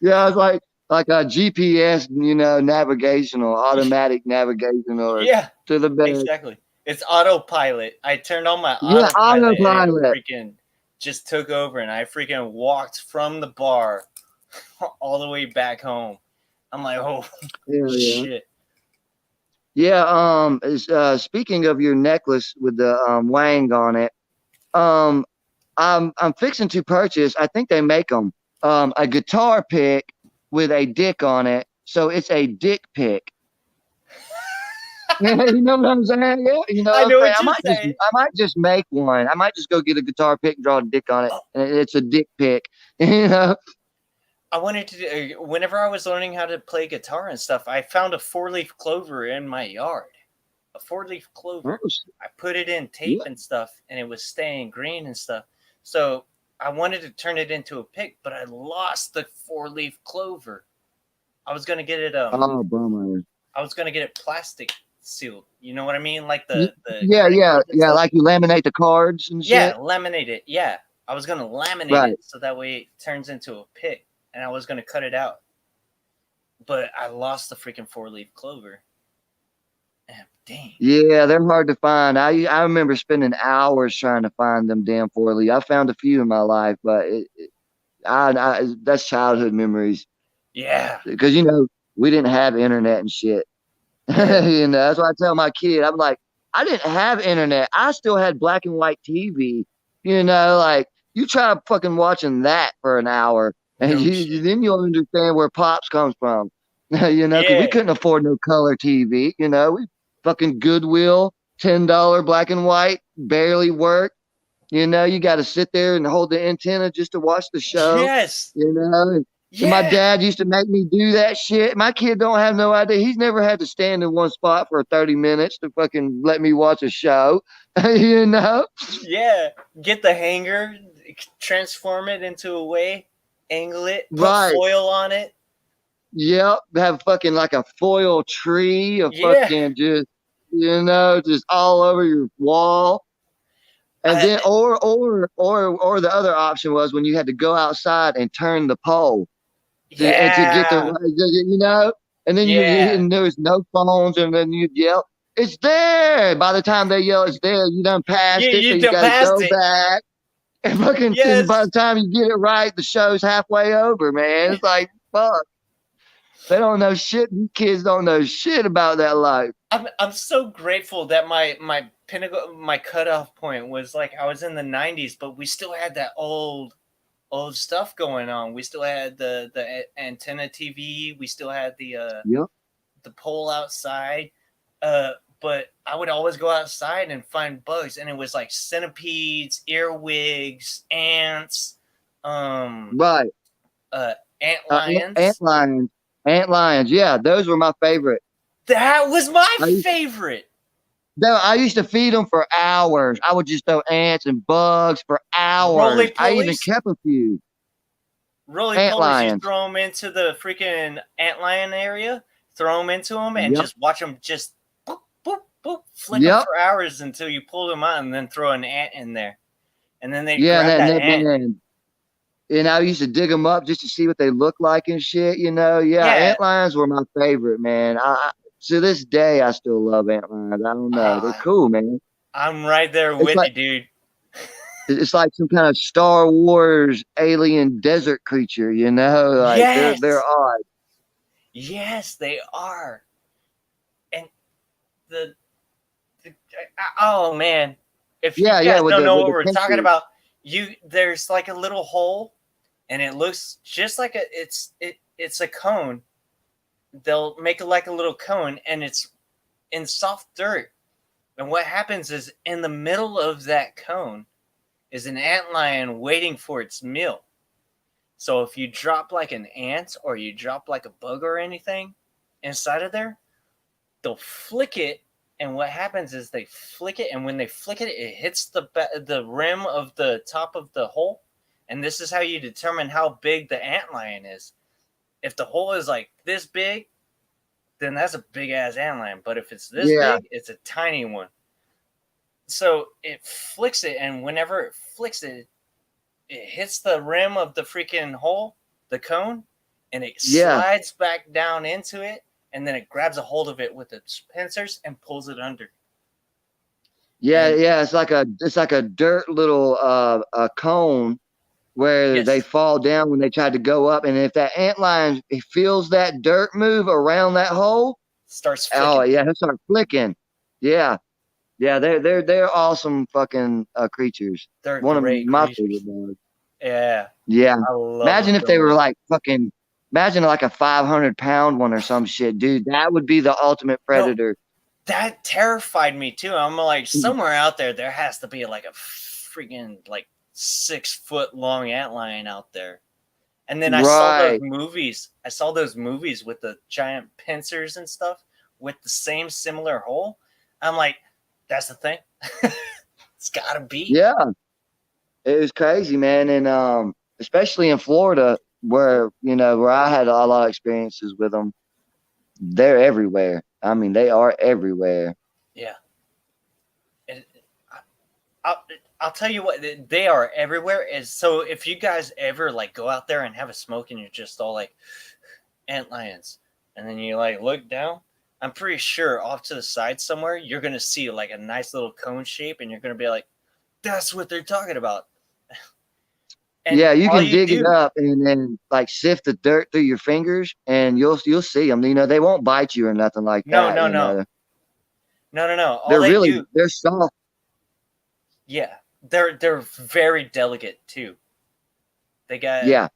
Yeah, it's like a GPS, navigational, automatic navigational Yeah, to the bed. exactly. It's autopilot. I turned on my Yeah, autopilot. And autopilot. it freaking just took over, and I freaking walked from the bar all the way back home. I'm like, oh Hell yeah. shit. Yeah, speaking of your necklace with the wang on it, I'm fixing to purchase, I think they make them, a guitar pick with a dick on it. So it's a dick pick. You know what I'm saying? Yeah, I know what I you're saying. might just make one. I might just go get a guitar pick and draw a dick on it, and it's a dick pick. I wanted to, whenever I was learning how to play guitar and stuff, I found a 4-leaf clover in my yard. A 4-leaf clover. I put it in tape and stuff, and it was staying green and stuff. So I wanted to turn it into a pick, but I lost the 4-leaf clover. I was gonna get it. Oh, bummer. I was gonna get it plastic sealed. You know what I mean? Like the yeah. Like you laminate the cards and shit. Yeah, laminate it. Yeah, I was gonna laminate it so that way it turns into a pick, and I was gonna cut it out. But I lost the freaking 4-leaf clover. Dang. Yeah, they're hard to find. I remember spending hours trying to find them damn 4-leaf. I found a few in my life, but that's childhood memories. Yeah. Because we didn't have internet and shit. That's why I tell my kid, I'm like, I didn't have internet. I still had black and white TV. Like you try fucking watching that for an hour, and then you'll understand where Pops comes from. Because we couldn't afford no color TV. We fucking Goodwill, $10 black and white, barely work. You got to sit there and hold the antenna just to watch the show. Yes. And my dad used to make me do that shit. My kid don't have no idea. He's never had to stand in one spot for 30 minutes to fucking let me watch a show. Yeah. Get the hanger, transform it into a way, angle it, put foil on it. Yep. Have fucking like a foil tree of fucking just, just all over your wall. And then, or the other option was when you had to go outside and turn the pole. To get the, and then and there was no phones, and then you'd yell, "It's there!" By the time they yell, "It's there," you done passed it, so you gotta go back. And fucking, and by the time you get it right, the show's halfway over, man. It's like, fuck. They don't know shit. These kids don't know shit about that life. I'm so grateful that my pinnacle, my cutoff point was like I was in the 90s, but we still had that old stuff going on. We still had the antenna TV. We still had the pole outside. But I would always go outside and find bugs, and it was like centipedes, earwigs, ants, ant lions. Ant lions. Yeah, those were my favorite. That was my favorite. I used to feed them for hours. I would just throw ants and bugs for hours. I even kept a few. Roly-polies, you throw them into the freaking ant lion area, throw them into them, and just watch them just boop, boop, boop, flick them Yep. for hours until you pull them out, and then throw an ant in there, and then they Yeah, grab that and ant. then and I used to dig them up just to see what they look like and shit. Yeah, Yeah. ant lions were my favorite, man. To this day, I still love ant lions. I don't know, they're cool, man. I'm right there It's with like you, dude. it's like some kind of Star Wars alien desert creature. Like they're Yes. odd. Yes, they are. And the oh man, if you Yeah, guys with don't know with what the we're talking pincers. about, there's like a little hole, and it looks just like it's a cone. They'll make it like a little cone, and it's in soft dirt. And what happens is, in the middle of that cone is an antlion waiting for its meal. So if you drop like an ant or you drop like a bug or anything inside of there, they'll flick it, and what happens is they flick it, and when they flick it, it hits the rim of the top of the hole, and this is how you determine how big the antlion is. If the hole is like this big, then that's a big ass antlion, but if it's this Yeah, big, it's a tiny one. So it flicks it, and whenever it flicks it, it hits the rim of the freaking hole, the cone, and it yeah, slides back down into it, and then it grabs a hold of it with its pincers and pulls it under. And yeah. It's like a dirt little a cone where they yes, fall down when they try to go up, and if that antlion feels that dirt move around that hole, starts oh flicking. yeah, he'll start flicking. Yeah, yeah, they're awesome fucking creatures. They're One of great my creatures. favorite dogs. Yeah, Yeah, I love them imagine if so they were much. like fucking. Imagine like a 500-pound one or some shit, dude. That would be the ultimate No, predator. that terrified me too. I'm like, somewhere out there has to be like a freaking like 6 foot long antlion out there. And then I saw those Right. movies. I saw those movies with the giant pincers and stuff with the same similar hole. I'm like, that's the thing. It's gotta be. Yeah. It was crazy, man, and especially in Florida, where I had a lot of experiences with them. They're everywhere. I mean, they are everywhere. Yeah. And I'll, I'll tell you what, they are everywhere. Is so if you guys ever like go out there and have a smoke and you're just all like ant lions, and then you like look down, I'm pretty sure off to the side somewhere you're gonna see like a nice little cone shape, and you're gonna be like, that's what they're talking about. And Yeah, you all can you dig it do, up and then like sift the dirt through your fingers, and you'll see them. They won't bite you or nothing like no, that. no, no, no. All They're they do, they're soft. yeah, they're very delicate too. They got Yeah,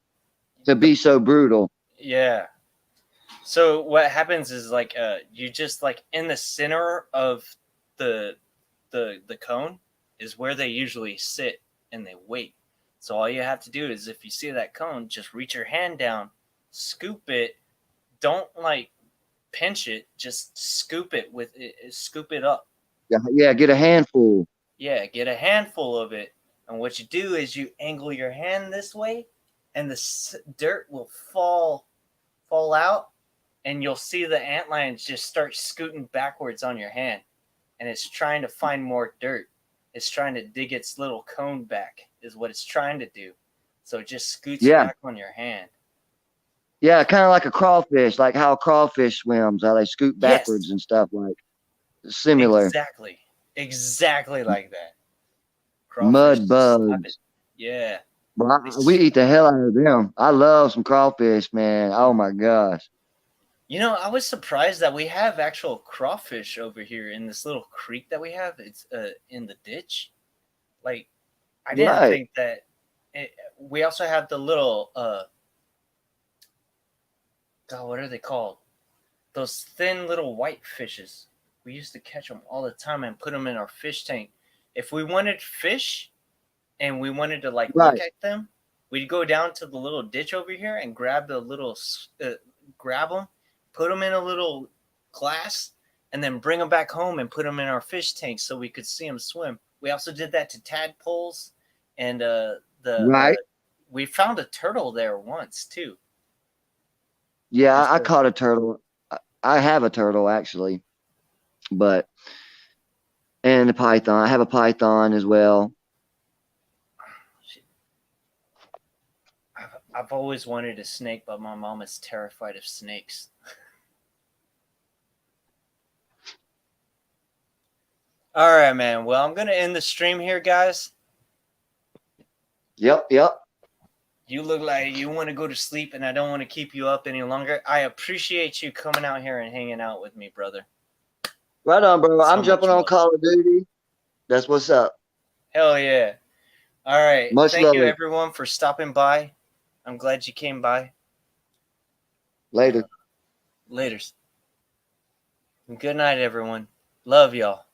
to be so brutal. yeah. So what happens is like you just like in the center of the the cone is where they usually sit and they wait. So all you have to do is if you see that cone, just reach your hand down, scoop it. Don't like pinch it, just scoop it with it, scoop it up. Yeah, yeah. Get a handful. Yeah, get a handful of it. And what you do is you angle your hand this way, and the dirt will fall out, and you'll see the antlions just start scooting backwards on your hand, and it's trying to find more dirt. It's trying to dig its little cone back, is what it's trying to do. So it just scoots Yeah, back on your hand. yeah. Kind of like a crawfish, like how a crawfish swims, how they scoot backwards Yes, and stuff. Like similar. exactly. Exactly like that. Crawfish Mud just slap it. bugs. Yeah. Well, They we eat slap the it. hell out of them. I love some crawfish, man. Oh my gosh. You know, I was surprised that we have actual crawfish over here in this little creek that we have. It's in the ditch. Like, I didn't Right. think that. We also have the little God, what are they called? Those thin little white fishes. We used to catch them all the time and put them in our fish tank. If we wanted fish and we wanted to like look Right. at them, we'd go down to the little ditch over here and grab the little grab them, put them in a little glass, and then bring them back home and put them in our fish tank so we could see them swim. We also did that to tadpoles, and Right. we found a turtle there once too. Yeah, Just I caught a turtle. I have a turtle actually, but And a python. I have a python as well. I've always wanted a snake, but my mom is terrified of snakes. All right, man. Well, I'm going to end the stream here, guys. Yep. You look like you want to go to sleep, and I don't want to keep you up any longer. I appreciate you coming out here and hanging out with me, brother. Right on, bro. So I'm jumping much on love. Call of Duty. That's what's up. Hell yeah. All right. Much Thank love. you, everyone, for stopping by. I'm glad you came by. Later. Laters. Good night, everyone. Love y'all.